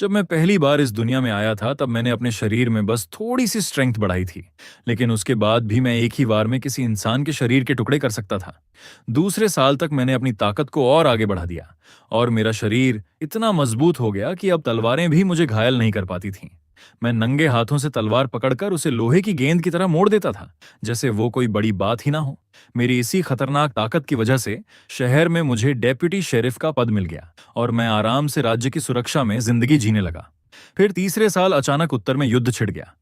जब मैं पहली बार इस दुनिया में आया था तब मैंने अपने शरीर में बस थोड़ी सी स्ट्रेंथ बढ़ाई थी। लेकिन उसके बाद भी मैं एक ही बार में किसी इंसान के शरीर के टुकड़े कर सकता था। दूसरे साल तक मैंने अपनी ताकत को और आगे बढ़ा दिया और मेरा शरीर इतना मजबूत हो गया कि अब तलवारें भी मुझे घायल नहीं कर पाती थीं। मैं नंगे हाथों से तलवार पकड़कर उसे लोहे की गेंद की तरह मोड़ देता था, जैसे वो कोई बड़ी बात ही ना हो। मेरी इसी खतरनाक ताकत की वजह से शहर में मुझे डेप्यूटी शेरिफ का पद मिल गया और मैं आराम से राज्य की सुरक्षा में जिंदगी जीने लगा। फिर तीसरे साल अचानक उत्तर में युद्ध छिड़ गया।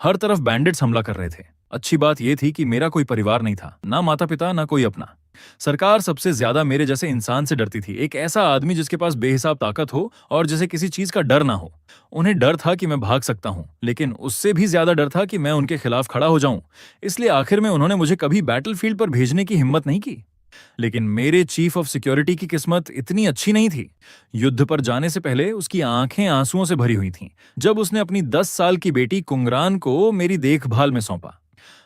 हर तरफ बैंडिट्स हमला कर रहे थे। अच्छी बात यह थी कि मेरा कोई परिवार नहीं था, ना माता पिता ना कोई अपना। सरकार सबसे ज्यादा मेरे जैसे इंसान से डरती थी, एक ऐसा आदमी जिसके पास बेहिसाब ताकत हो और जिसे किसी चीज का डर ना हो। उन्हें डर था कि मैं भाग सकता हूं, लेकिन उससे भी ज्यादा डर था कि मैं उनके खिलाफ खड़ा हो जाऊं। इसलिए आखिर में उन्होंने मुझे कभी बैटलफील्ड पर भेजने की हिम्मत नहीं की। लेकिन मेरे चीफ ऑफ सिक्योरिटी की किस्मत इतनी अच्छी नहीं थी। युद्ध पर जाने से पहले उसकी आंखें आंसुओं से भरी हुई थीं जब उसने अपनी 10 साल की बेटी कुंगरान को मेरी देखभाल में सौंपा।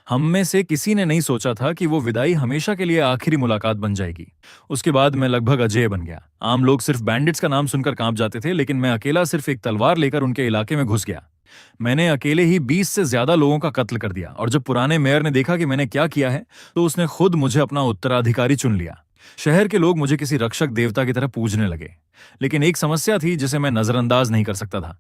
हम में से किसी ने नहीं सोचा था कि वो विदाई हमेशा के लिए आखिरी मुलाकात बन जाएगी। उसके बाद मैं लगभग अजेय बन गया। आम लोग सिर्फ बैंडिट्स का नाम सुनकर कांप जाते थे, लेकिन मैं अकेला सिर्फ एक तलवार लेकर उनके इलाके में घुस गया। मैंने अकेले ही 20 से ज्यादा लोगों का कत्ल कर दिया और जब पुराने मेयर ने देखा कि मैंने क्या किया है तो उसने खुद मुझे अपना उत्तराधिकारी चुन लिया। शहर के लोग मुझे किसी रक्षक देवता की तरह पूजने लगे। लेकिन एक समस्या थी जिसे मैं नजरअंदाज नहीं कर सकता था।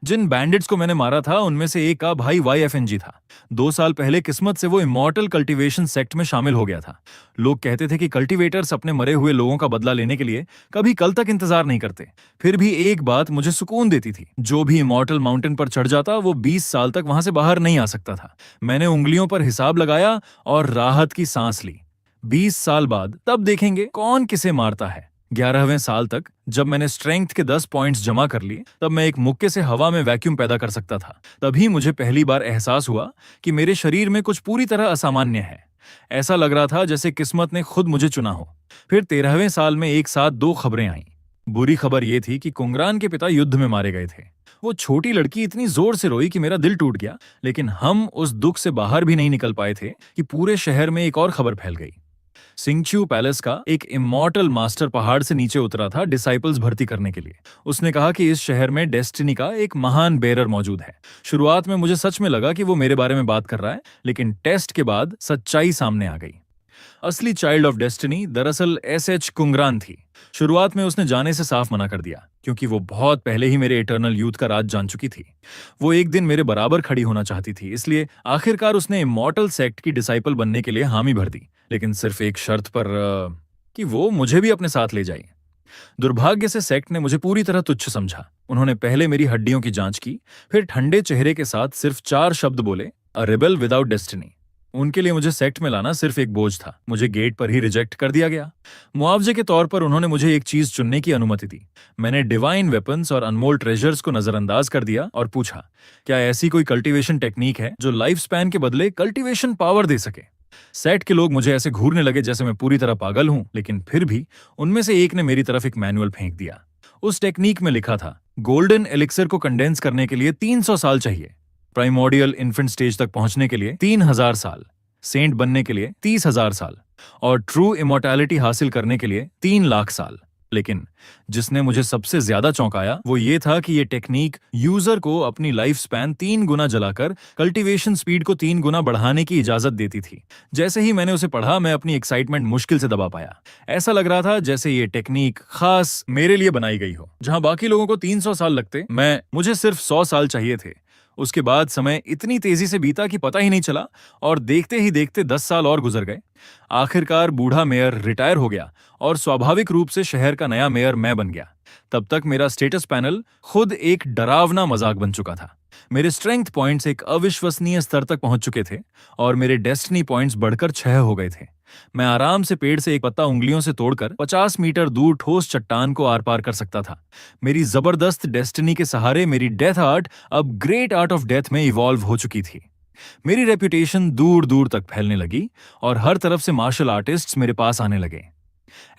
जिन बैंडिट्स को मैंने मारा था उनमें से एक का भाई YFNG था। 2 साल पहले किस्मत से वो इमॉर्टल कल्टीवेशन सेक्ट में शामिल हो गया था। लोग कहते थे कि कल्टीवेटर्स अपने मरे हुए लोगों का बदला लेने के लिए कभी कल तक इंतजार नहीं करते। फिर भी एक बात मुझे सुकून देती थी, जो भी इमॉर्टल माउंटेन पर चढ़ जाता वो 20 साल तक वहां से बाहर नहीं आ सकता था। मैंने उंगलियों पर हिसाब लगाया और राहत की सांस ली। 20 साल बाद तब देखेंगे कौन किसे मारता है। 11वें साल तक जब मैंने स्ट्रेंथ के 10 पॉइंट्स जमा कर लिए तब मैं एक मुक्के से हवा में वैक्यूम पैदा कर सकता था। तभी मुझे पहली बार एहसास हुआ कि मेरे शरीर में कुछ पूरी तरह असामान्य है। ऐसा लग रहा था जैसे किस्मत ने खुद मुझे चुना हो। फिर 13वें साल में एक साथ 2 खबरें आईं। बुरी खबर यह थी कि कुंगरान के पिता युद्ध में मारे गए थे। वो छोटी लड़की इतनी जोर से रोई कि मेरा दिल टूट गया, लेकिन हम उस दुख से बाहर भी नहीं निकल पाए थे कि पूरे शहर में एक और खबर फैल गई। सिंगचू पैलेस का एक इमॉर्टल मास्टर पहाड़ से नीचे उतरा था डिसाइपल्स भर्ती करने के लिए। उसने कहा कि इस शहर में डेस्टिनी का एक महान बेरर मौजूद है। शुरुआत में मुझे सच में लगा कि वो मेरे बारे में बात कर रहा है, लेकिन टेस्ट के बाद सच्चाई सामने आ गई। असली चाइल्ड ऑफ डेस्टिनी दरअसल SH कुंगरान थी। शुरुआत में उसने जाने से साफ मना कर दिया, क्योंकि वो बहुत पहले ही मेरे इटर्नल यूथ का राज जान चुकी थी। वो एक दिन मेरे बराबर खड़ी होना चाहती थी, इसलिए आखिरकार उसने इमॉर्टल सेक्ट की डिसाइपल बनने के लिए हामी भर दी, लेकिन सिर्फ एक शर्त पर कि वो मुझे भी अपने साथ ले जाए। दुर्भाग्य से सेक्ट ने मुझे पूरी तरह तुच्छ समझा। उन्होंने पहले मेरी हड्डियों की जांच की, फिर ठंडे चेहरे के साथ सिर्फ 4 शब्द बोले, अ रेबल विदाउट डेस्टिनी। उनके लिए मुझे सेक्ट में लाना सिर्फ एक बोझ था। मुझे गेट पर ही रिजेक्ट कर दिया गया। मुआवजे के तौर पर उन्होंने मुझे एक चीज चुनने की अनुमति दी। मैंने डिवाइन वेपन्स और अनमोल ट्रेजर्स को नजरअंदाज कर दिया और पूछा, क्या ऐसी कोई कल्टीवेशन टेक्निक है जो लाइफ स्पैन के बदले कल्टीवेशन पावर दे सके। सेट के लोग मुझे ऐसे घूरने लगे जैसे मैं पूरी तरह पागल हूं, लेकिन फिर भी उनमें से एक ने मेरी तरफ एक मैनुअल फेंक दिया। उस टेक्निक में लिखा था, गोल्डन एलिक्सर को कंडेंस करने के लिए 300 साल चाहिए, प्राइमोर्डियल इन्फेंट स्टेज तक पहुंचने के लिए 3000 साल, सेंट बनने के लिए 30,000 साल और ट्रू इमोर्टैलिटी हासिल करने के लिए 3 लाख साल। लेकिन जिसने मुझे सबसे ज्यादा चौंकाया वो ये था कि ये टेक्निक यूजर को अपनी लाइफ स्पैन 3 गुना जलाकर कल्टीवेशन स्पीड को 3 गुना बढ़ाने की इजाजत देती थी। जैसे ही मैंने उसे पढ़ा, मैं अपनी एक्साइटमेंट मुश्किल से दबा पाया। ऐसा लग रहा था जैसे ये टेक्निक खास मेरे लिए बनाई गई हो। जहां बाकी लोगों को 300 साल लगते, मुझे सिर्फ 100 साल चाहिए थे। उसके बाद समय इतनी तेजी से बीता कि पता ही नहीं चला और देखते ही देखते 10 साल और गुजर गए। आखिरकार बूढ़ा मेयर रिटायर हो गया और स्वाभाविक रूप से शहर का नया मेयर मैं बन गया। तब तक मेरा स्टेटस पैनल खुद एक डरावना मजाक बन चुका था। मेरे स्ट्रेंथ पॉइंट्स एक अविश्वसनीय स्तर तक पहुंच चुके थे और मेरे डेस्टिनी पॉइंट्स बढ़कर 6 हो गए थे। मैं आराम से पेड़ से एक पत्ता उंगलियों से तोड़कर 50 मीटर दूर ठोस चट्टान को आर पार कर सकता था। मेरी जबरदस्त डेस्टिनी के सहारे मेरी डेथ आर्ट अब ग्रेट आर्ट ऑफ डेथ में इवॉल्व हो चुकी थी। मेरी रेपुटेशन दूर दूर तक फैलने लगी और हर तरफ से मार्शल आर्टिस्ट्स मेरे पास आने लगे।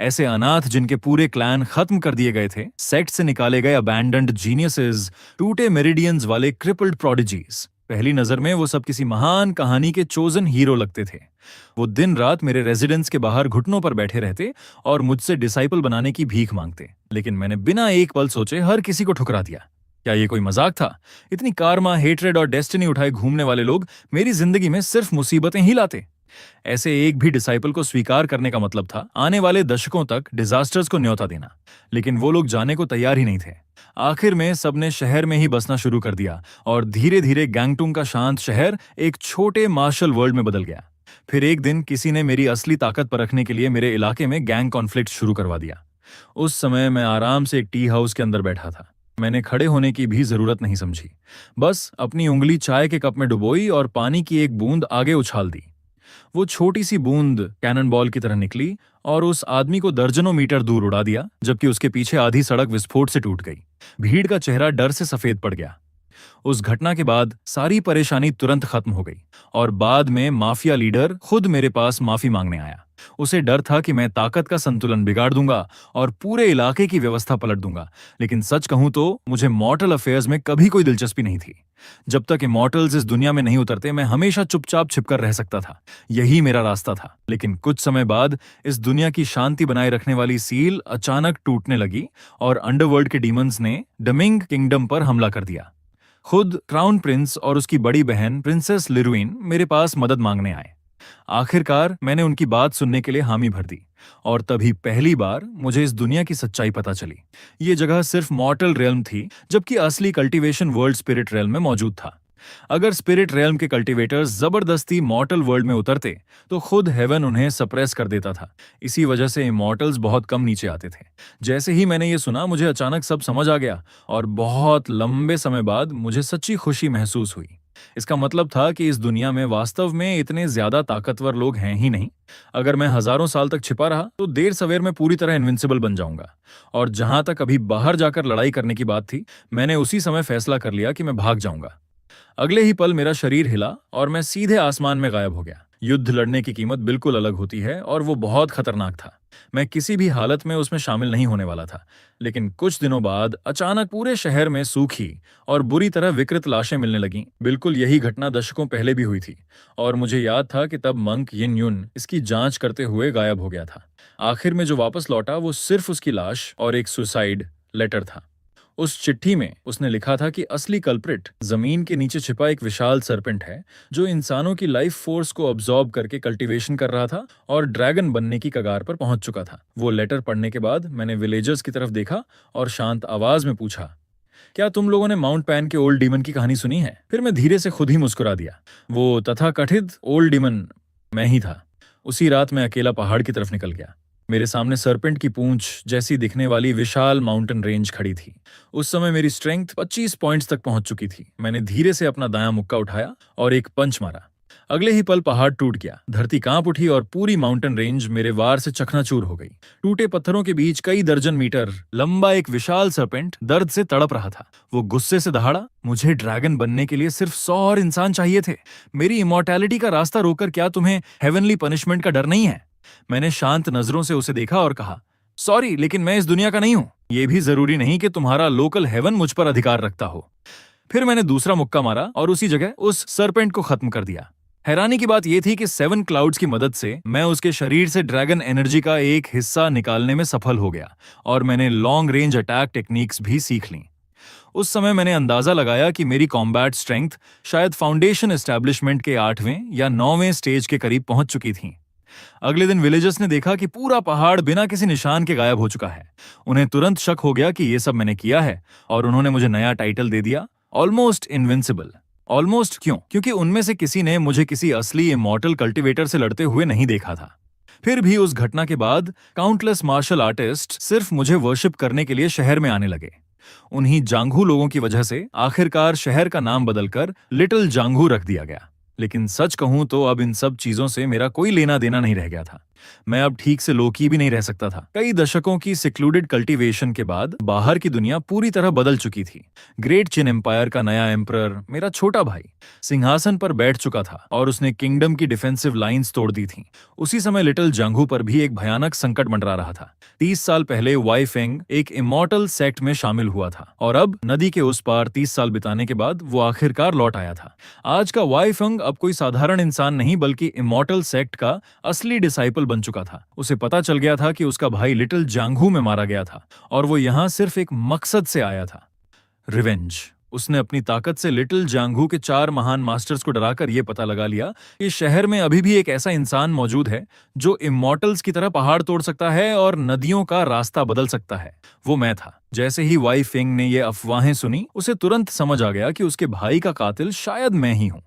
ऐसे अनाथ जिनके पूरे क्लैन खत्म कर दिए गए थे, सेक्ट से निकाले गए अबैंडन्ड जीनियसेस, टूटे मेरिडियंस वाले क्रिपल्ड प्रोडिजीज। पहली नजर में वो सब किसी महान कहानी के चोजन हीरो लगते थे। वो दिन रात मेरे रेजिडेंस के बाहर घुटनों पर बैठे रहते और मुझसे डिसाइपल बनाने की भीख मांगते, लेकिन मैंने बिना एक पल सोचे हर किसी को ठुकरा दिया। क्या ये कोई मजाक था? इतनी कारमा, हेट्रेड और डेस्टिनी उठाए घूमने वाले लोग मेरी जिंदगी में सिर्फ मुसीबतें ही लाते। ऐसे एक भी डिसाइपल को स्वीकार करने का मतलब था आने वाले दशकों तक डिजास्टर्स को न्योता देना। लेकिन वो लोग जाने को तैयार ही नहीं थे। आखिर में सबने शहर में ही बसना शुरू कर दिया और धीरे धीरे गैंगटुंग का शांत शहर एक छोटे मार्शल वर्ल्ड में बदल गया। फिर एक दिन किसी ने मेरी असली ताकत परखने के लिए मेरे इलाके में गैंग कॉन्फ्लिक्ट शुरू करवा दिया। उस समय मैं आराम से एक टी हाउस के अंदर बैठा था। मैंने खड़े होने की भी जरूरत नहीं समझी। बस अपनी उंगली चाय के कप में डुबोई और पानी की एक बूंद आगे उछाल दी। वो छोटी सी बूंद कैनन बॉल की तरह निकली और उस आदमी को दर्जनों मीटर दूर उड़ा दिया, जबकि उसके पीछे आधी सड़क विस्फोट से टूट गई। भीड़ का चेहरा डर से सफेद पड़ गया। उस घटना के बाद सारी परेशानी तुरंत खत्म हो गई और बाद में माफिया लीडर खुद मेरे पास माफी मांगने आया। उसे डर था कि मैं ताकत का संतुलन बिगाड़ दूंगा और पूरे इलाके की व्यवस्था पलट दूंगा। लेकिन सच कहूं तो मुझे मॉर्टल अफेयर्स में कभी कोई दिलचस्पी नहीं थी। जब तक इमॉर्टल्स इस दुनिया में नहीं उतरते, मैं हमेशा चुपचाप छिपकर रह सकता था। यही मेरा रास्ता था। लेकिन कुछ समय बाद इस दुनिया की शांति बनाए रखने वाली सील अचानक टूटने लगी और अंडरवर्ल्ड के डीमंस ने डमिंग किंगडम पर हमला कर दिया। खुद क्राउन प्रिंस और उसकी बड़ी बहन प्रिंसेस लिरुइन मेरे पास मदद मांगने आए। आखिरकार मैंने उनकी बात सुनने के लिए हामी भर दी और तभी पहली बार मुझे इस दुनिया की सच्चाई पता चली। ये जगह सिर्फ मॉर्टल रेल्म थी, जबकि असली कल्टीवेशन वर्ल्ड स्पिरिट रेल्म में मौजूद था। अगर स्पिरिट रेल्म के कल्टीवेटर्स जबरदस्ती मॉर्टल वर्ल्ड में उतरते तो खुद हेवन उन्हें सप्रेस कर देता था। इसी वजह से इमॉर्टल्स बहुत कम नीचे आते थे। जैसे ही मैंने ये सुना, मुझे अचानक सब समझ आ गया और बहुत लंबे समय बाद मुझे सच्ची खुशी महसूस हुई। इसका मतलब था कि इस दुनिया में वास्तव में इतने ज्यादा ताकतवर लोग हैं ही नहीं। अगर मैं हजारों साल तक छिपा रहा तो देर सवेर में पूरी तरह इनविंसिबल बन जाऊंगा। और जहां तक अभी बाहर जाकर लड़ाई करने की बात थी, मैंने उसी समय फैसला कर लिया कि मैं भाग जाऊंगा। अगले ही पल मेरा शरीर हिला और मैं सीधे आसमान में गायब हो गया। युद्ध लड़ने की कीमत बिल्कुल अलग होती है और वो बहुत खतरनाक था। मैं किसी भी हालत में उसमें शामिल नहीं होने वाला था। लेकिन कुछ दिनों बाद अचानक पूरे शहर में सूखी और बुरी तरह विकृत लाशें मिलने लगीं। बिल्कुल यही घटना दशकों पहले भी हुई थी और मुझे याद था कि तब मंक यिन युन इसकी जांच करते हुए गायब हो गया था। आखिर में जो वापस लौटा वो सिर्फ उसकी लाश और एक सुसाइड लेटर था। उस चिट्ठी में उसने लिखा था कि असली कल्प्रिट जमीन के नीचे छिपा एक विशाल सरपेंट है जो इंसानों की लाइफ फोर्स को अब्सॉर्ब करके कल्टीवेशन कर रहा था और ड्रैगन बनने की कगार पर पहुंच चुका था। वो लेटर पढ़ने के बाद मैंने विलेजर्स की तरफ देखा और शांत आवाज में पूछा, क्या तुम लोगों ने माउंट पैन के ओल्ड डीमन की कहानी सुनी है? फिर मैं धीरे से खुद ही मुस्कुरा दिया। वो तथाकथित ओल्ड डीमन मैं ही था। उसी रात मैं अकेला पहाड़ की तरफ निकल गया। मेरे सामने सरपेंट की पूंछ जैसी दिखने वाली विशाल माउंटेन रेंज खड़ी थी। उस समय मेरी स्ट्रेंथ 25 पॉइंट्स तक पहुंच चुकी थी। मैंने धीरे से अपना दायां मुक्का उठाया और एक पंच मारा। अगले ही पल पहाड़ टूट गया, धरती कांप उठी और पूरी माउंटेन रेंज मेरे वार से चकनाचूर हो गई। टूटे पत्थरों के बीच कई दर्जन मीटर लंबा एक विशाल सरपेंट दर्द से तड़प रहा था। वो गुस्से से दहाड़ा, मुझे ड्रैगन बनने के लिए सिर्फ 100 और इंसान चाहिए थे। मेरी इमॉर्टैलिटी का रास्ता रोककर क्या तुम्हें हेवनली पनिशमेंट का डर नहीं है? मैंने शांत नजरों से उसे देखा और कहा, सॉरी, लेकिन मैं इस दुनिया का नहीं हूं। यह भी जरूरी नहीं कि तुम्हारा लोकल हेवन मुझ पर अधिकार रखता हो। फिर मैंने दूसरा मुक्का मारा और उसी जगह उस सरपेंट को खत्म कर दिया। हैरानी की बात यह थी कि 7 क्लाउड्स की मदद से मैं उसके शरीर से ड्रैगन एनर्जी का एक हिस्सा निकालने में सफल हो गया और मैंने लॉन्ग रेंज अटैक टेक्निक्स भी सीख ली। उस समय मैंने अंदाजा लगाया कि मेरी कॉम्बैट स्ट्रेंथ शायद फाउंडेशन एस्टैब्लिशमेंट के 8वें या 9वें स्टेज के करीब पहुंच चुकी थी। अगले दिन विलेजर्स ने देखा कि पूरा पहाड़ बिना किसी निशान के गायब हो चुका है। उन्हें तुरंत शक हो गया कि ये सब मैंने किया है और उन्होंने मुझे नया टाइटल दे दिया, ऑलमोस्ट इनविंसिबल। ऑलमोस्ट क्यों? क्योंकि उनमें से किसी ने मुझे किसी असली इमॉर्टल कल्टीवेटर से लड़ते हुए नहीं देखा था। फिर भी उस घटना के बाद काउंटलेस मार्शल आर्टिस्ट सिर्फ मुझे वर्शिप करने के लिए शहर में आने लगे। उन्हीं जांघू लोगों की वजह से आखिरकार शहर का नाम बदलकर लिटिल जांघू रख दिया गया। लेकिन सच कहूं तो अब इन सब चीजों से मेरा कोई लेना देना नहीं रह गया था। मैं अब ठीक से लोकी भी नहीं रह सकता था। कई दशकों की सिक्लूडेड कल्टीवेशन के बाद बाहर की दुनिया पूरी तरह बदल चुकी थी। ग्रेट चिन एम्पायर का नया एम्परर, मेरा छोटा भाई, सिंहासन पर बैठ चुका था और उसने किंगडम की डिफेंसिव लाइंस तोड़ दी थी। उसी समय लिटिल जांघू पर भी एक भयानक संकट मंडरा रहा था। 30 साल पहले वाई फेंग एक इमॉर्टल सेक्ट में शामिल हुआ था और अब नदी के उस पार 30 साल बिताने के बाद वो आखिरकार लौट आया था। आज का वाई फेंग अब कोई साधारण इंसान नहीं बल्कि इमॉर्टल सेक्ट का असली डिसाइपल बन चुका था। उसे पता चल गया था कि उसका भाई लिटिल जांघू में मारा गया था और वो यहाँ सिर्फ एक मकसद से आया था। रिवेंज। उसने अपनी ताकत से लिटिल जांगू के 4 महान मास्टर्स को डराकर यह पता लगा लिया कि शहर में अभी भी एक ऐसा इंसान मौजूद है जो इमॉर्टल्स की तरह पहाड़ तोड़ सकता है और नदियों का रास्ता बदल सकता है। वो मैं था। जैसे ही वाई फेंग ने ये अफवाहें सुनी, उसे तुरंत समझ आ गया कि उसके भाई का कातिल शायद मैं ही हूं।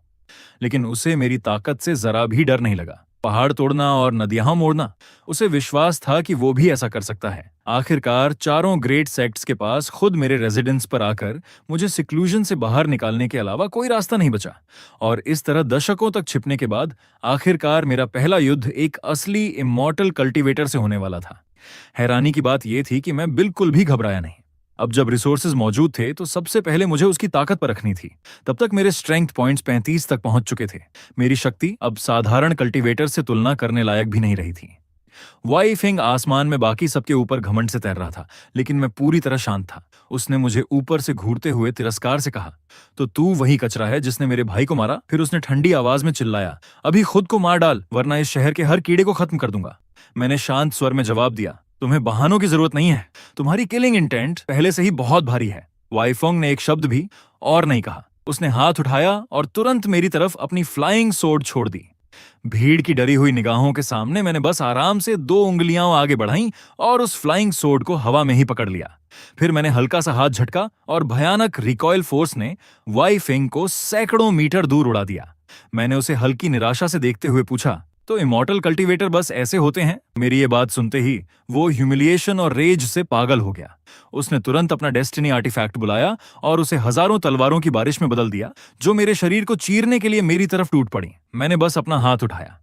लेकिन उसे मेरी ताकत से जरा भी डर नहीं लगा। पहाड़ तोड़ना और नदियां मोड़ना, उसे विश्वास था कि वो भी ऐसा कर सकता है। आखिरकार चारों ग्रेट सेक्ट्स के पास खुद मेरे रेजिडेंस पर आकर मुझे सिक्लूजन से बाहर निकालने के अलावा कोई रास्ता नहीं बचा। और इस तरह दशकों तक छिपने के बाद आखिरकार मेरा पहला युद्ध एक असली इमॉर्टल कल्टीवेटर से होने वाला था। हैरानी की बात यह थी कि मैं बिल्कुल भी घबराया नहीं। अब जब रिसोर्सेज मौजूद थे तो सबसे पहले मुझे उसकी ताकत पर रखनी थी। तब तक मेरे स्ट्रेंथ पॉइंट्स 35 तक पहुंच चुके थे। मेरी शक्ति अब साधारण कल्टीवेटर से तुलना करने लायक भी नहीं रही थी। वाई फेंग आसमान में बाकी सबके ऊपर घमंड से तैर रहा था, लेकिन मैं पूरी तरह शांत था। उसने मुझे ऊपर से घूरते हुए तिरस्कार से कहा, तो तू वही कचरा है जिसने मेरे भाई को मारा? फिर उसने ठंडी आवाज में चिल्लाया, अभी खुद को मार डाल वरना इस शहर के हर कीड़े को खत्म कर दूंगा। मैंने शांत स्वर में जवाब दिया, तुम्हें बहानों की जरूरत नहीं है। तुम्हारी किलिंग इंटेंट पहले से ही बहुत भारी है। वाई फेंग ने एक शब्द भी और नहीं कहा। उसने हाथ उठाया और तुरंत मेरी तरफ अपनी फ्लाइंग सोर्ड छोड़ दी। भीड़ की डरी हुई निगाहों के सामने मैंने बस आराम से 2 उंगलियां आगे बढ़ाईं और उस फ्लाइंग सोर्ड को हवा में ही पकड़ लिया। फिर मैंने हल्का सा हाथ झटका और भयानक रिकॉइल फोर्स ने वाई फेंग को सैकड़ों मीटर दूर उड़ा दिया। मैंने उसे हल्की निराशा से देखते हुए पूछा, तो इमॉर्टल कल्टीवेटर बस ऐसे होते हैं? मेरी ये बात सुनते ही वो ह्यूमिलिएशन और रेज से पागल हो गया। उसने तुरंत अपना डेस्टिनी आर्टिफैक्ट बुलाया और उसे हजारों तलवारों की बारिश में बदल दिया, जो मेरे शरीर को चीरने के लिए मेरी तरफ टूट पड़ी। मैंने बस अपना हाथ उठाया,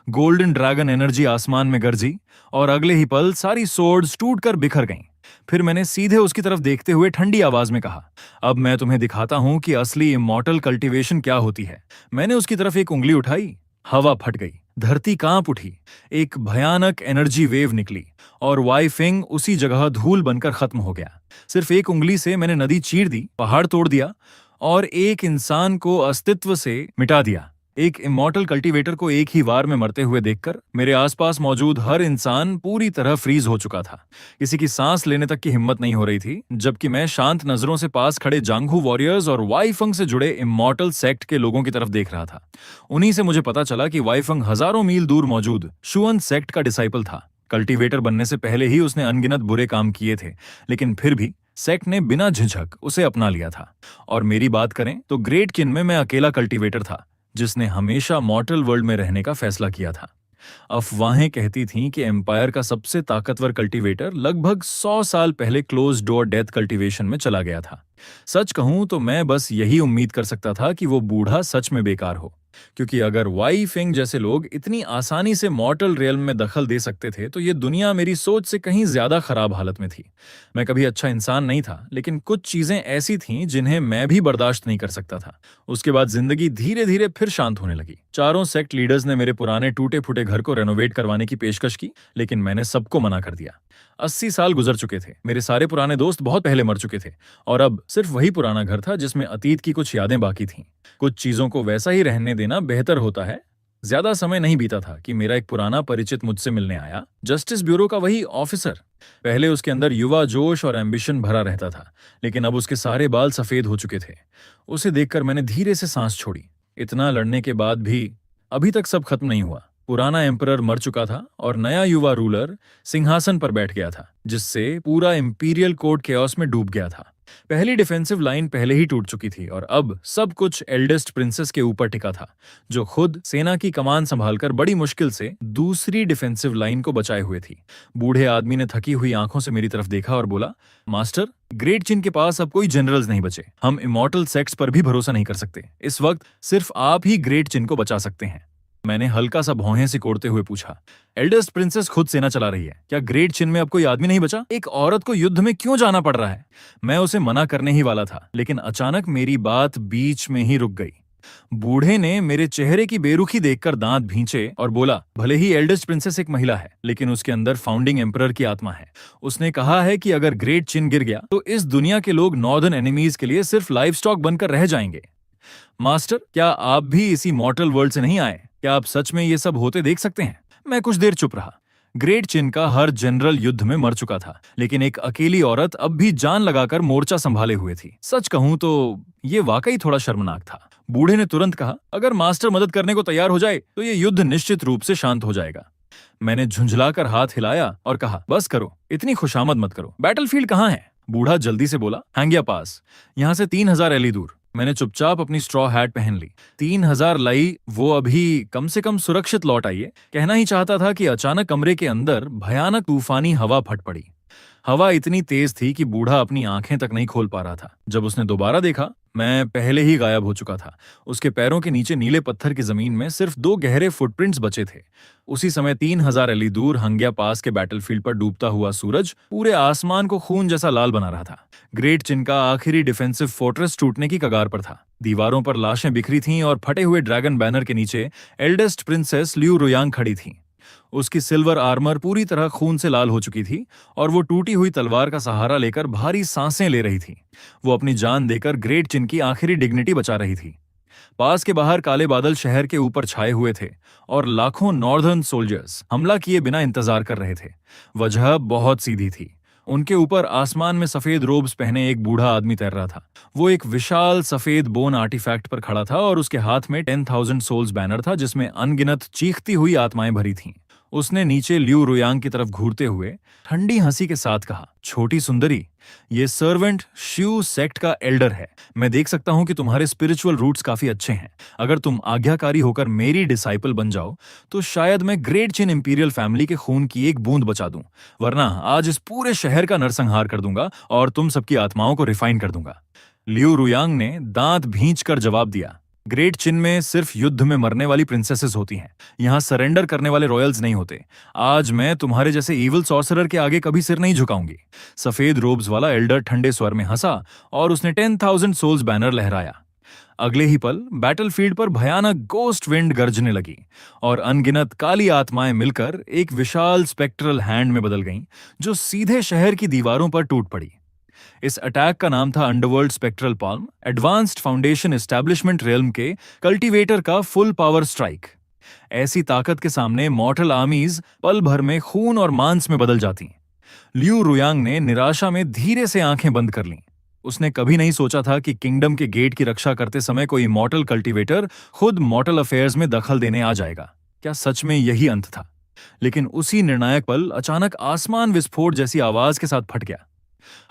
गोल्डन ड्रैगन एनर्जी आसमान में गरजी और अगले ही पल सारी सोर्ड्स टूटकर बिखर गईं। फिर मैंने सीधे उसकी तरफ देखते हुए ठंडी आवाज में कहा, अब मैं तुम्हें दिखाता हूं कि असली इमॉर्टल कल्टीवेशन क्या होती है। मैंने उसकी तरफ एक उंगली उठाई, हवा फट गई, धरती कांप उठी, एक भयानक एनर्जी वेव निकली और वाई फेंग उसी जगह धूल बनकर खत्म हो गया। सिर्फ एक उंगली से मैंने नदी चीर दी, पहाड़ तोड़ दिया और एक इंसान को अस्तित्व से मिटा दिया। एक इमॉर्टल कल्टीवेटर को एक ही वार में मरते हुए देखकर मेरे आसपास मौजूद हर इंसान पूरी तरह फ्रीज हो चुका था। किसी की सांस लेने तक की हिम्मत नहीं हो रही थी, जबकि मैं शांत नजरों से पास खड़े जांगहू वॉरियर्स और वाई फेंग से जुड़े इमॉर्टल सेक्ट के लोगों की तरफ देख रहा था। उन्हीं से मुझे पता चला कि वाई फेंग हजारों मील दूर मौजूद शुअन सेक्ट का डिसाइपल था। कल्टीवेटर बनने से पहले ही उसने अनगिनत बुरे काम किए थे, लेकिन फिर भी सेक्ट ने बिना झिझक उसे अपना लिया था। और मेरी बात करें तो ग्रेट किन में मैं अकेला कल्टीवेटर था जिसने हमेशा मॉर्टल वर्ल्ड में रहने का फैसला किया था। अफवाहें कहती थीं कि एम्पायर का सबसे ताकतवर कल्टीवेटर लगभग 100 साल पहले क्लोज डोर डेथ कल्टीवेशन में चला गया था। सच कहूं तो मैं बस यही उम्मीद कर सकता था कि वो बूढ़ा सच में बेकार हो, क्योंकि अगर वाई फेंग जैसे लोग इतनी आसानी से मॉर्टल रियल्म में दखल दे सकते थे तो ये दुनिया मेरी सोच से कहीं ज्यादा खराब हालत में थी। मैं कभी अच्छा इंसान नहीं था, लेकिन कुछ चीजें ऐसी थीं जिन्हें मैं भी बर्दाश्त नहीं कर सकता था। उसके बाद जिंदगी धीरे धीरे फिर शांत होने लगी। चारों सेक्ट लीडर्स ने मेरे पुराने टूटे फूटे घर को रेनोवेट करवाने की पेशकश की, लेकिन मैंने सबको मना कर दिया। 80 साल गुजर चुके थे, मेरे सारे पुराने दोस्त बहुत पहले मर चुके थे और अब सिर्फ वही पुराना घर था जिसमें अतीत की कुछ यादें बाकी थीं। कुछ चीजों को वैसा ही रहने देना बेहतर होता है। ज्यादा समय नहीं बीता था कि मेरा एक पुराना परिचित मुझसे मिलने आया, जस्टिस ब्यूरो का वही ऑफिसर। पहले उसके अंदर युवा जोश और एम्बिशन भरा रहता था, लेकिन अब उसके सारे बाल सफेद हो चुके थे। उसे देखकर मैंने धीरे से सांस छोड़ी। इतना लड़ने के बाद भी अभी तक सब खत्म नहीं हुआ। पुराना एम्परर मर चुका था और नया युवा रूलर सिंहासन पर बैठ गया था, जिससे पूरा इंपीरियल कोर्ट केओस में डूब गया था। पहली डिफेंसिव लाइन पहले ही टूट चुकी थी और अब सब कुछ एल्डेस्ट प्रिंसेस के ऊपर टिका था, जो खुद सेना की कमान संभालकर बड़ी मुश्किल से दूसरी डिफेंसिव लाइन को बचाए हुए थी। बूढ़े आदमी ने थकी हुई आंखों से मेरी तरफ देखा और बोला, मास्टर, ग्रेट चिन के पास अब कोई जनरल्स नहीं बचे। हम इमॉर्टल सेक्ट्स पर भी भरोसा नहीं कर सकते। इस वक्त सिर्फ आप ही ग्रेट चिन को बचा सकते हैं। मैंने हल्का सा भौहें सिकोड़ते हुए पूछा, एल्डेस्ट प्रिंसेस खुद सेना चला रही है, क्या ग्रेट चिन में अब कोई आदमी नहीं बचा? एक औरत को युद्ध में क्यों जाना पड़ रहा है? मैं उसे मना करने ही वाला था, लेकिन अचानक मेरी बात बीच में ही रुक गई। बूढ़े ने मेरे चेहरे की बेरुखी देखकर दांत भींचे और बोला, भले ही एल्डेस्ट प्रिंसेस एक महिला है, लेकिन उसके अंदर फाउंडिंग एम्परर की आत्मा है। उसने कहा है कि अगर ग्रेट चिन गिर गया तो इस दुनिया के लोग नॉर्दर्न एनिमीज के लिए सिर्फ लाइव स्टॉक बनकर रह जाएंगे। मास्टर, क्या आप भी इसी मॉर्टल वर्ल्ड से नहीं आए? क्या आप सच में ये सब होते देख सकते हैं? मैं कुछ देर चुप रहा। ग्रेट चिन का हर जनरल युद्ध में मर चुका था, लेकिन एक अकेली औरत अब भी जान लगाकर मोर्चा संभाले हुए थी। सच कहूं तो ये वाकई थोड़ा शर्मनाक था। बूढ़े ने तुरंत कहा, अगर मास्टर मदद करने को तैयार हो जाए तो ये युद्ध निश्चित रूप से शांत हो जाएगा। मैंने झुंझलाकर हाथ हिलाया और कहा, बस करो, इतनी खुशामद मत करो। बैटलफील्ड कहाँ है? बूढ़ा जल्दी से बोला, हैंगिया पास, यहाँ से 3000 एली दूर। मैंने चुपचाप अपनी स्ट्रॉ हैट पहन ली। 3000 लाई, वो अभी कम से कम सुरक्षित लौट आई है। कहना ही चाहता था कि अचानक कमरे के अंदर भयानक तूफानी हवा फट पड़ी। हवा इतनी तेज थी कि बूढ़ा अपनी आंखें तक नहीं खोल पा रहा था। जब उसने दोबारा देखा, मैं पहले ही गायब हो चुका था। उसके पैरों के नीचे नीले पत्थर की जमीन में सिर्फ 2 गहरे फुटप्रिंट्स बचे थे। उसी समय 3000 एली दूर हंग्या पास के बैटलफील्ड पर डूबता हुआ सूरज पूरे आसमान को खून जैसा लाल बना रहा था। ग्रेट चिन का आखिरी डिफेंसिव फोर्ट्रेस टूटने की कगार पर था। दीवारों पर लाशें बिखरी थीं और फटे हुए ड्रैगन बैनर के नीचे एल्डेस्ट प्रिंसेस लियू रुयांग खड़ी थीं। उसकी सिल्वर आर्मर पूरी तरह खून से लाल हो चुकी थी और वो टूटी हुई तलवार का सहारा लेकर भारी सांसें ले रही थी। वो अपनी जान देकर ग्रेट चिन की आखिरी डिग्निटी बचा रही थी। पास के बाहर काले बादल शहर के ऊपर छाए हुए थे और लाखों नॉर्दर्न सोल्जर्स हमला किए बिना इंतजार कर रहे थे। वजह बहुत सीधी थी। उनके ऊपर आसमान में सफेद रोब्स पहने एक बूढ़ा आदमी तैर रहा था। वो एक विशाल सफेद बोन आर्टिफैक्ट पर खड़ा था और उसके हाथ में 10,000 सोल्स बैनर था जिसमें अनगिनत चीखती हुई आत्माएं भरी थीं। उसने नीचे लियू रुयांग की तरफ घूरते हुए ठंडी हंसी के साथ कहा, छोटी सुंदरी, ये सर्वेंट श्यू सेक्ट का एल्डर है। मैं देख सकता हूं कि तुम्हारे स्पिरिचुअल रूट्स काफी अच्छे हैं। अगर तुम आज्ञाकारी होकर मेरी डिसाइपल बन जाओ तो शायद मैं ग्रेट चिन इंपीरियल फैमिली के खून की एक बूंद बचा दूं, वरना आज इस पूरे शहर का नरसंहार कर दूंगा और तुम सबकी आत्माओं को रिफाइन कर दूंगा। लियू रुयांग ने दांत भींच कर जवाब दिया, ग्रेट चिन में सिर्फ युद्ध में मरने वाली प्रिंसेसेस होती हैं। यहाँ सरेंडर करने वाले रॉयल्स नहीं होते। आज मैं तुम्हारे जैसे इविल सॉर्सरर के आगे कभी सिर नहीं झुकाऊंगी। सफेद रोब्स वाला एल्डर ठंडे स्वर में हंसा और उसने 10,000 सोल्स बैनर लहराया। अगले ही पल बैटलफील्ड पर भयानक गोस्ट विंड गरजने लगी और अनगिनत काली आत्माएं मिलकर एक विशाल स्पेक्ट्रल हैंड में बदल गईं, जो सीधे शहर की दीवारों पर टूट पड़ी। इस अटैक का नाम था underworld spectral palm, advanced foundation establishment realm के कल्टीवेटर का फुल पावर स्ट्राइक। ऐसी ताकत के सामने मॉर्टल आर्मीज पल भर में खून और मांस में बदल जाती। लियू रुयांग ने निराशा में धीरे से आंखें बंद कर लीं। उसने कभी नहीं सोचा था कि किंगडम के गेट की रक्षा करते समय कोई मॉर्टल कल्टीवेटर खुद मॉर्टल अफेयर्स में दखल देने आ जाएगा। क्या सच में यही अंत था? लेकिन उसी निर्णायक पल अचानक आसमान विस्फोट जैसी आवाज के साथ फट गया।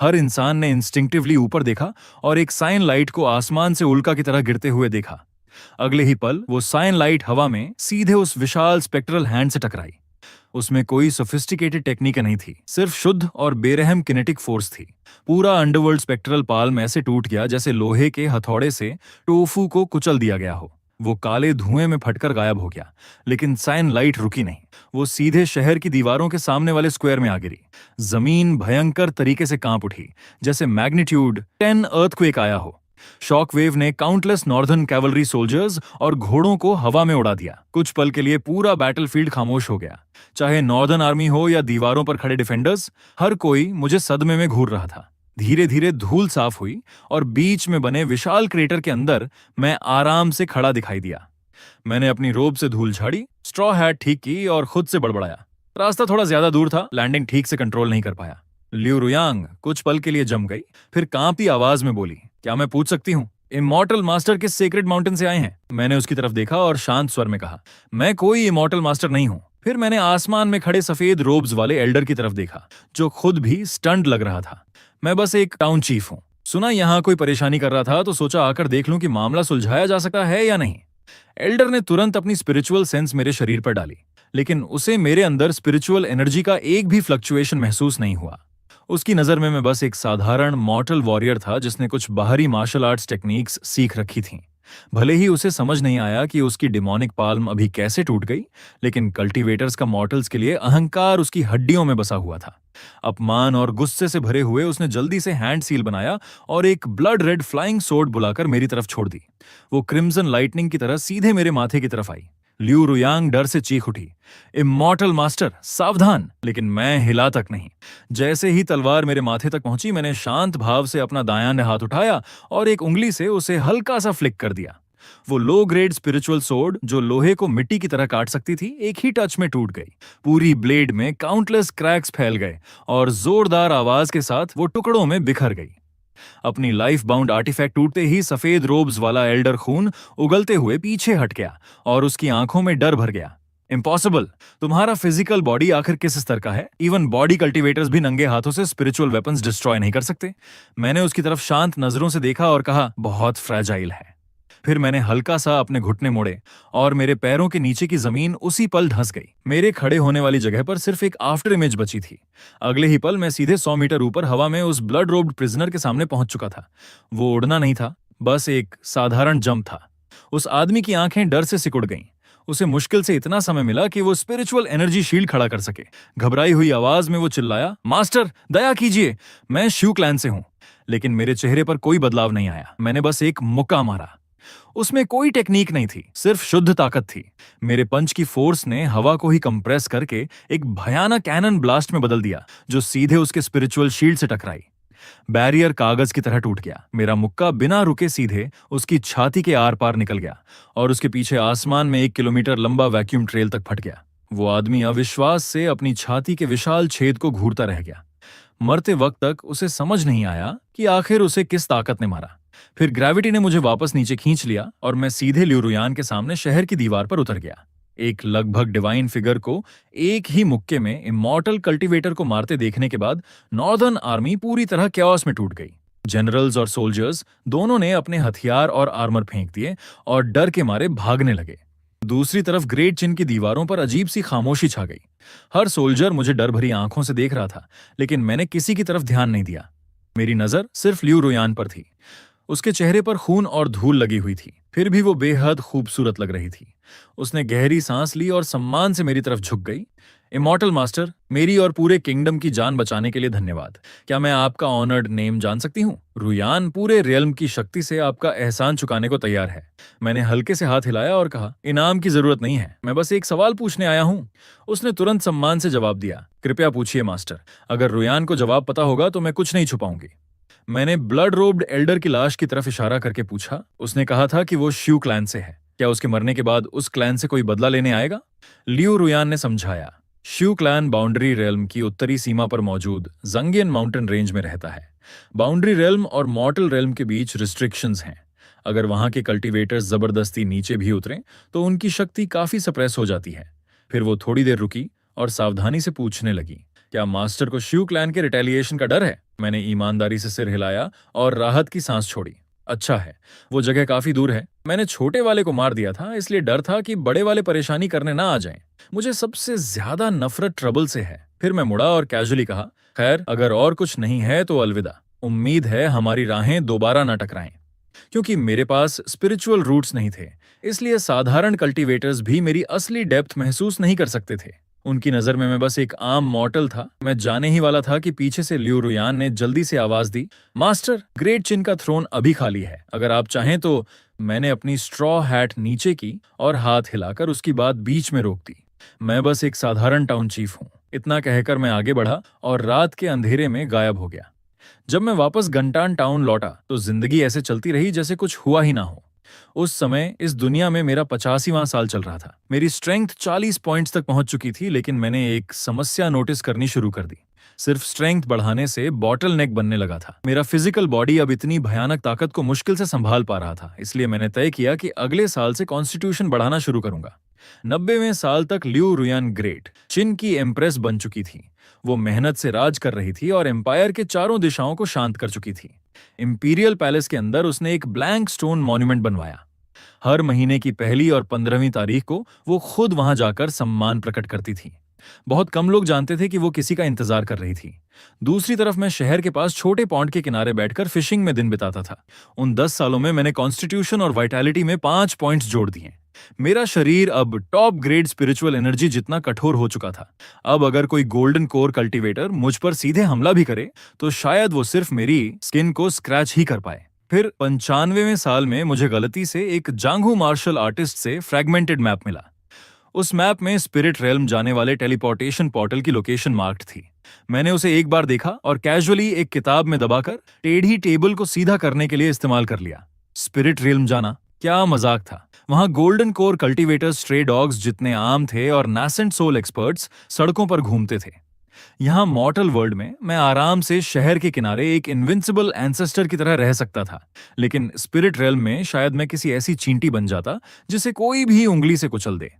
हर इंसान ने इंस्टिंक्टिवली ऊपर देखा और एक साइन लाइट को आसमान से उल्का की तरह गिरते हुए देखा। अगले ही पल वो साइन लाइट हवा में सीधे उस विशाल स्पेक्ट्रल हैंड से टकराई। उसमें कोई सोफिस्टिकेटेड टेक्निक नहीं थी, सिर्फ शुद्ध और बेरहम किनेटिक फोर्स थी। पूरा अंडरवर्ल्ड स्पेक्ट्रल पाल्म ऐसे टूट गया जैसे लोहे के हथौड़े से टोफू को कुचल दिया गया हो। वो काले धुएं में फटकर गायब हो गया, लेकिन साइन लाइट रुकी नहीं। वो सीधे शहर की दीवारों के सामने वाले स्क्वायर में आ गिरी। जमीन भयंकर तरीके से कांप उठी, जैसे मैग्नीट्यूड 10 अर्थक्वेक आया हो। शॉक वेव ने काउंटलेस नॉर्दर्न कैवलरी सोल्जर्स और घोड़ों को हवा में उड़ा दिया। कुछ पल के लिए पूरा बैटलफील्ड खामोश हो गया। चाहे नॉर्दर्न आर्मी हो या दीवारों पर खड़े डिफेंडर्स, हर कोई मुझे सदमे में घूर रहा था। धीरे धीरे धूल साफ हुई और बीच में बने विशाल क्रेटर के अंदर मैं आराम से खड़ा दिखाई दिया। मैंने अपनी रोब से धूल झाड़ी, स्ट्रॉ हैट ठीक की और खुद से बड़बड़ाया, रास्ता थोड़ा ज्यादा दूर था, लैंडिंग ठीक से कंट्रोल नहीं कर पाया। लियू रुयांग कुछ पल के लिए जम गई, फिर कांपती आवाज में बोली, क्या मैं पूछ सकती हूँ, इमॉर्टल मास्टर किस सेक्रेड माउंटेन से आए हैं? मैंने उसकी तरफ देखा और शांत स्वर में कहा, मैं कोई इमॉर्टल मास्टर नहीं हूँ। फिर मैंने आसमान में खड़े सफेद रोब्स वाले एल्डर की तरफ देखा, जो खुद भी स्टंट लग रहा था। मैं बस एक टाउन चीफ हूँ। सुना यहाँ कोई परेशानी कर रहा था तो सोचा आकर देख लूं कि मामला सुलझाया जा सकता है या नहीं। एल्डर ने तुरंत अपनी स्पिरिचुअल सेंस मेरे शरीर पर डाली, लेकिन उसे मेरे अंदर स्पिरिचुअल एनर्जी का एक भी फ्लक्चुएशन महसूस नहीं हुआ। उसकी नजर में मैं बस एक साधारण मॉर्टल वॉरियर था जिसने कुछ बाहरी मार्शल आर्ट्स टेक्निक्स सीख रखी थीं। भले ही उसे समझ नहीं आया कि उसकी डिमोनिक पाल्म अभी कैसे टूट गई, लेकिन कल्टीवेटर्स का मॉर्टल्स के लिए अहंकार उसकी हड्डियों में बसा हुआ था। अपमान और गुस्से से भरे हुए उसने जल्दी से हैंड सील बनाया और एक ब्लड रेड फ्लाइंग सोर्ड बुलाकर मेरी तरफ छोड़ दी। वो क्रिम्सन लाइटनिंग की तरह सीधे मेरे माथे की तरफ आई। लियू रुयांग डर से चीख उठी, इमॉर्टल मास्टर सावधान! लेकिन मैं हिला तक नहीं। जैसे ही तलवार मेरे माथे तक पहुंची, मैंने शांत भाव से अपना दायां हाथ उठाया और एक उंगली से उसे हल्का सा फ्लिक कर दिया। वो लो ग्रेड स्पिरिचुअल सोर्ड जो लोहे को मिट्टी की तरह काट सकती थी, एक ही टच में टूट गई। पूरी ब्लेड में काउंटलेस क्रैक्स फैल गए और जोरदार आवाज के साथ वो टुकड़ों में बिखर गई। अपनी लाइफ बाउंड आर्टिफैक्ट टूटते ही सफेद रोब्स वाला एल्डर खून उगलते हुए पीछे हट गया और उसकी आंखों में डर भर गया। इम्पॉसिबल। तुम्हारा फिजिकल बॉडी आखिर किस स्तर का है? इवन बॉडी कल्टीवेटर्स भी नंगे हाथों से स्पिरिचुअल वेपन्स डिस्ट्रॉय नहीं कर सकते। मैंने उसकी तरफ शांत नजरों से देखा और कहा, बहुत फ्रैजाइल है। फिर मैंने हल्का सा अपने घुटने मोड़े और मेरे पैरों के नीचे की जमीन उसी पल धंस गई। मेरे खड़े होने वाली जगह पर सिर्फ एक आफ्टर इमेज बची थी। अगले ही पल मैं सीधे 100 मीटर ऊपर हवा में उस ब्लड रोब्ड प्रिजनर के सामने पहुंच चुका था। वो उड़ना नहीं था, बस एक साधारण जंप था। उस आदमी की आंखें डर से सिकुड़ गईं। उसे मुश्किल से इतना समय मिला कि वो स्पिरिचुअल एनर्जी शील्ड खड़ा कर सके। घबराई हुई आवाज में वो चिल्लाया, मास्टर दया कीजिए, मैं श्यू क्लैन से हूं। लेकिन मेरे चेहरे पर कोई बदलाव नहीं आया। मैंने बस एक मुक्का मारा। उसमें कोई टेक्निक नहीं थी, सिर्फ शुद्ध ताकत थी। मेरे पंच की फोर्स ने हवा को ही कंप्रेस करके एक भयानक कैनन ब्लास्ट में बदल दिया जो सीधे उसके स्पिरिचुअल शील्ड से टकराई। बैरियर कागज की तरह टूट गया। मेरा मुक्का बिना रुके सीधे उसकी छाती के आर पार निकल गया और उसके पीछे आसमान में 1 किलोमीटर लंबा वैक्यूम ट्रेल तक फट गया। वो आदमी अविश्वास से अपनी छाती के विशाल छेद को घूरता रह गया। मरते वक्त तक उसे समझ नहीं आया कि आखिर उसे किस ताकत ने मारा। फिर ग्रेविटी ने मुझे वापस नीचे खींच लिया और मैं सीधे ल्यू रुयान के सामने शहर की दीवार पर उतर गया। एक लगभग डिवाइन फिगर को एक ही मुक्के में इमॉर्टल कल्टीवेटर को मारते देखने के बाद नॉर्दर्न आर्मी पूरी तरह कैओस में टूट गई। जनरल्स और सोल्जर्स दोनों ने अपने हथियार और आर्मर फेंक दिए और डर के मारे भागने लगे। दूसरी तरफ ग्रेट चिन की दीवारों पर अजीब सी खामोशी छा गई। हर सोल्जर मुझे डर भरी आंखों से देख रहा था, लेकिन मैंने किसी की तरफ ध्यान नहीं दिया। मेरी नजर सिर्फ ल्यू रुयान पर थी। उसके चेहरे पर खून और धूल लगी हुई थी, फिर भी वो बेहद खूबसूरत लग रही थी। उसने गहरी सांस ली और सम्मान से मेरी तरफ झुक गई। इमॉर्टल मास्टर, मेरी और पूरे किंगडम की जान बचाने के लिए धन्यवाद। क्या मैं आपका ऑनर्ड नेम जान सकती हूँ? रुयान पूरे रियल्म की शक्ति से आपका एहसान चुकाने को तैयार है। मैंने हल्के से हाथ हिलाया और कहा, इनाम की जरूरत नहीं है, मैं बस एक सवाल पूछने आया हूँ। उसने तुरंत सम्मान से जवाब दिया, कृपया पूछिए मास्टर। अगर रुयान को जवाब पता होगा तो मैं कुछ नहीं छुपाऊंगी। मैंने ब्लड रोब्ड एल्डर की लाश की तरफ इशारा करके पूछा। उसने कहा था कि वो श्यू क्लैन से है। क्या उसके मरने के बाद उस क्लैन से कोई बदला लेने आएगा? ल्यू रुयान ने समझाया, श्यू क्लैन बाउंड्री रेल्म की उत्तरी सीमा पर मौजूद जंगियन माउंटेन रेंज में रहता है। बाउंड्री रेल्म और मॉर्टल रेल्म के बीच रिस्ट्रिक्शंस हैं। अगर वहां के कल्टीवेटर्स जबरदस्ती नीचे भी उतरें तो उनकी शक्ति काफी सप्रेस हो जाती है। फिर वो थोड़ी देर रुकी और सावधानी से पूछने लगी, क्या मास्टर को श्यू क्लैन के रिटेलिएशन का डर है? मैंने ईमानदारी से सिर हिलाया और राहत की सांस छोड़ी। अच्छा है, वो जगह काफी दूर है। मैंने छोटे वाले को मार दिया था, इसलिए डर था कि बड़े वाले परेशानी करने ना आ जाएं। मुझे सबसे ज्यादा नफरत ट्रबल से है। फिर मैं मुड़ा और कैजुअली कहा, खैर अगर और कुछ नहीं है तो अलविदा। उम्मीद है हमारी राहें दोबारा ना टकराएं। क्योंकि मेरे पास स्पिरिचुअल रूट्स नहीं थे, इसलिए साधारण कल्टीवेटर्स भी मेरी असली डेप्थ महसूस नहीं कर सकते थे। उनकी नजर में मैं बस एक आम मॉर्टल था। मैं जाने ही वाला था कि पीछे से ल्यू रुयान ने जल्दी से आवाज दी, मास्टर, ग्रेट चिन का थ्रोन अभी खाली है, अगर आप चाहें तो। मैंने अपनी स्ट्रॉ हैट नीचे की और हाथ हिलाकर उसकी बात बीच में रोक दी। मैं बस एक साधारण टाउन चीफ हूं। इतना कहकर मैं आगे बढ़ा और रात के अंधेरे में गायब हो गया। जब मैं वापस गंटान टाउन लौटा तो जिंदगी ऐसे चलती रही जैसे कुछ हुआ ही ना हो। उस समय इस दुनिया में मेरा 85वां साल चल रहा था। मेरी स्ट्रेंथ 40 पॉइंट्स तक पहुंच चुकी थी, लेकिन मैंने एक समस्या नोटिस करनी शुरू कर दी। सिर्फ स्ट्रेंथ बढ़ाने से बॉटल नेक बनने लगा था। मेरा फिजिकल बॉडी अब इतनी भयानक ताकत को मुश्किल से संभाल पा रहा था। इसलिए मैंने तय किया कि अगले साल से कॉन्स्टिट्यूशन बढ़ाना शुरू करूंगा। 90वें साल तक ल्यू रुयान ग्रेट चिन की एम्प्रेस बन चुकी थी। वो मेहनत से राज कर रही थी और एम्पायर के चारों दिशाओं को शांत कर चुकी थी। इंपीरियल पैलेस के अंदर उसने एक ब्लैंक स्टोन मॉन्यूमेंट बनवाया। हर महीने की 1 और 15वीं तारीख को वो खुद वहां जाकर सम्मान प्रकट करती थी। बहुत कम लोग जानते थे कि वो किसी का इंतजार कर रही थी। दूसरी तरफ मैं शहर के पास छोटे पॉन्ड के किनारे बैठकर फिशिंग में दिन बिताता था। उन 10 सालों में मैंने कॉन्स्टिट्यूशन और वाइटैलिटी में 5 पॉइंट्स जोड़ दिए। मेरा शरीर अब टॉप ग्रेड स्पिरिचुअल एनर्जी जितना कठोर हो चुका था। अब अगर कोई गोल्डन कोर कल्टीवेटर मुझ पर सीधे हमला भी करे तो शायद वो सिर्फ मेरी स्किन को स्क्रैच ही कर पाए। फिर 95वें साल में मुझे गलती से एक जांघू मार्शल आर्टिस्ट से फ्रैगमेंटेड मैप मिला। उस मैप में स्पिरिट रेल्म जाने वाले टेलीपोर्टेशन पोर्टल की लोकेशन मार्क्ड थी। मैंने उसे एक बार देखा और कैजुअली एक किताब में दबाकर टेढ़ी टेबल को सीधा करने के लिए इस्तेमाल कर लिया। स्पिरिट रेल्म जाना, क्या मजाक था। वहां golden core cultivators stray dogs जितने आम थे और नासेंट सोल एक्सपर्ट्स सड़कों पर घूमते थे। यहाँ मॉर्टल वर्ल्ड में मैं आराम से शहर के किनारे एक इनविंसिबल एंसेस्टर की तरह रह सकता था, लेकिन स्पिरिट रेल्म में शायद मैं किसी ऐसी चींटी बन जाता जिसे कोई भी उंगली से कुचल दे।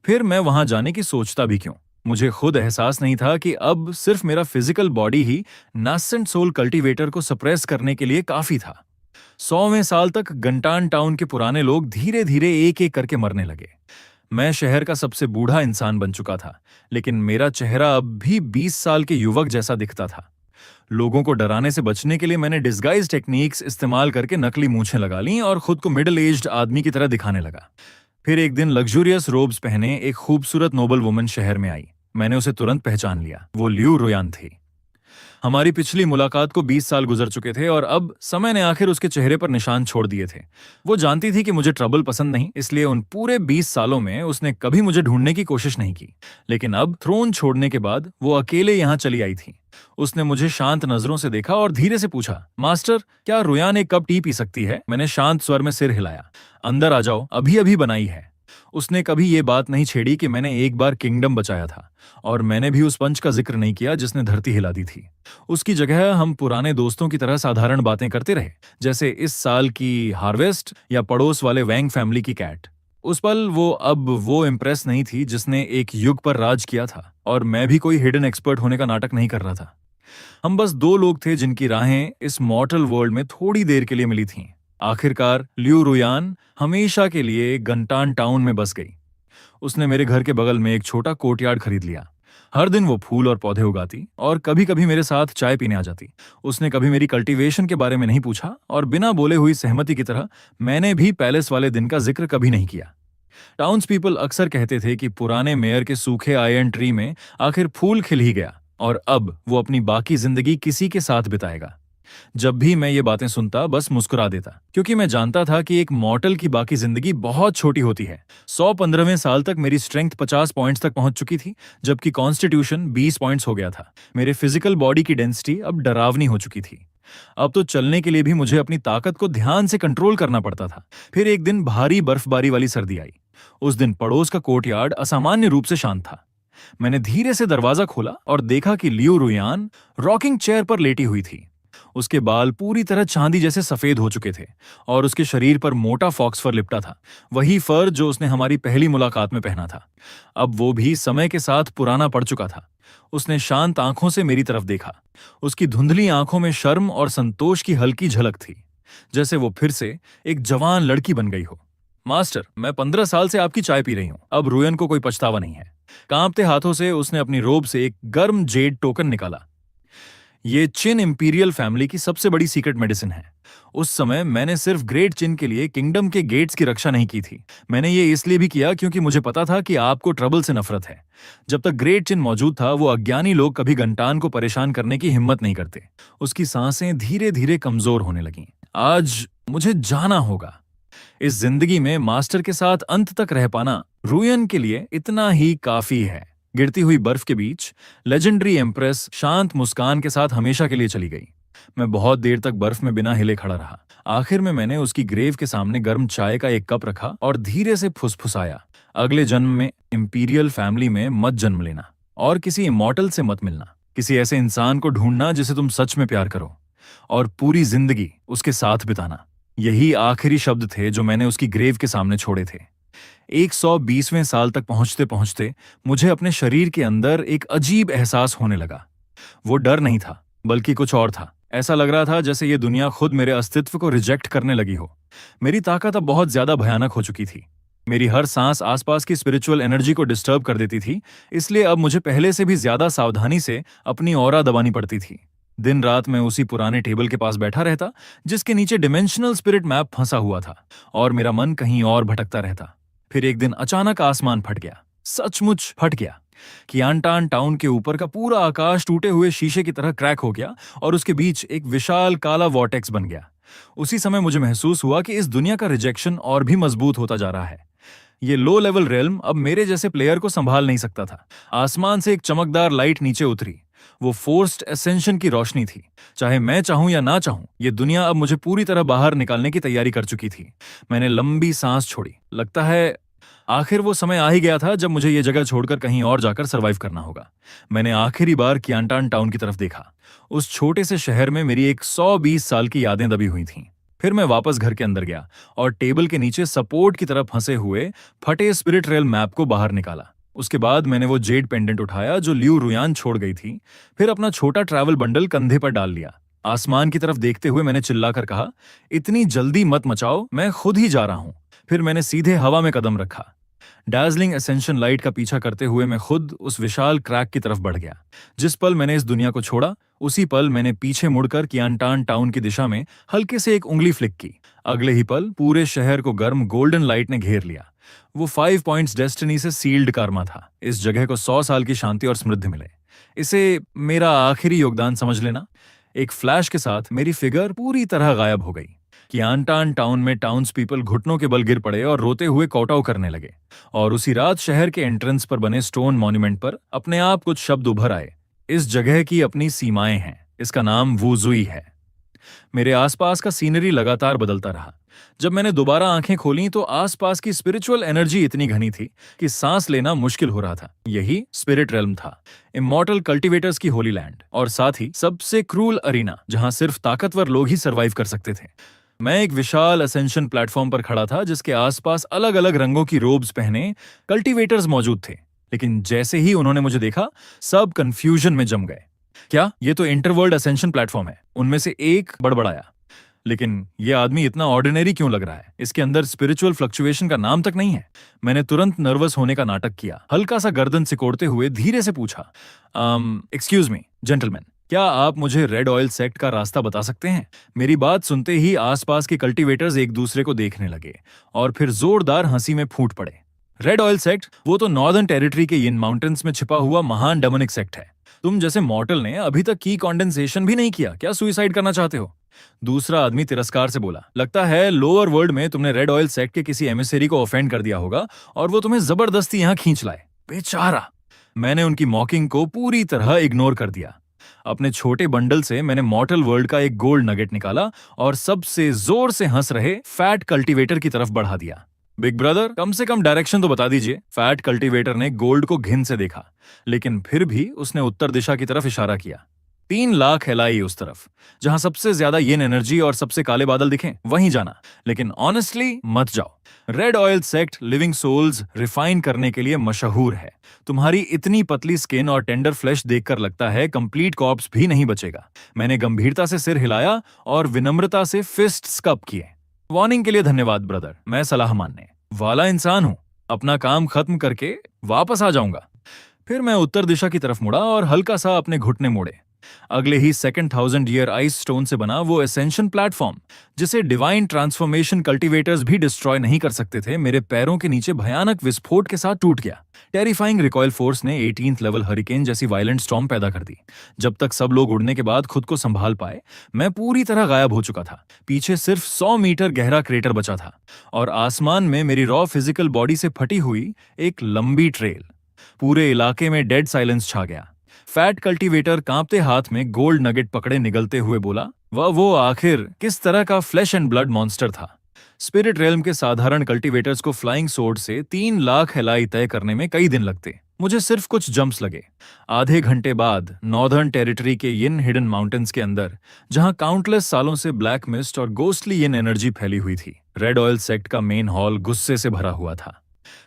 फिर मैं वहां जाने की सोचता भी क्यों। मुझे खुद एहसास नहीं था कि अब सिर्फ मेरा फिजिकल बॉडी ही नासेंट सोल कल्टीवेटर को सप्रेस करने के लिए काफी था। 100वें साल तक गंटान टाउन के पुराने लोग धीरे धीरे एक एक करके मरने लगे। मैं शहर का सबसे बूढ़ा इंसान बन चुका था, लेकिन मेरा चेहरा अब भी 20 साल के युवक जैसा दिखता था। लोगों को डराने से बचने के लिए मैंने डिस्गाइज टेक्निक्स इस्तेमाल करके नकली मूछें लगा लीं और खुद को मिडिल एज्ड आदमी की तरह दिखाने लगा। फिर एक दिन लग्जूरियस रोब्स पहने एक खूबसूरत नोबल वुमन शहर में आई। मैंने उसे तुरंत पहचान लिया। वो लियू रुयान थी। हमारी पिछली मुलाकात को 20 साल गुजर चुके थे और अब समय ने आखिर उसके चेहरे पर निशान छोड़ दिए थे। वो जानती थी कि मुझे ट्रबल पसंद नहीं, इसलिए उन पूरे 20 सालों में उसने कभी मुझे ढूंढने की कोशिश नहीं की। लेकिन अब थ्रोन छोड़ने के बाद वो अकेले यहाँ चली आई थी। उसने मुझे शांत नजरों से देखा और धीरे से पूछा, मास्टर, क्या रुयान एक कप टी पी सकती है? मैंने शांत स्वर में सिर हिलाया। अंदर आ जाओ, अभी अभी बनाई है। उसने कभी ये बात नहीं छेड़ी कि मैंने एक बार किंगडम बचाया था, और मैंने भी उस पंच का जिक्र नहीं किया जिसने धरती हिला दी थी। उसकी जगह हम पुराने दोस्तों की तरह साधारण बातें करते रहे, जैसे इस साल की हार्वेस्ट या पड़ोस वाले वैंग फैमिली की कैट। उस पल वो इम्प्रेस नहीं थी जिसने एक युग पर राज किया था, और मैं भी कोई हिडन एक्सपर्ट होने का नाटक नहीं कर रहा था। हम बस दो लोग थे जिनकी राहें इस मॉर्टल वर्ल्ड में थोड़ी देर के लिए मिली थीं। आखिरकार लियू रुयान हमेशा के लिए गंटान टाउन में बस गई। उसने मेरे घर के बगल में एक छोटा कोर्टयार्ड खरीद लिया। हर दिन वो फूल और पौधे उगाती और कभी कभी मेरे साथ चाय पीने आ जाती। उसने कभी मेरी कल्टीवेशन के बारे में नहीं पूछा, और बिना बोले हुई सहमति की तरह मैंने भी पैलेस वाले दिन का जिक्र कभी नहीं किया। टाउन्स पीपल अक्सर कहते थे कि पुराने मेयर के सूखे आयरन ट्री में आखिर फूल खिल ही गया, और अब वो अपनी बाकी जिंदगी किसी के साथ बिताएगा। जब भी मैं ये बातें सुनता बस मुस्कुरा देता, क्योंकि मैं जानता था कि एक मॉर्टल की बाकी जिंदगी बहुत छोटी होती है। 115वें साल तक मेरी स्ट्रेंथ 50 पॉइंट्स तक पहुंच चुकी थी, जबकि कॉन्स्टिट्यूशन 20 पॉइंट्स हो गया था। मेरे फिजिकल बॉडी की डेंसिटी अब डरावनी हो चुकी थी। अब तो चलने के लिए भी मुझे अपनी ताकत को ध्यान से कंट्रोल करना पड़ता था। फिर एक दिन भारी बर्फबारी वाली सर्दी आई। उस दिन पड़ोस का कोर्टयार्ड असामान्य रूप से शांत था। मैंने धीरे से दरवाजा खोला और देखा कि लियू रुयान रॉकिंग चेयर पर लेटी हुई थी। उसके बाल पूरी तरह चांदी जैसे सफेद हो चुके थे, और उसके शरीर पर मोटा फॉक्स फर लिपटा था, वही फर जो उसने हमारी पहली मुलाकात में पहना था। अब वो भी समय के साथ पुराना पड़ चुका था। उसने शांत आंखों से मेरी तरफ देखा। उसकी धुंधली आंखों में शर्म और संतोष की हल्की झलक थी, जैसे वो फिर से एक जवान लड़की बन गई हो। मास्टर, मैं 15 साल से आपकी चाय पी रही हूं। अब रुयन को कोई पछतावा नहीं है। कांपते हाथों से उसने अपनी रोब से एक गर्म जेड टोकन निकाला। ये चिन इंपीरियल फैमिली की सबसे बड़ी सीक्रेट मेडिसिन है। उस समय मैंने सिर्फ ग्रेट चिन के लिए किंगडम के गेट्स की रक्षा नहीं की थी। मैंने ये इसलिए भी किया क्योंकि मुझे पता था कि आपको ट्रबल से नफरत है। जब तक ग्रेट चिन मौजूद था, वो अज्ञानी लोग कभी गंटान को परेशान करने की हिम्मत नहीं करते। उसकी सांसें धीरे धीरे कमजोर होने लगीं। आज मुझे जाना होगा। इस जिंदगी में मास्टर के साथ अंत तक रह पाना रुयन के लिए इतना ही काफी है। गिरती हुई बर्फ के बीच लेजेंडरी एम्प्रेस शांत मुस्कान के साथ हमेशा के लिए चली गई। मैं बहुत देर तक बर्फ में बिना हिले खड़ा रहा। आखिर में मैंने उसकी ग्रेव के सामने गर्म चाय का एक कप रखा और धीरे से फुसफुसाया, अगले जन्म में इंपीरियल फैमिली में मत जन्म लेना, और किसी इमॉर्टल से मत मिलना। किसी ऐसे इंसान को ढूंढना जिसे तुम सच में प्यार करो, और पूरी जिंदगी उसके साथ बिताना। यही आखिरी शब्द थे जो मैंने उसकी ग्रेव के सामने छोड़े थे। 120वें साल तक पहुंचते पहुंचते मुझे अपने शरीर के अंदर एक अजीब एहसास होने लगा। वो डर नहीं था, बल्कि कुछ और था। ऐसा लग रहा था जैसे ये दुनिया खुद मेरे अस्तित्व को रिजेक्ट करने लगी हो। मेरी ताकत अब बहुत ज्यादा भयानक हो चुकी थी। मेरी हर सांस आसपास की स्पिरिचुअल एनर्जी को डिस्टर्ब कर देती थी, इसलिए अब मुझे पहले से भी ज्यादा सावधानी से अपनी ऑरा दबानी पड़ती थी। दिन रात मैं उसी पुराने टेबल के पास बैठा रहता, जिसके नीचे डिमेंशनल स्पिरिट मैप फंसा हुआ था, और मेरा मन कहीं और भटकता रहता। फिर एक दिन अचानक आसमान फट गया, सचमुच फट गया। कियांटान टाउन के ऊपर का पूरा आकाश टूटे हुए शीशे की तरह क्रैक हो गया, और उसके बीच एक विशाल काला वॉर्टेक्स बन गया। उसी समय मुझे महसूस हुआ कि इस दुनिया का रिजेक्शन और भी मजबूत होता जा रहा है। ये लो लेवल रेल्म अब मेरे जैसे प्लेयर को संभाल नहीं सकता था। आसमान से एक चमकदार लाइट नीचे उतरी। वो फोर्स्ड एसेंशन की रोशनी थी। चाहे मैं चाहूं या ना चाहूं, ये दुनिया अब मुझे पूरी तरह बाहर निकालने की तैयारी कर चुकी थी। मैंने लंबी सांस छोड़ी। लगता है आखिर वो समय आ ही गया था जब मुझे ये जगह छोड़कर कहीं और जाकर सरवाइव करना होगा। मैंने आखिरी बार कियांटान टाउन की तरफ देखा। उस छोटे से शहर में मेरी एक 120 साल की यादें दबी हुई थीं। फिर मैं वापस घर के अंदर गया और टेबल के नीचे सपोर्ट की तरफ फंसे हुए फटे स्पिरिट रेल मैप को बाहर निकाला। उसके बाद मैंने वो जेड पेंडेंट उठाया जो लियू रुयान छोड़ गई थी। फिर अपना छोटा ट्रैवल बंडल कंधे पर डाल लिया। आसमान की तरफ देखते हुए मैंने चिल्लाकर कहा, इतनी जल्दी मत मचाओ, मैं खुद ही जा रहा हूं। फिर मैंने सीधे हवा में कदम रखा। डार्जलिंग एसेंशन लाइट का पीछा करते हुए मैं खुद उस विशाल क्रैक की तरफ बढ़ गया। जिस पल मैंने इस दुनिया को छोड़ा, उसी पल मैंने पीछे मुड़कर कियांटान टाउन की दिशा में हल्के से एक उंगली फ्लिक की। अगले ही पल पूरे शहर को गर्म गोल्डन लाइट ने घेर लिया। वो 5 पॉइंट्स डेस्टिनी से सील्ड कर्मा था। इस जगह को 100 साल की शांति और समृद्धि मिले। इसे मेरा आखिरी योगदान समझ लेना। एक फ्लैश के साथ मेरी फिगर पूरी तरह गायब हो गई। कियांटान टाउन में टाउन्स पीपल घुटनों के बल गिर पड़े और रोते हुए कौटाव करने लगे। और उसी रात शहर के एंट्रेंस पर बने स्टोन मॉन्यूमेंट पर अपने आप कुछ शब्द उभर आए। इस जगह की अपनी सीमाएं हैं। इसका नाम वुजुई है। मेरे आसपास का सीनरी लगातार बदलता रहा। जब मैंने दोबारा आंखें खोलीं तो आसपास की स्पिरिचुअल एनर्जी इतनी घनी थी कि सांस लेना मुश्किल हो रहा था। यही स्पिरिट रेल्म था, इमॉर्टल कल्टीवेटर्स की होली लैंड, और साथ ही सबसे क्रूल अरीना जहां सिर्फ ताकतवर लोग ही सरवाइव कर सकते थे। मैं एक विशाल असेंशन प्लेटफॉर्म पर खड़ा था जिसके आसपास अलग अलग रंगों की रोब्स पहने कल्टीवेटर्स मौजूद थे। लेकिन जैसे ही उन्होंने मुझे देखा, सब कंफ्यूजन में जम गए। क्या ये तो इंटरवर्ल्ड असेंशन प्लेटफॉर्म है? उनमें से एक बड़बड़ाया। लेकिन ये आदमी इतना ऑर्डिनरी क्यों लग रहा है? इसके अंदर स्पिरिचुअल फ्लक्चुएशन का नाम तक नहीं है। मैंने तुरंत नर्वस होने का नाटक किया। हल्का सा गर्दन सिकोड़ते हुए धीरे से पूछा, एक्सक्यूज मी जेंटलमैन, क्या आप मुझे रेड ऑयल सेक्ट का रास्ता बता सकते हैं? मेरी बात सुनते ही आसपास के कल्टीवेटर्स एक दूसरे को देखने लगे और फिर जोरदार हंसी में फूट पड़े। Red oil sect? वो तो नॉर्दर्न टेरिटरी के यिन माउंटेन्स में छिपा हुआ महान डेमोनिक सेक्ट है। तुम जैसे मॉर्टल ने अभी तक की कॉन्डेंसेशन भी नहीं किया। क्या सुइसाइड करना चाहते हो? दूसरा आदमी तिरस्कार से बोला, लगता है लोअर वर्ल्ड में तुमने रेड ऑयल सेक्ट के किसी एमिसेरी को ऑफेंड कर दिया होगा और वो तुम्हें जबरदस्ती यहां खींच लाए। बेचारा। मैंने उनकी मॉकिंग को पूरी तरह इग्नोर कर दिया। अपने छोटे बंडल से मैंने मॉर्टल वर्ल्ड का एक गोल्ड नगेट निकाला और सबसे जोर से हंस रहे फैट कल्टीवेटर की तरफ बढ़ा दिया। बिग ब्रदर, कम से कम डायरेक्शन तो बता दीजिए। फैट कल्टीवेटर ने गोल्ड को घिन से देखा, लेकिन फिर भी उसने उत्तर दिशा की तरफ इशारा किया। 3 लाख एलाई उस तरफ, जहां सबसे ज्यादा येन एनर्जी और सबसे काले बादल दिखें, वहीं जाना। लेकिन ऑनेस्टली मत जाओ। Red oil sect living souls refine करने के लिए मशहूर है। तुम्हारी इतनी पतली स्किन और टेंडर फ्लैश देखकर लगता है कंप्लीट कॉर्प्स भी नहीं बचेगा। मैंने गंभीरता से सिर हिलाया और विनम्रता से फिस्ट्स कप किए। वार्निंग के लिए धन्यवाद ब्रदर, मैं सलाह मानने वाला इंसान हूं। अपना काम खत्म करके वापस आ जाऊंगा। फिर मैं उत्तर दिशा की तरफ मुड़ा और हल्का सा अपने घुटने मोड़े। अगले ही सेकंड 1000 ईयर आइस स्टोन से बना वो एसेंशन प्लेटफॉर्म, जिसे डिवाइन ट्रांसफॉर्मेशन कल्टीवेटर्स भी डिस्ट्रॉय नहीं कर सकते थे, मेरे पैरों के नीचे भयानक विस्फोट के साथ टूट गया। टेरिफाइंग रिकॉइल फोर्स ने 18th लेवल हरिकेन जैसी वायलेंट स्टॉर्म पैदा कर दी। जब तक सब लोग उड़ने के बाद खुद को संभाल पाए, मैं पूरी तरह गायब हो चुका था। पीछे सिर्फ 100 मीटर गहरा क्रेटर बचा था और आसमान में मेरी रॉ फिजिकल बॉडी से फटी हुई एक लंबी ट्रेल। पूरे इलाके में डेड साइलेंस छा गया। फैट कल्टीवेटर कांपते हाथ में गोल्ड नगेट पकड़े निगलते हुए बोला, वह वो आखिर किस तरह का फ्लैश एंड ब्लड मॉन्स्टर था? स्पिरिट रेल्म के साधारण कल्टीवेटर्स को फ्लाइंग सोर्ड से 3 लाख हेलाई तय करने में कई दिन लगते। मुझे सिर्फ कुछ जंप्स लगे। आधे घंटे बाद नॉर्दर्न टेरिटरी के यिन हिडन माउंटेन्स के अंदर, जहां काउंटलेस सालों से ब्लैक मिस्ट और गोस्टली यिन एनर्जी फैली हुई थी, रेड ऑयल सेक्ट का मेन हॉल गुस्से से भरा हुआ था।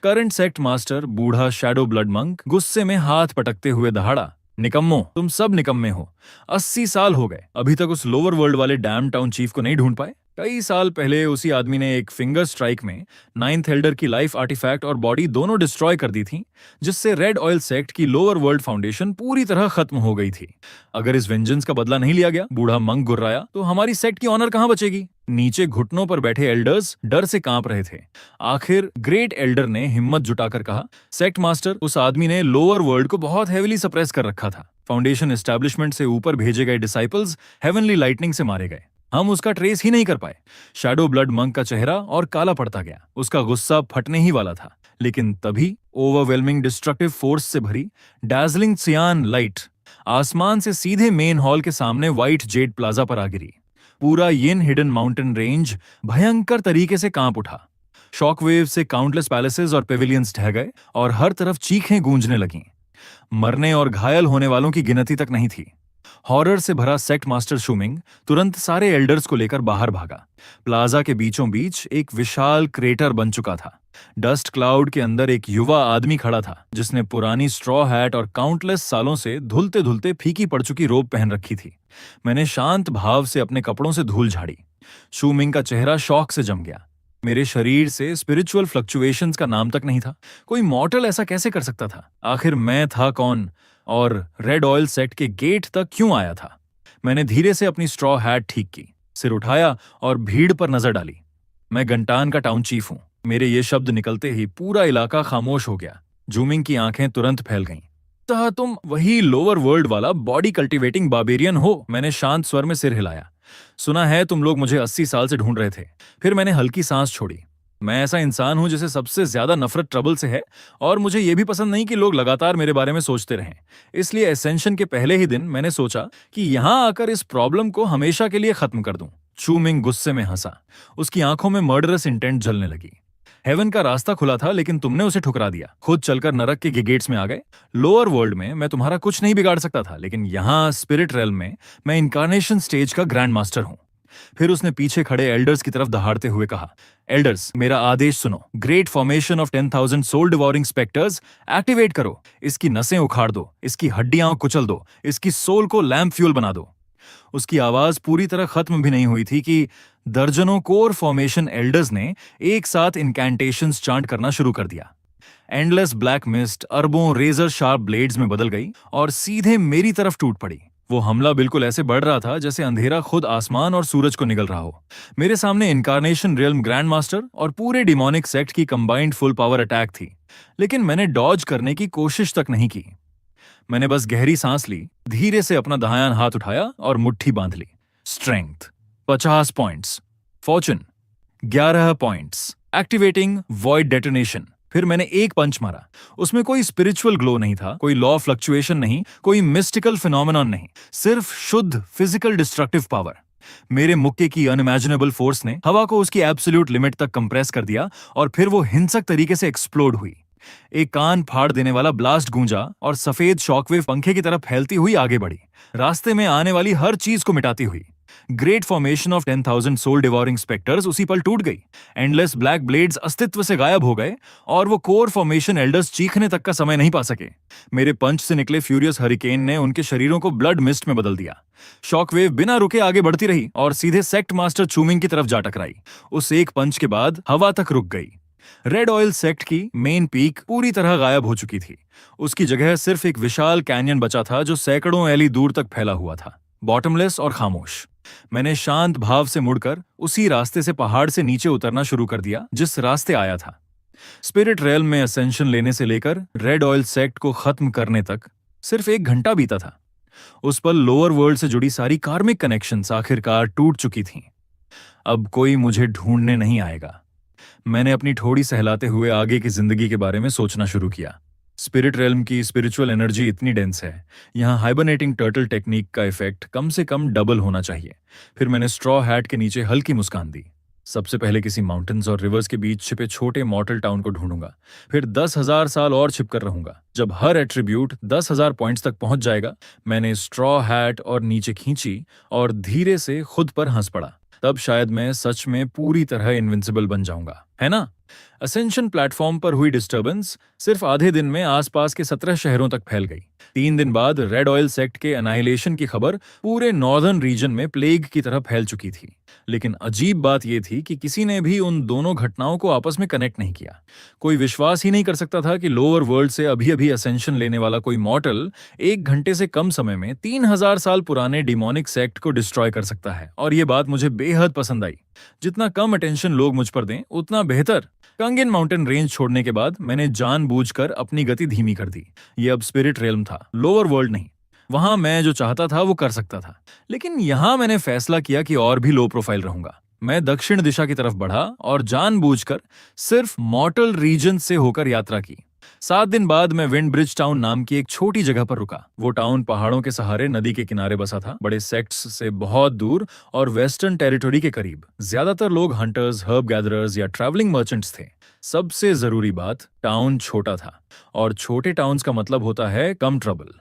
करंट सेक्ट मास्टर बूढ़ा शैडो ब्लड मंक गुस्से में हाथ पटकते हुए दहाड़ा, निकम्मो, तुम सब निकम्मे हो। 80 साल हो गए, अभी तक उस लोअर वर्ल्ड वाले डैम टाउन चीफ को नहीं ढूंढ पाए। कई साल पहले उसी आदमी ने एक फिंगर स्ट्राइक में 9th एल्डर की लाइफ आर्टिफैक्ट और बॉडी दोनों डिस्ट्रॉय कर दी थी, जिससे रेड ऑयल सेक्ट की लोअर वर्ल्ड फाउंडेशन पूरी तरह खत्म हो गई थी। अगर इस वेंजेंस का बदला नहीं लिया गया, बूढ़ा मंक गुर्राया, तो हमारी सेक्ट की ऑनर कहां बचेगी? नीचे घुटनों पर बैठे एल्डर्स डर से कांप रहे थे। आखिर ग्रेट एल्डर ने हिम्मत जुटाकर कहा, सेक्ट मास्टर, उस आदमी ने लोअर वर्ल्ड को बहुत हेविली सप्रेस कर रखा था। फाउंडेशन एस्टैब्लिशमेंट से ऊपर भेजे गए डिसाइपल्स हेवनली लाइटनिंग से मारे गए। हम उसका ट्रेस ही नहीं कर पाए। शैडो ब्लड मंक का चेहरा और काला पड़ता गया। उसका गुस्सा फटने ही वाला था, लेकिन तभी ओवरवेलमिंग डिस्ट्रक्टिव फोर्स से भरी डार्जलिंग सियान लाइट आसमान से सीधे मेन हॉल के सामने व्हाइट जेड प्लाजा पर आ गिरी। पूरा यिन हिडन माउंटेन रेंज भयंकर तरीके से कांप उठा। शॉकवेव से काउंटलेस पैलेसेस और पेविलियंस ढह गए और हर तरफ चीखें गूंजने लगीं। मरने और घायल होने वालों की गिनती तक नहीं थी। हॉरर से भरा सेक्ट मास्टर शूमिंग तुरंत सारे एल्डर्स को लेकर बाहर भागा। प्लाजा के बीचों बीच एक विशाल क्रेटर बन चुका था। डस्ट क्लाउड के अंदर एक युवा आदमी खड़ा था जिसने पुरानी स्ट्रॉ हैट और काउंटलेस सालों से धुलते धुलते फीकी पड़ चुकी रोब पहन रखी थी। मैंने शांत भाव से अपने कपड़ों से धूल झाड़ी। शूमिंग का चेहरा शौक से जम गया। मेरे शरीर से स्पिरिचुअल फ्लक्चुएशंस का नाम तक नहीं था। कोई मॉर्टल ऐसा कैसे कर सकता था? आखिर मैं था कौन और रेड ऑयल सेक्ट के गेट तक क्यों आया था? मैंने धीरे से अपनी स्ट्रॉ हैट ठीक की, सिर उठाया और भीड़ पर नजर डाली। मैं गंटान का टाउन चीफ हूं। मेरे ये शब्द निकलते ही पूरा इलाका खामोश हो गया। जूमिंग की आंखें तुरंत फैल गईं। तो तुम वही लोअर वर्ल्ड वाला बॉडी कल्टीवेटिंग बार्बेरियन हो? मैंने शांत स्वर में सिर हिलाया। सुना है तुम लोग मुझे 80 साल से ढूंढ रहे थे। फिर मैंने हल्की सांस छोड़ी। मैं ऐसा इंसान हूं जिसे सबसे ज्यादा नफरत ट्रबल से है और मुझे यह भी पसंद नहीं कि लोग लगातार मेरे बारे में सोचते रहें। इसलिए एसेंशन के पहले ही दिन मैंने सोचा कि यहां आकर इस प्रॉब्लम को हमेशा के लिए खत्म कर दूं। शूमिंग गुस्से में हंसा। उसकी आंखों में मर्डरस इंटेंट जलने लगी। हेवन का रास्ता खुला था लेकिन तुमने उसे ठुकरा दिया। खुद चलकर नरक के गेट्स में आ गए। लोअर वर्ल्ड में मैं तुम्हारा कुछ नहीं बिगाड़ सकता था, लेकिन यहां स्पिरिट रेल्म में मैं इनकारनेशन स्टेज का ग्रैंड मास्टर हूं। फिर उसने पीछे खड़े एल्डर्स की तरफ दहाड़ते हुए कहा, एल्डर्स, मेरा आदेश सुनो। Great formation of 10,000 soul devouring spectres activate करो। इसकी नसें उखाड़ दो, इसकी हड्डियां कुचल दो, इसकी सोल को लैम्प फ्यूल बना दो। उसकी आवाज पूरी तरह खत्म भी नहीं हुई थी कि दर्जनों कोर फॉर्मेशन एल्डर्स ने एक साथ इनकैंटेशंस चांट करना शुरू कर दिया। एंडलेस ब्लैक मिस्ट अरबों रेजर शार्प ब्लेड्स में बदल गई और सीधे मेरी तरफ टूट पड़ी। वो हमला बिल्कुल ऐसे बढ़ रहा था जैसे अंधेरा खुद आसमान और सूरज को निगल रहा हो। मेरे सामने इनकारनेशन रियल्म ग्रैंड मास्टर और पूरे डिमोनिक सेक्ट की कंबाइंड फुल पावर अटैक थी, लेकिन मैंने डॉज करने की कोशिश तक नहीं की। मैंने बस गहरी सांस ली, धीरे से अपना दायां हाथ उठाया और मुट्ठी बांध ली। Strength 50 points, fortune 11 points, activating void detonation. फिर मैंने एक पंच मारा। उसमें कोई स्पिरिचुअल ग्लो नहीं था, कोई लॉ फ्लक्चुएशन नहीं, कोई मिस्टिकल फिनोमेनॉन नहीं, सिर्फ शुद्ध फिजिकल डिस्ट्रक्टिव पावर। मेरे मुक्के की अनइमेजिनेबल फोर्स ने हवा को उसकी एब्सोल्यूट लिमिट तक कंप्रेस कर दिया और फिर वो हिंसक तरीके से एक्सप्लोड हुई। एक कान फाड़ देने वाला ब्लास्ट गूंजा और सफेद शॉकवेव पंखे की तरफ फैलती हुई आगे बढ़ी, रास्ते में आने वाली हर चीज को मिटाती हुई। Great formation of 10,000 soul devouring spectres उसी पल टूट गई। एंडलेस ब्लैक ब्लेड्स अस्तित्व से गायब हो गए और वो कोर फॉर्मेशन एल्डर्स चीखने तक का समय नहीं पा सके। मेरे पंच से निकले फ्यूरियस हरिकेन ने उनके शरीरों को ब्लड मिस्ट में बदल दिया। शॉकवेव बिना रुके आगे बढ़ती रही और सीधे सेक्ट मास्टर चूमिंग की तरफ जा टकराई। उस एक पंच के बाद हवा तक रुक गई। रेड ऑयल सेक्ट की मेन पीक पूरी तरह गायब हो चुकी थी। उसकी जगह सिर्फ एक विशाल कैनियन बचा था जो सैकड़ों एली दूर तक फैला हुआ था, बॉटमलेस और खामोश। मैंने शांत भाव से मुड़कर उसी रास्ते से पहाड़ से नीचे उतरना शुरू कर दिया जिस रास्ते आया था। स्पिरिट रेल्म में असेंशन लेने से लेकर रेड ऑयल सेक्ट को खत्म करने तक सिर्फ 1 घंटा बीता था। उस पल लोअर वर्ल्ड से जुड़ी सारी कार्मिक कनेक्शंस आखिरकार टूट चुकी थीं। अब कोई मुझे ढूंढने नहीं आएगा। मैंने अपनी ठोड़ी सहलाते हुए आगे की जिंदगी के बारे में सोचना शुरू किया। स्पिरिट रेल्म की स्पिरिचुअल एनर्जी इतनी डेंस है, यहाँ हाइबरनेटिंग टर्टल टेक्निक का इफेक्ट कम से कम डबल होना चाहिए। फिर मैंने स्ट्रॉ हैट के नीचे हल्की मुस्कान दी। सबसे पहले किसी माउंटेन्स और रिवर्स के बीच छिपे छोटे मॉर्टल टाउन को ढूंढूंगा, फिर 10,000 साल और छिपकर रहूंगा। जब हर एट्रीब्यूट 10,000 पॉइंट्स तक पहुंच जाएगा, मैंने स्ट्रॉ हैट और नीचे खींची और धीरे से खुद पर हंस पड़ा। तब शायद मैं सच में पूरी तरह इनविंसिबल बन जाऊंगा, है ना? असेंशन प्लेटफॉर्म पर हुई डिस्टर्बेंस सिर्फ आधे दिन में आसपास के 17 शहरों तक फैल गई। 3 दिन बाद रेड ऑयल सेक्ट के अनाइलेशन की खबर पूरे नॉर्दर्न रीजन में प्लेग की तरह फैल चुकी थी। लेकिन अजीब बात यह थी कि किसी ने भी उन दोनों घटनाओं को आपस में कनेक्ट नहीं किया। कोई विश्वास ही नहीं कर सकता था कि लोअर वर्ल्ड से अभी अभी असेंशन लेने वाला कोई मॉर्टल 1 घंटे से कम समय में 3,000 साल पुराने डिमोनिक सेक्ट को डिस्ट्रॉय कर सकता है। और यह बात मुझे बेहद पसंद आई। जितना कम अटेंशन लोग मुझ पर दें उतना बेहतर। कंगन माउंटेन रेंज छोड़ने के बाद मैंने जानबूझकर अपनी गति धीमी कर दी। ये अब स्पिरिट रेल्म था, लोअर वर्ल्ड नहीं। वहां मैं जो चाहता था वो कर सकता था, लेकिन यहां मैंने फैसला किया कि और भी लो प्रोफाइल रहूंगा। मैं दक्षिण दिशा की तरफ बढ़ा और जानबूझकर सिर्फ मॉर्टल रीजन से होकर यात्रा की। 7 दिन बाद मैं विंड ब्रिज टाउन नाम की एक छोटी जगह पर रुका। वो टाउन पहाड़ों के सहारे नदी के किनारे बसा था, बड़े सेक्ट्स से बहुत दूर और वेस्टर्न टेरिटरी के करीब। ज्यादातर लोग हंटर्स, हर्ब गैदरर्स या ट्रैवलिंग मर्चेंट्स थे। सबसे जरूरी बात, टाउन छोटा था, और छोटे टाउन्स का मतलब होता है कम ट्रबल।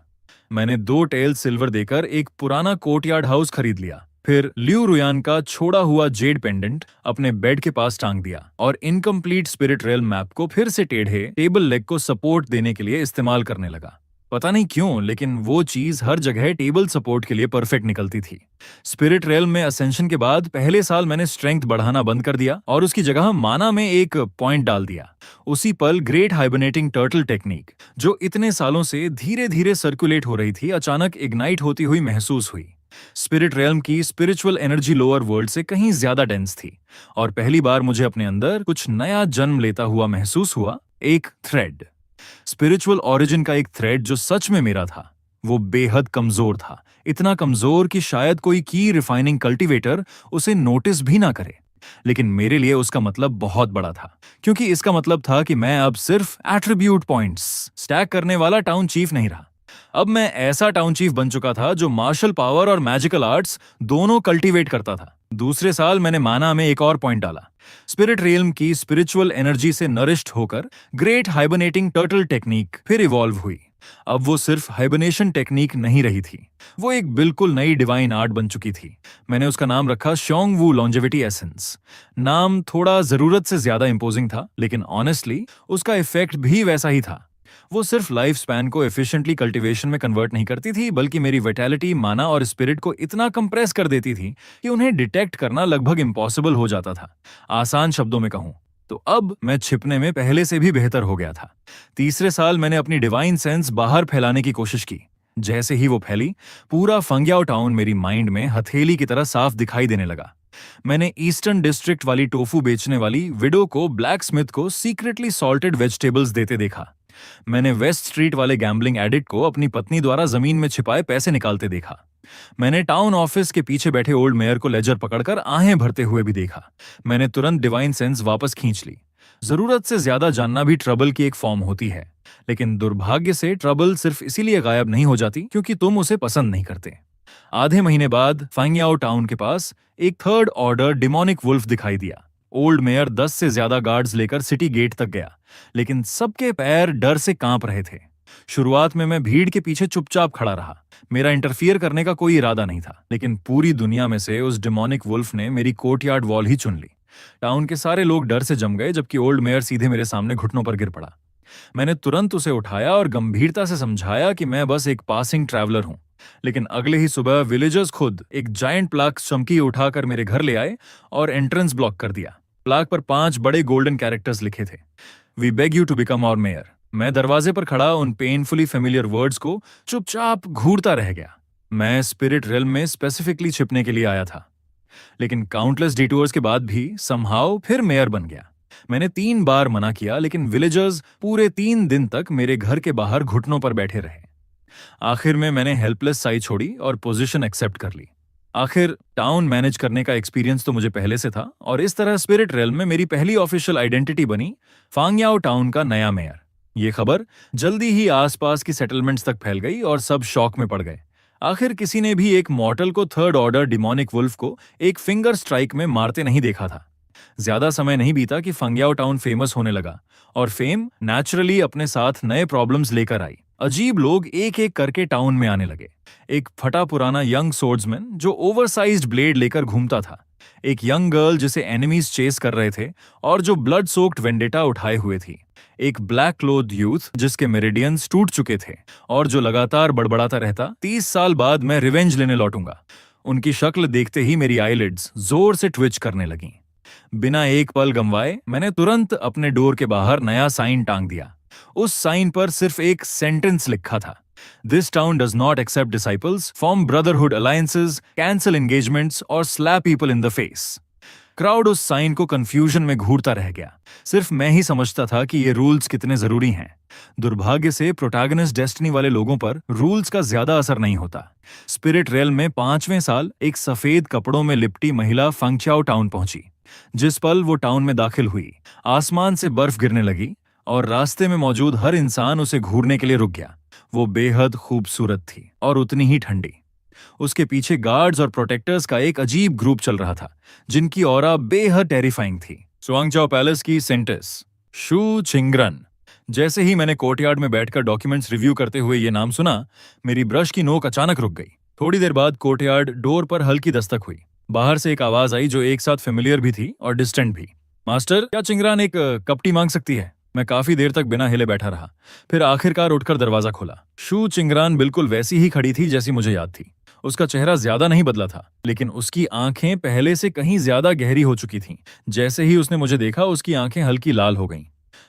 मैंने 2 टेल सिल्वर देकर एक पुराना कोर्टयार्ड हाउस खरीद लिया। फिर ल्यू रुयान का छोड़ा हुआ जेड पेंडेंट अपने बेड के पास टांग दिया और इनकम्प्लीट स्पिरिट रेल मैप को फिर से टेढ़े टेबल लेग को सपोर्ट देने के लिए इस्तेमाल करने लगा। पता नहीं क्यों, लेकिन वो चीज हर जगह टेबल सपोर्ट के लिए परफेक्ट निकलती थी। स्पिरिट रेल में असेंशन के बाद पहले साल मैंने स्ट्रेंथ बढ़ाना बंद कर दिया और उसकी जगह माना में एक पॉइंट डाल दिया। उसी पल ग्रेट हाइबरनेटिंग टर्टल टेक्निक, जो इतने सालों से धीरे धीरे सर्कुलेट हो रही थी, अचानक इग्नाइट होती हुई महसूस हुई। स्पिरिट रेल्म की स्पिरिचुअल एनर्जी लोअर वर्ल्ड से कहीं ज्यादा डेंस थी, और पहली बार मुझे अपने अंदर कुछ नया जन्म लेता हुआ महसूस हुआ। एक थ्रेड, स्पिरिचुअल ओरिजिन का एक थ्रेड जो सच में मेरा था। वो बेहद कमजोर था, इतना कमजोर कि शायद कोई की रिफाइनिंग कल्टीवेटर उसे नोटिस भी ना करे। लेकिन मेरे लिए उसका मतलब बहुत बड़ा था, क्योंकि इसका मतलब था कि मैं अब सिर्फ एट्रीब्यूट पॉइंट्स स्टैक करने वाला टाउन चीफ नहीं रहा। अब मैं ऐसा टाउन चीफ बन चुका था जो मार्शल पावर और मैजिकल आर्ट्स दोनों कल्टीवेट करता था। दूसरे साल मैंने माना में एक और पॉइंट डाला। स्पिरिट रियल्म की स्पिरिचुअल एनर्जी से नरिश्ड होकर ग्रेट हाइबरनेटिंग टर्टल टेक्निक फिर इवॉल्व हुई। अब वो सिर्फ हाइबरनेशन टेक्निक नहीं रही थी, वो एक बिल्कुल नई डिवाइन आर्ट बन चुकी थी। मैंने उसका नाम रखा शोंग वू लॉन्जेविटी एसेंस। नाम थोड़ा जरूरत से ज्यादा इंपोजिंग था, लेकिन ऑनेस्टली उसका इफेक्ट भी वैसा ही था। वो सिर्फ लाइफ स्पैन को एफिशिएंटली कल्टीवेशन में कन्वर्ट नहीं करती थी, बल्कि मेरी विटैलिटी, माना और स्पिरिट को इतना कंप्रेस कर देती थी कि उन्हें डिटेक्ट करना लगभग इम्पॉसिबल हो जाता था। आसान शब्दों में कहूं तो अब मैं छिपने में पहले से भी बेहतर हो गया था। तीसरे साल मैंने अपनी डिवाइन सेंस बाहर फैलाने की कोशिश की। जैसे ही वो फैली, पूरा फंग्याओ टाउन मेरी माइंड में हथेली की तरह साफ दिखाई देने लगा। मैंने ईस्टर्न डिस्ट्रिक्ट वाली टोफू बेचने वाली विडो को ब्लैक स्मिथ को सीक्रेटली सॉल्टेड वेजिटेबल्स देते देखा। मैंने वेस्ट स्ट्रीट वाले गैम्बलिंग एडिक्ट को अपनी पत्नी द्वारा जमीन में छिपाए पैसे निकालते देखा। मैंने टाउन ऑफिस के पीछे बैठे ओल्ड मेयर को लेजर पकड़कर आहें भरते हुए भी देखा। मैंने तुरंत डिवाइन सेंस वापस खींच ली। जरूरत से ज्यादा जानना भी ट्रबल की एक फॉर्म होती है, लेकिन दुर्भाग्य से ट्रबल सिर्फ इसीलिए गायब नहीं हो जाती क्योंकि तुम उसे पसंद नहीं करते। आधे महीने बाद फांग्याओ टाउन के पास एक थर्ड ऑर्डर डिमोनिक वुल्फ दिखाई दिया। ओल्ड मेयर 10 से ज्यादा गार्ड्स लेकर सिटी गेट तक गया, लेकिन सबके पैर डर से कांप रहे थे। शुरुआत में मैं भीड़ के पीछे चुपचाप खड़ा रहा। मेरा इंटरफियर करने का कोई इरादा नहीं था, लेकिन पूरी दुनिया में से उस डिमोनिक वुल्फ ने मेरी कोर्टयार्ड वॉल ही चुन ली। टाउन के सारे लोग डर से जम गए, जबकि ओल्ड मेयर सीधे मेरे सामने घुटनों पर गिर पड़ा। मैंने तुरंत उसे उठाया और गंभीरता से समझाया कि मैं बस एक पासिंग ट्रैवलर हूं। लेकिन अगले ही सुबह विलेजर्स खुद एक जायंट प्लाक चमकी उठाकर मेरे घर ले आए और एंट्रेंस ब्लॉक कर दिया। प्लाक पर 5 बड़े गोल्डन कैरेक्टर्स लिखे थे, we beg you to become our mayor. मैं दरवाजे पर खड़ा उन पेनफुली फेमिलियर वर्ड्स को चुपचाप घूरता रह गया। मैं स्पिरिट रेल्म में स्पेसिफिकली छिपने के लिए आया था, लेकिन काउंटलेस डिटूर्स के बाद भी समहाउ फिर मेयर बन गया। मैंने 3 बार मना किया, लेकिन विलेजर्स पूरे 3 दिन तक मेरे घर के बाहर घुटनों पर बैठे रहे। आखिर में मैंने हेल्पलेस साइड छोड़ी और पोजीशन एक्सेप्ट कर ली। आखिर टाउन मैनेज करने का एक्सपीरियंस तो मुझे पहले से था, और इस तरह स्पिरिट रेल्म में मेरी पहली ऑफिशियल आइडेंटिटी बनी फांग्याओ टाउन का नया मेयर। ये खबर जल्दी ही आसपास की सेटलमेंट्स तक फैल गई और सब शॉक में पड़ गए। आखिर किसी ने भी एक मॉर्टल को थर्ड ऑर्डर डिमोनिक वुल्फ को एक फिंगर स्ट्राइक में मारते नहीं देखा था। ज्यादा समय नहीं बीता कि फंग्याओ टाउन फेमस होने लगा, और फेम नेचुरली अपने साथ नए प्रॉब्लम्स लेकर आई। अजीब लोग एक एक करके टाउन में आने लगे। एक फटा पुराना यंग सोर्ड्समैन जो ओवरसाइज्ड ब्लेड लेकर घूमता था, एक यंग गर्ल जिसे एनिमीज चेस कर रहे थे और जो ब्लड सोक्ड वेंडेटा उठाए हुए थी, एक ब्लैक क्लोथ यूथ जिसके मेरिडियंस टूट चुके थे और जो लगातार बड़बड़ाता रहता, 30 साल बाद मैं रिवेंज लेने लौटूंगा। उनकी शक्ल देखते ही मेरी आईलिड्स जोर से ट्विच करने लगीं। बिना एक पल गंवाए मैंने तुरंत अपने डोर के बाहर नया साइन टांग दिया। उस साइन पर सिर्फ एक सेंटेंस लिखा था, this town does not accept disciples, form brotherhood alliances, cancel engagements और slap people in the face. Crowd उस साइन को कंफ्यूजन में घूरता रह गया। सिर्फ मैं ही समझता था कि ये रूल्स कितने जरूरी हैं। दुर्भाग्य से प्रोटैगनिस्ट डेस्टिनी वाले लोगों पर रूल्स का ज्यादा असर नहीं होता। स्पिरिट रेल्म में 5वें साल एक सफेद कपड़ों में लिपटी महिला फंग्याओ टाउन पहुंची। जिस पल वो टाउन में दाखिल हुई, आसमान से बर्फ गिरने लगी और रास्ते में मौजूद हर इंसान उसे घूरने के लिए रुक गया। वो बेहद खूबसूरत थी और उतनी ही ठंडी। उसके पीछे गार्ड्स और प्रोटेक्टर्स का एक अजीब ग्रुप चल रहा था, जिनकी ऑरा बेहद टेरिफाइंग थी। स्वांगजाओ पैलेस की सेंटेस शू चिंगरन। जैसे ही मैंने कोर्टयार्ड में बैठकर डॉक्यूमेंट्स रिव्यू करते हुए ये नाम सुना, मेरी ब्रश की नोक अचानक रुक गई। थोड़ी देर बाद कोर्टयार्ड डोर पर हल्की दस्तक हुई। बाहर से एक आवाज आई जो एक साथ फेमिलियर भी थी और डिस्टेंट भी। मास्टर, क्या चिंगरान एक कप टी मांग सकती है? मैं काफी देर तक बिना हिले बैठा रहा, फिर आखिरकार उठकर दरवाजा खोला। शू चिंगरान बिल्कुल वैसी ही खड़ी थी जैसी मुझे याद थी। उसका चेहरा ज्यादा नहीं बदला था, लेकिन उसकी आंखें पहले से कहीं ज्यादा गहरी हो चुकी थीं। जैसे ही उसने मुझे देखा, उसकी आंखें हल्की लाल हो गईं।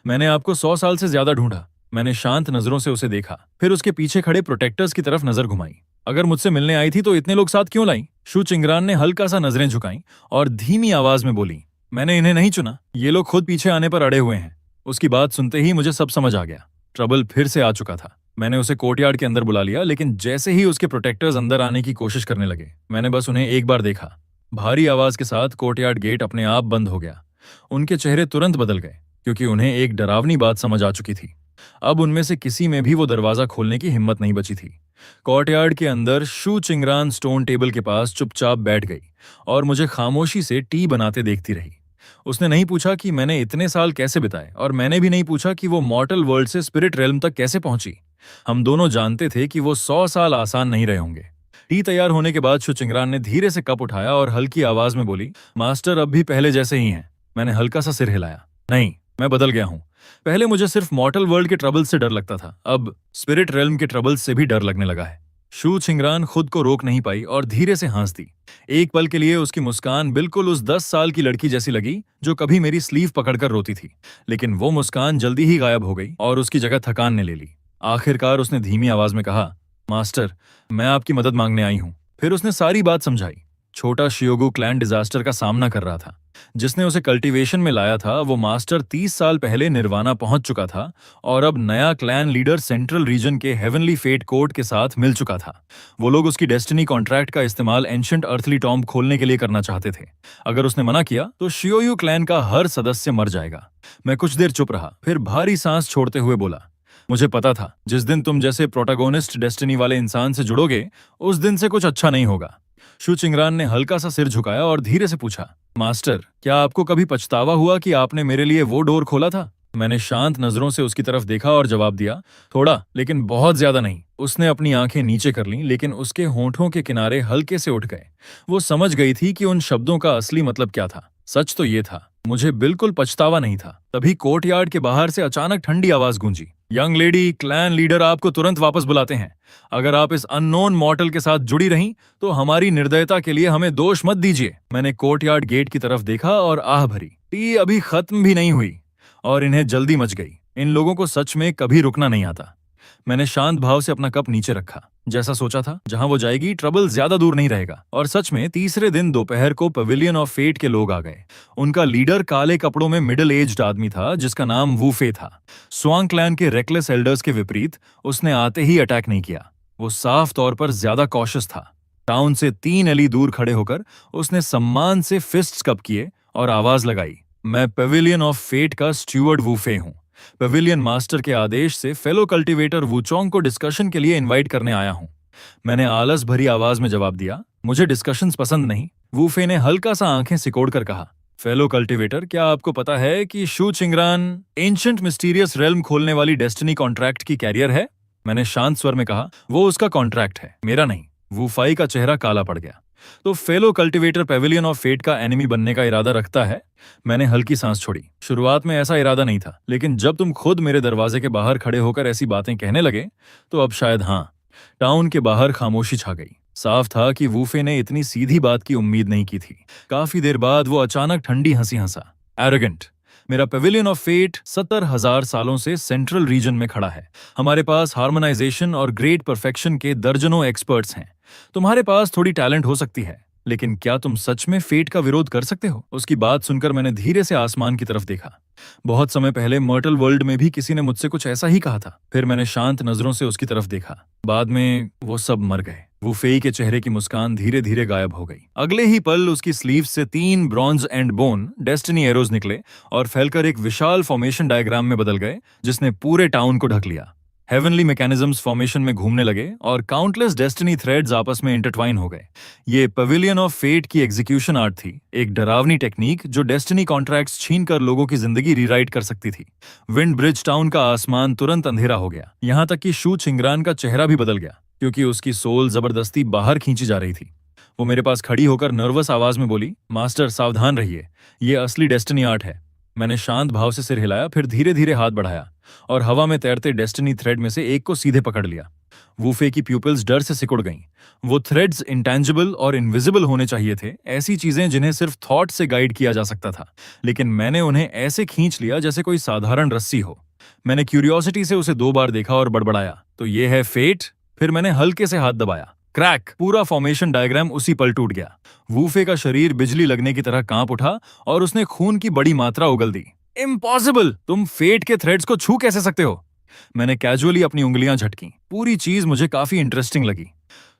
मैंने आपको 100 साल से ज्यादा ढूंढा। मैंने शांत नजरों से उसे देखा, फिर उसके पीछे खड़े प्रोटेक्टर्स की तरफ नजर घुमाई। अगर मुझसे मिलने आई थी तो इतने लोग साथ क्यों लाई? शू चिंगरान ने हल्का सा नजरें झुकाई और धीमी आवाज में बोली, मैंने इन्हें नहीं चुना, ये लोग खुद पीछे आने पर अड़े हुए हैं। उसकी बात सुनते ही मुझे सब समझ आ गया। ट्रबल फिर से आ चुका था। मैंने उसे कोर्टयार्ड के अंदर बुला लिया, लेकिन जैसे ही उसके प्रोटेक्टर्स अंदर आने की कोशिश करने लगे, मैंने बस उन्हें एक बार देखा। भारी आवाज के साथ कोर्टयार्ड गेट अपने आप बंद हो गया। उनके चेहरे तुरंत बदल गए, क्योंकि उन्हें एक डरावनी बात समझ आ चुकी थी। अब उनमें से किसी में भी वो दरवाजा खोलने की हिम्मत नहीं बची थी। कोर्टयार्ड के अंदर शू चिंगरान स्टोन टेबल के पास चुपचाप बैठ गई और मुझे खामोशी से टी बनाते देखती रही। उसने नहीं पूछा कि मैंने इतने साल कैसे बिताए, और मैंने भी नहीं पूछा कि वो मॉर्टल वर्ल्ड से स्पिरिट रेल्म तक कैसे पहुंची। हम दोनों जानते थे कि वो 100 साल आसान नहीं रहे होंगे। टी तैयार होने के बाद शू चिंगरान ने धीरे से कप उठाया और हल्की आवाज में बोली, मास्टर अब भी पहले जैसे ही हैं। मैंने हल्का सा सिर हिलाया। नहीं, मैं बदल गया हूं। पहले मुझे सिर्फ मॉर्टल वर्ल्ड के ट्रबल से डर लगता था, अब स्पिरिट रेल्म के ट्रबल से भी डर लगने लगा है। शू चिंगरान खुद को रोक नहीं पाई और धीरे से हंस दी। एक पल के लिए उसकी मुस्कान बिल्कुल उस 10 साल की लड़की जैसी लगी जो कभी मेरी स्लीव पकड़कर रोती थी। लेकिन वो मुस्कान जल्दी ही गायब हो गई और उसकी जगह थकान ने ले ली। आखिरकार उसने धीमी आवाज में कहा, मास्टर, मैं आपकी मदद मांगने आई हूं। फिर उसने सारी बात समझाई। छोटा शियोगु क्लैन डिजास्टर का सामना कर रहा था। जिसने उसे कल्टीवेशन में लाया था, वो मास्टर 30 साल पहले निर्वाणा पहुंच चुका था और अब नया क्लैन लीडर सेंट्रल रीजन के हेवनली फेट कोर्ट के साथ मिल चुका था। वो लोग उसकी डेस्टिनी कॉन्ट्रैक्ट का इस्तेमाल एंशिएंट अर्थली टॉम्ब खोलने के लिए करना चाहते थे। अगर उसने मना किया तो शियोयू क्लैन का हर सदस्य मर जाएगा। मैं कुछ देर चुप रहा, फिर भारी सांस छोड़ते हुए बोला, मुझे पता था जिस दिन तुम जैसे प्रोटैगोनिस्ट डेस्टिनी वाले इंसान से जुड़ोगे, उस दिन से कुछ अच्छा नहीं होगा। शू चिंगरान ने हल्का सा सिर झुकाया और धीरे से पूछा, मास्टर, क्या आपको कभी पछतावा हुआ कि आपने मेरे लिए वो डोर खोला था? मैंने शांत नजरों से उसकी तरफ देखा और जवाब दिया, थोड़ा, लेकिन बहुत ज्यादा नहीं। उसने अपनी आंखें नीचे कर लीं, लेकिन उसके होंठों के किनारे हल्के से उठ गए। वो समझ गई थी कि उन शब्दों का असली मतलब क्या था। सच तो ये था, मुझे बिल्कुल पछतावा नहीं था। तभी कोर्टयार्ड के बाहर से अचानक ठंडी आवाज गूंजी, यंग लेडी, क्लैन लीडर आपको तुरंत वापस बुलाते हैं। अगर आप इस अननोन मॉर्टल के साथ जुड़ी रहीं तो हमारी निर्दयता के लिए हमें दोष मत दीजिए। मैंने कोर्टयार्ड गेट की तरफ देखा और आह भरी। टी अभी खत्म भी नहीं हुई और इन्हें जल्दी मच गई। इन लोगों को सच में कभी रुकना नहीं आता। मैंने शांत भाव से अपना कप नीचे रखा। जैसा सोचा था, जहां वो जाएगी ट्रबल ज्यादा दूर नहीं रहेगा। और सच में तीसरे दिन दोपहर को पवेलियन ऑफ फेट के लोग आ गए। उनका लीडर काले कपड़ों में मिडिल एज्ड आदमी था जिसका नाम वूफे था। स्वांग क्लैन के रेकलेस एल्डर्स के विपरीत उसने आते ही अटैक नहीं किया। वो साफ तौर पर ज्यादा कॉशियस था। टाउन से 3 एली दूर खड़े होकर उसने सम्मान से फिस्ट्स कप किए और आवाज लगाई, मैं पवेलियन ऑफ फेट का स्ट्यूअर्ड वूफे हूं। पवेलियन मास्टर के आदेश से फेलो कल्टीवेटर वूचोंग को डिस्कशन के लिए इनवाइट करने आया हूं। मैंने आलस भरी आवाज में जवाब दिया, मुझे डिस्कशंस पसंद नहीं। वूफे ने हल्का सा आंखें सिकोड़कर कहा, फेलो कल्टीवेटर, क्या आपको पता है कि शू चिंगरान एंशिएंट मिस्टीरियस रेल्म खोलने वाली डेस्टिनी कॉन्ट्रैक्ट की कैरियर है? मैंने शांत स्वर में कहा, वो उसका कॉन्ट्रैक्ट है, मेरा नहीं। वूफाई का चेहरा काला पड़ गया। तो fellow cultivator pavilion of fate का एनिमी बनने का इरादा रखता है? मैंने हल्की सांस छोड़ी। शुरुआत में ऐसा इरादा नहीं था, लेकिन जब तुम खुद मेरे दरवाजे के बाहर खड़े होकर ऐसी बातें कहने लगे तो अब शायद हाँ। टाउन के बाहर खामोशी छा गई। साफ था कि वूफे ने इतनी सीधी बात की उम्मीद नहीं की थी। काफी देर बाद वो अचानक ठंडी हंसी हंसा, एरोगेंट, मेरा पेविलियन ऑफ फेट 70,000 सालों से सेंट्रल रीजन में खड़ा है। हमारे पास हार्मोनाइजेशन और ग्रेट परफेक्शन के दर्जनों एक्सपर्ट्स हैं। तुम्हारे पास थोड़ी टैलेंट हो सकती है, लेकिन क्या तुम सच में फेट का विरोध कर सकते हो? उसकी बात सुनकर मैंने धीरे से आसमान की तरफ देखा। बहुत समय पहले मर्टल वर्ल्ड में भी किसी ने मुझसे कुछ ऐसा ही कहा था। फिर मैंने शांत नजरों से उसकी तरफ देखा। बाद में वो सब मर गए। वो फेई के चेहरे की मुस्कान धीरे धीरे गायब हो गई। अगले ही पल उसकी स्लीव से 3 bronze and bone destiny arrows निकले और फैलकर एक विशाल फॉर्मेशन डायग्राम में बदल गए, जिसने पूरे टाउन को ढक लिया। हेवनली मैकेनिज्म्स फॉर्मेशन में घूमने लगे और काउंटलेस डेस्टिनी थ्रेड्स आपस में इंटरट्वाइन हो गए। ये पवेलियन ऑफ फेट की एग्जीक्यूशन आर्ट थी, एक डरावनी टेक्निक जो डेस्टिनी कॉन्ट्रैक्ट्स छीनकर लोगों की जिंदगी रीराइट कर सकती थी। विंड ब्रिज टाउन का आसमान तुरंत अंधेरा हो गया, यहाँ तक कि शू छिंगरान का चेहरा भी बदल गया, क्योंकि उसकी सोल जबरदस्ती बाहर खींची जा रही थी। वो मेरे पास खड़ी होकर नर्वस आवाज में बोली, मास्टर सावधान रहिए, ये असली डेस्टिनी आर्ट है। मैंने शांत भाव से सिर हिलाया, फिर धीरे धीरे हाथ बढ़ाया और हवा में तैरते डेस्टिनी थ्रेड में से एक को सीधे पकड़ लिया। वूफे की प्यूपिल्स डर से सिकुड़ गईं। वो थ्रेड्स इंटेंजिबल और इनविजिबल होने चाहिए थे, ऐसी चीजें जिन्हें सिर्फ थॉट से गाइड किया जा सकता था, लेकिन मैंने उन्हें ऐसे खींच लिया जैसे कोई साधारण रस्सी हो। मैंने क्यूरियोसिटी से उसे 2 बार देखा और बड़बड़ाया, तो ये है फेट। फिर मैंने हल्के से हाथ दबाया, क्रैक! पूरा फॉर्मेशन डायग्राम उसी पल टूट गया। वूफे का शरीर बिजली लगने की तरह कांप उठा और उसने खून की बड़ी मात्रा उगल दी। इम्पॉसिबल! तुम फेट के थ्रेड्स को छू कैसे सकते हो? मैंने कैजुअली अपनी उंगलियां झटकी। पूरी चीज मुझे काफी इंटरेस्टिंग लगी।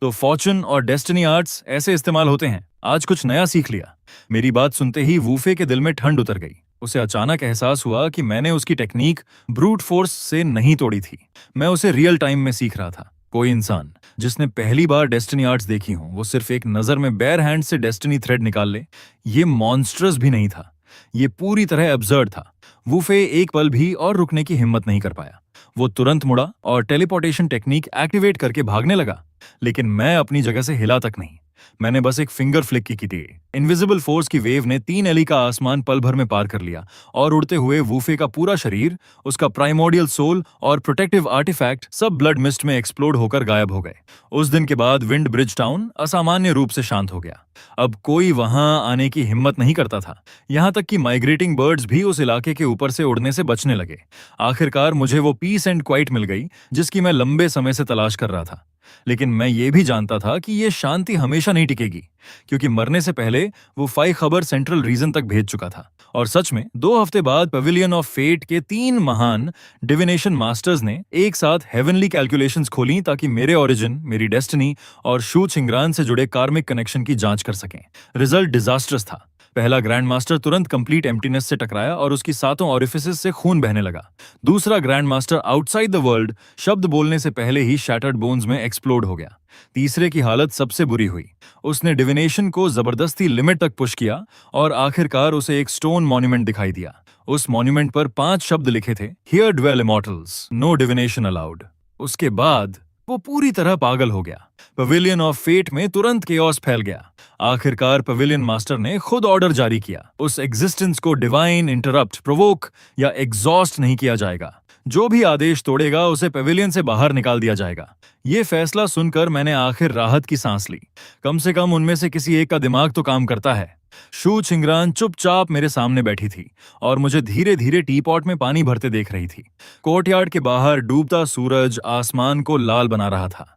तो फॉर्चून और डेस्टिनी आर्ट्स ऐसे इस्तेमाल होते हैं। आज कुछ नया सीख लिया। मेरी बात सुनते ही वूफे के दिल में ठंड उतर गई। उसे अचानक एहसास हुआ कि मैंने उसकी टेक्निक ब्रूट फोर्स से नहीं तोड़ी थी, मैं उसे रियल टाइम में सीख रहा था। कोई इंसान जिसने पहली बार डेस्टिनी आर्ट्स देखी हो, वो सिर्फ एक नजर में बेयर हैंड से डेस्टिनी थ्रेड निकाल ले। ये मॉन्स्ट्रस भी नहीं था, ये पूरी तरह एब्सर्ड था। वूफे एक पल भी और रुकने की हिम्मत नहीं कर पाया। वो तुरंत मुड़ा और टेलीपोर्टेशन टेक्निक एक्टिवेट करके भागने लगा, लेकिन मैं अपनी जगह से हिला तक नहीं। मैंने बस एक फिंगर फ्लिक की थी। इनविजिबल फोर्स की वेव ने 3 एली का आसमान पल भर में पार कर लिया और उड़ते हुए वूफे का पूरा शरीर, उसका प्राइमोर्डियल सोल और प्रोटेक्टिव आर्टिफैक्ट सब ब्लड मिस्ट में एक्सप्लोड होकर गायब हो गए। उस दिन के बाद विंड ब्रिज टाउन असामान्य रूप से शांत हो गया। अब कोई वहां आने की हिम्मत नहीं करता था, यहां तक कि माइग्रेटिंग बर्ड्स भी उस इलाके के ऊपर से उड़ने से बचने लगे। आखिरकार मुझे वो पीस एंड क्वाइट मिल गई जिसकी मैं लंबे समय से तलाश कर रहा था। लेकिन मैं ये भी जानता था कि ये शांति हमेशा नहीं टिकेगी, क्योंकि मरने से पहले वो 5 खबर सेंट्रल रीजन तक भेज चुका था। और सच में 2 हफ्ते बाद पवेलियन ऑफ फेट के 3 महान डिविनेशन मास्टर्स ने एक साथ हेवनली कैलकुलेशंस खोली ताकि मेरे ओरिजिन, मेरी डेस्टिनी और शू छिंगरान से जुड़े कार्मिक कनेक्शन की जांच कर सकें। रिजल्ट डिजास्ट्रस था। पहला ग्रैंड मास्टर तुरंत कंप्लीट एम्प्टीनेस से टकराया और उसकी 7 ओरिफिसेस से खून बहने लगा। दूसरा grand master outside the world शब्द बोलने से पहले ही शैटर्ड बोन्स में एक्सप्लोड हो गया। तीसरे की हालत सबसे बुरी हुई। उसने डिविनेशन को जबरदस्ती लिमिट तक पुश किया और आखिरकार उसे एक स्टोन मॉन्यूमेंट दिखाई दिया। उस मॉन्यूमेंट पर 5 शब्द लिखे थे, here dwell immortals, no divination allowed. उसके बाद वो पूरी तरह पागल हो गया। पवेलियन ऑफ फेट में तुरंत केओस फैल गया। आखिरकार पवेलियन मास्टर ने खुद ऑर्डर जारी किया, उस एग्जिस्टेंस को डिवाइन, इंटरप्ट, प्रोवोक या एग्जॉस्ट नहीं किया जाएगा। जो भी आदेश तोड़ेगा उसे पवेलियन से बाहर निकाल दिया जाएगा। ये फैसला सुनकर मैंने आखिर राहत की सांस ली। कम से कम उनमें से किसी एक का दिमाग तो काम करता है। शू छिंगरान चुपचाप मेरे सामने बैठी थी और मुझे धीरे धीरे टी पॉट में पानी भरते देख रही थी। कोर्टयार्ड के बाहर डूबता सूरज आसमान को लाल बना रहा था।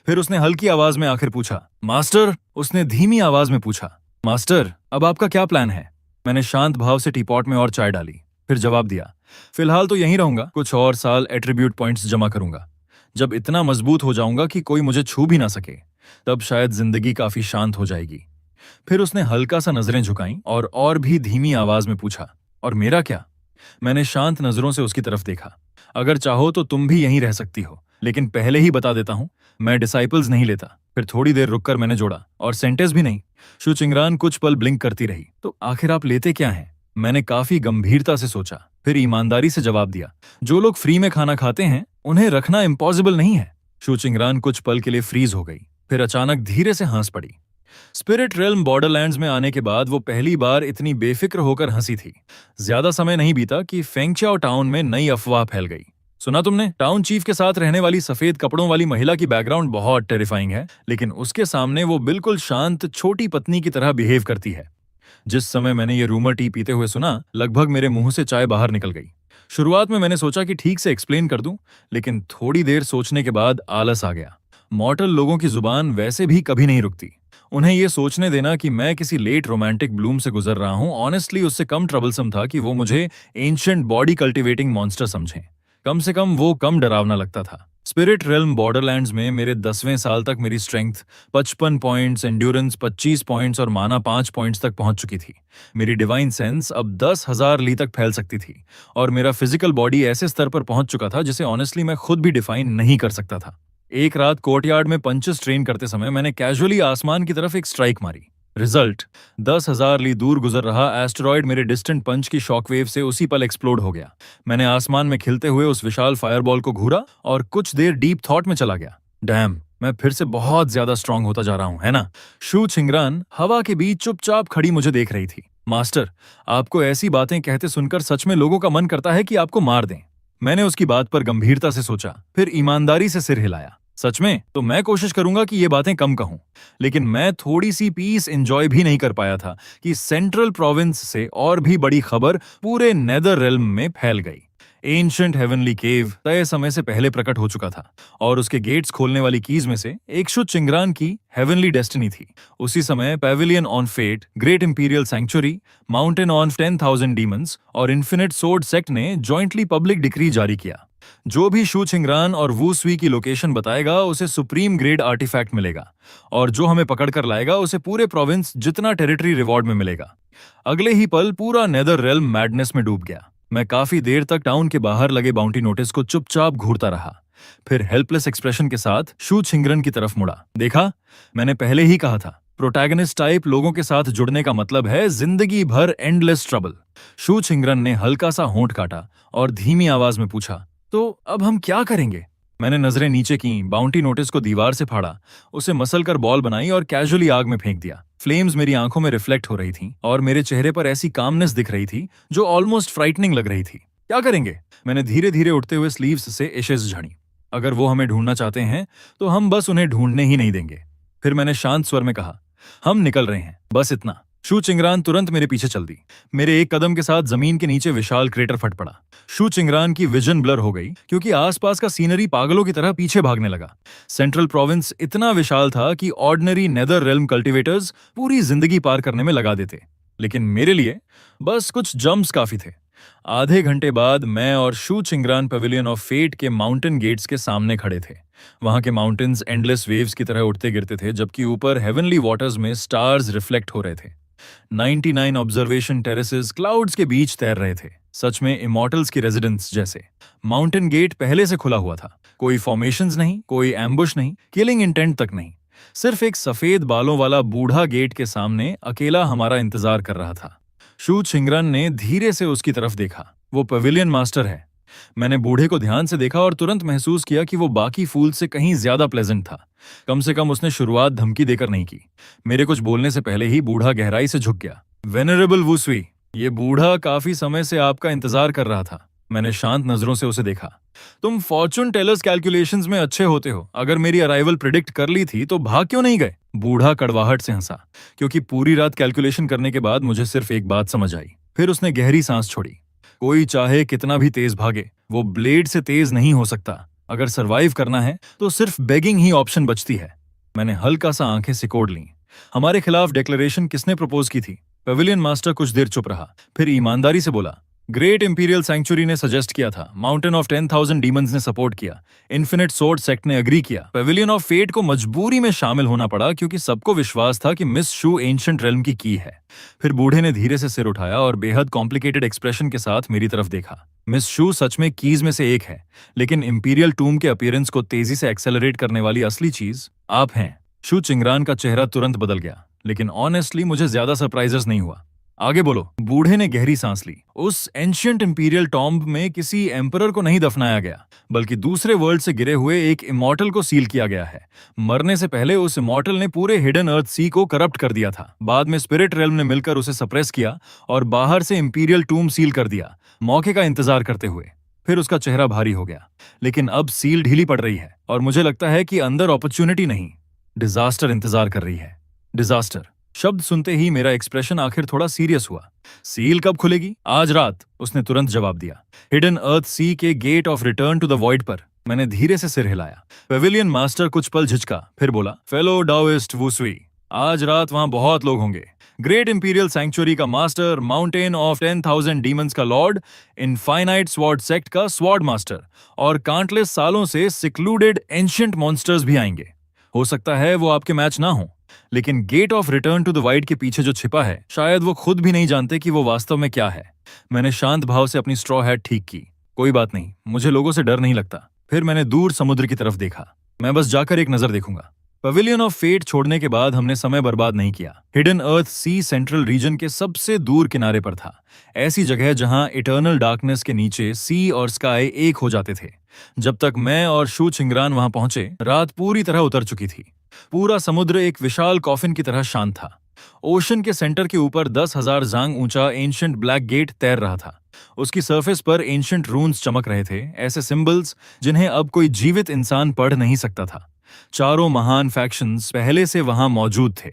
फिर उसने हल्की आवाज में आखिर पूछा, मास्टर। उसने धीमी आवाज में पूछा, मास्टर, अब आपका क्या प्लान है? मैंने शांत भाव से टी पॉट में और चाय डाली, फिर जवाब दिया, फिलहाल तो यहीं रहूंगा, कुछ और साल एट्रीब्यूट पॉइंट्स जमा करूंगा। जब इतना मजबूत हो जाऊंगा कि कोई मुझे छू भी ना सके, तब शायद जिंदगी काफी शांत हो जाएगी। फिर उसने हल्का सा नजरें झुकाईं और भी धीमी आवाज में पूछा, और मेरा क्या? मैंने शांत नजरों से उसकी तरफ देखा। अगर चाहो तो तुम भी यहीं रह सकती हो, लेकिन पहले ही बता देता हूं, मैं डिसाइपल्स नहीं लेता। फिर थोड़ी देर रुककर मैंने जोड़ा, और सेंटेंस भी नहीं। शू छिंगरान कुछ पल ब्लिंक करती रही। तो आखिर आप लेते क्या हैं? मैंने काफी गंभीरता से सोचा, फिर ईमानदारी से जवाब दिया, जो लोग फ्री में खाना खाते हैं उन्हें रखना इम्पॉसिबल नहीं है। शू छिंगरान कुछ पल के लिए फ्रीज हो गई, फिर अचानक धीरे से हंस पड़ी। स्पिरिट रेल्म बॉर्डरलैंड्स में आने के बाद वो पहली बार इतनी बेफिक्र होकर हंसी थी। ज्यादा समय नहीं बीता कि फेंगचाओ टाउन में नई अफवाह फैल गई। सुना तुमने? टाउन चीफ के साथ रहने वाली सफेद कपड़ों वाली महिला की बैकग्राउंड बहुत टेरिफाइंग है, लेकिन उसके सामने वो बिल्कुल शांत छोटी पत्नी की तरह बिहेव करती है। जिस समय मैंने ये रूमर टी पीते हुए सुना, लगभग मेरे मुंह से चाय बाहर निकल गई। शुरुआत में मैंने सोचा कि ठीक से एक्सप्लेन कर दूं, लेकिन थोड़ी देर सोचने के बाद आलस आ गया। मॉर्टल लोगों की जुबान वैसे भी कभी नहीं रुकती। उन्हें ये सोचने देना कि मैं किसी लेट रोमांटिक ब्लूम से गुजर रहा हूं, ऑनेस्टली उससे कम ट्रबलसम था कि वो मुझे एंशिएंट बॉडी कल्टिवेटिंग मॉन्स्टर समझें। कम से कम वो कम डरावना लगता था। स्पिरिट रेल्म बॉर्डरलैंड्स में मेरे 10वें साल तक मेरी स्ट्रेंथ 55 पॉइंट्स, एंड्योरेंस 25 पॉइंट्स और माना 5 पॉइंट्स तक पहुंच चुकी थी। मेरी डिवाइन सेंस अब 10,000 ली तक फैल सकती थी और मेरा फिजिकल बॉडी ऐसे स्तर पर पहुंच चुका था जिसे ऑनेस्टली मैं खुद भी डिफाइन नहीं कर सकता था। एक रात कोर्टयार्ड में पंचेस ट्रेन करते समय मैंने कैजुअली आसमान की तरफ एक स्ट्राइक मारी। रिजल्ट, 10,000 ली दूर गुजर रहा एस्टेरॉयड मेरे डिस्टेंट पंच की शॉकवेव से उसी पल एक्सप्लोड हो गया। मैंने आसमान में खिलते हुए उस विशाल फायरबॉल को घूरा और कुछ देर डीप थॉट में चला गया। डैम, मैं फिर से बहुत ज्यादा स्ट्रांग होता जा रहा हूं, है ना? शू छिंगरान हवा के बीच चुपचाप खड़ी मुझे देख रही थी। मास्टर, आपको ऐसी बातें कहते सुनकर सच में लोगों का मन करता है कि आपको मार दें। मैंने उसकी बात पर गंभीरता से सोचा, फिर ईमानदारी से सिर हिलाया। सच में तो मैं कोशिश करूंगा कि ये बातें कम कहूं, लेकिन मैं थोड़ी सी पीस एंजॉय भी नहीं कर पाया था कि सेंट्रल प्रोविंस से और भी बड़ी खबर पूरे नेदर रेल्म में फैल गई। एंशिएंट हेवनली केव तय समय से पहले प्रकट हो चुका था और उसके गेट्स खोलने वाली कीज में से एक शू छिंगरान की हेवनली डेस्टिनी थी। उसी समय pavilion on fate, great imperial sanctuary, mountain on 10,000 demons और इन्फिनिट सोर्ड सेक्ट ने जॉइंटली पब्लिक डिक्री जारी किया। जो भी शू छिंगरान और वू सुई की लोकेशन बताएगा उसे सुप्रीम ग्रेड आर्टिफैक्ट मिलेगा और जो हमें पकड़ कर लाएगा उसे पूरे प्रोविंस जितना टेरिटरी रिवॉर्ड में मिलेगा। अगले ही पल पूरा नेदर रेल्म मैडनेस में डूब गया। मैं काफी देर तक टाउन के बाहर लगे बाउंटी नोटिस को चुपचाप घूरता रहा, फिर हेल्पलेस एक्सप्रेशन के साथ शू छिंगरन की तरफ मुड़ा। देखा, मैंने पहले ही कहा था, प्रोटैगनिस्ट टाइप लोगों के साथ जुड़ने का मतलब है जिंदगी भर एंडलेस ट्रबल। शू छिंगरन ने हल्का सा होंठ काटा और धीमी आवाज में पूछा, तो अब हम क्या करेंगे? मैंने नजरें नीचे की, बाउंटी नोटिस को दीवार से फाड़ा, उसे मसल कर बॉल बनाई और कैजुअली आग में फेंक दिया। फ्लेम्स मेरी आंखों में रिफ्लेक्ट हो रही थीं और मेरे चेहरे पर ऐसी कामनेस दिख रही थी जो ऑलमोस्ट फ्राइटनिंग लग रही थी। क्या करेंगे? मैंने धीरे धीरे उठते हुए स्लीव्स से एशेस झाड़ी। अगर वो हमें ढूंढना चाहते हैं तो हम बस उन्हें ढूंढने ही नहीं देंगे। फिर मैंने शांत स्वर में कहा, हम निकल रहे हैं, बस इतना। शू छिंगरान तुरंत मेरे पीछे चल दी। मेरे एक कदम के साथ जमीन के नीचे विशाल क्रेटर फट पड़ा। शू छिंगरान की विजन ब्लर हो गई क्योंकि आसपास का सीनरी पागलों की तरह पीछे भागने लगा। सेंट्रल प्रोविंस इतना विशाल था कि ऑर्डिनरी नेदर रेल्म कल्टिवेटर्स पूरी जिंदगी पार करने में लगा देते, लेकिन मेरे लिए बस कुछ जंप्स काफी थे। आधे घंटे बाद मैं और शू छिंगरान पेविलियन ऑफ फेट के माउंटेन गेट्स के सामने खड़े थे। वहां के माउंटेन्स एंडलेस वेव्स की तरह उठते गिरते थे, जबकि ऊपर हेवनली वाटर्स में स्टार्स रिफ्लेक्ट हो रहे थे। 99 ऑब्जर्वेशन टेरेसेस क्लाउड्स के बीच तैर रहे थे, सच में इमॉर्टल्स की रेजिडेंस जैसे। माउंटेन गेट पहले से खुला हुआ था, कोई फॉर्मेशंस नहीं, कोई एम्बुश नहीं, किलिंग इंटेंट तक नहीं। सिर्फ एक सफेद बालों वाला बूढ़ा गेट के सामने अकेला हमारा इंतजार कर रहा था। शू छिंगरन ने धीरे से उसकी तरफ देखा। वो पेविलियन मास्टर है। मैंने बूढ़े को ध्यान से देखा और तुरंत महसूस किया कि वो बाकी फूल से कहीं ज्यादा प्लेजेंट था। कम से कम उसने शुरुआत धमकी देकर नहीं की। मेरे कुछ बोलने से पहले ही बूढ़ा गहराई से झुक गया। वेनरेबल वू सुई, ये बूढ़ा काफी समय से आपका इंतजार कर रहा था। मैंने शांत नजरों से उसे देखा। तुम फॉर्चून टेलर्स कैलकुलेशंस में अच्छे होते हो। अगर मेरी अराइवल प्रिडिक्ट कर ली थी तो भाग क्यों नहीं गए? बूढ़ा कड़वाहट से हंसा, क्योंकि पूरी रात कैलकुलेशन करने के बाद मुझे सिर्फ एक बात समझ आई। फिर उसने गहरी सांस छोड़ी। कोई चाहे कितना भी तेज भागे, वो ब्लेड से तेज नहीं हो सकता। अगर सरवाइव करना है तो सिर्फ बेगिंग ही ऑप्शन बचती है। मैंने हल्का सा आंखें सिकोड़ लीं। हमारे खिलाफ डिक्लेरेशन किसने प्रपोज की थी? पेविलियन मास्टर कुछ देर चुप रहा, फिर ईमानदारी से बोला, ग्रेट इंपीरियल सैंक्चुरी ने सजेस्ट किया था, माउंटेन ऑफ 10,000 डीमंस ने सपोर्ट किया, इन्फिनिट सोर्ड सेक्ट ने एग्री किया। पेविलियन ऑफ फेट को मजबूरी में शामिल होना पड़ा क्योंकि सबको विश्वास था कि मिस शू एंशिएंट रेल्म की है। फिर बूढ़े ने धीरे से सिर उठाया और बेहद कॉम्प्लिकेटेड एक्सप्रेशन के साथ मेरी तरफ देखा। मिस शू सच में कीज में से एक है, लेकिन इंपीरियल टूम के अपीयरेंस को तेजी से एक्सेलरेट करने वाली असली चीज आप हैं। शू छिंगरान का चेहरा तुरंत बदल गया, लेकिन ऑनेस्टली मुझे ज्यादा सरप्राइजेस नहीं हुआ। आगे बोलो। बूढ़े ने गहरी सांस ली। उस एंशिएंट इंपीरियल टॉम्ब में किसी एम्परर को नहीं दफनाया गया, बल्कि दूसरे वर्ल्ड से गिरे हुए एक इमॉर्टल को सील किया गया है। मरने से पहले उस इमॉर्टल ने पूरे हिडन अर्थ सी को करप्ट कर दिया था। बाद में स्पिरिट रेल्म ने मिलकर उसे सप्रेस किया और बाहर से इंपीरियल टूम सील कर दिया, मौके का इंतजार करते हुए। फिर उसका चेहरा भारी हो गया। लेकिन अब सील ढीली पड़ रही है और मुझे लगता है कि अंदर अपॉर्चुनिटी नहीं, डिजास्टर इंतजार कर रही है। डिजास्टर शब्द सुनते ही मेरा एक्सप्रेशन आखिर थोड़ा सीरियस हुआ। सील कब खुलेगी? आज रात, उसने तुरंत जवाब दिया। हिडन अर्थ सी के gate of return to the void पर। मैंने धीरे से सिर हिलाया। पेविलियन मास्टर कुछ पल झिझका, फिर बोला, फेलो डाओइस्ट वू सुई, आज रात वहां बहुत लोग होंगे। ग्रेट इंपीरियल सैंक्चुरी का मास्टर, माउंटेन ऑफ 10,000 डीमंस का लॉर्ड, इनफाइनाइट स्वॉर्ड सेक्ट का स्वॉर्ड मास्टर और काउंटलेस सालों से सिक्लूडेड एंशिएंट मॉन्स्टर्स भी आएंगे। हो सकता है वो आपके मैच ना हो, लेकिन gate of return to the void के पीछे जो छिपा है, शायद वो खुद भी नहीं जानते कि वो वास्तव में क्या है। मैंने शांत भाव से अपनी स्ट्रॉ हैट ठीक की। कोई बात नहीं, मुझे लोगों से डर नहीं लगता। फिर मैंने दूर समुद्र की तरफ देखा। मैं बस जाकर एक नजर देखूंगा। पवेलियन ऑफ फेट छोड़ने के बाद हमने समय बर्बाद नहीं किया। Hidden earth C central region के सबसे दूर किनारे पर था, ऐसी जगह जहां इटर्नल डार्कनेस के नीचे सी और स्काई एक हो जाते थे। जब तक मैं और शू चिंगरान वहां पहुंचे, रात पूरी तरह उतर चुकी थी। पूरा समुद्र एक विशाल कॉफिन की तरह शांत था। ओशन के सेंटर के ऊपर 10,000 जांग ऊंचा एंशिएंट ब्लैक गेट तैर रहा था। उसकी सरफेस पर एंशिएंट रून्स चमक रहे थे, ऐसे सिंबल्स जिन्हें अब कोई जीवित इंसान पढ़ नहीं सकता था। चारों महान फैक्शंस पहले से वहां मौजूद थे।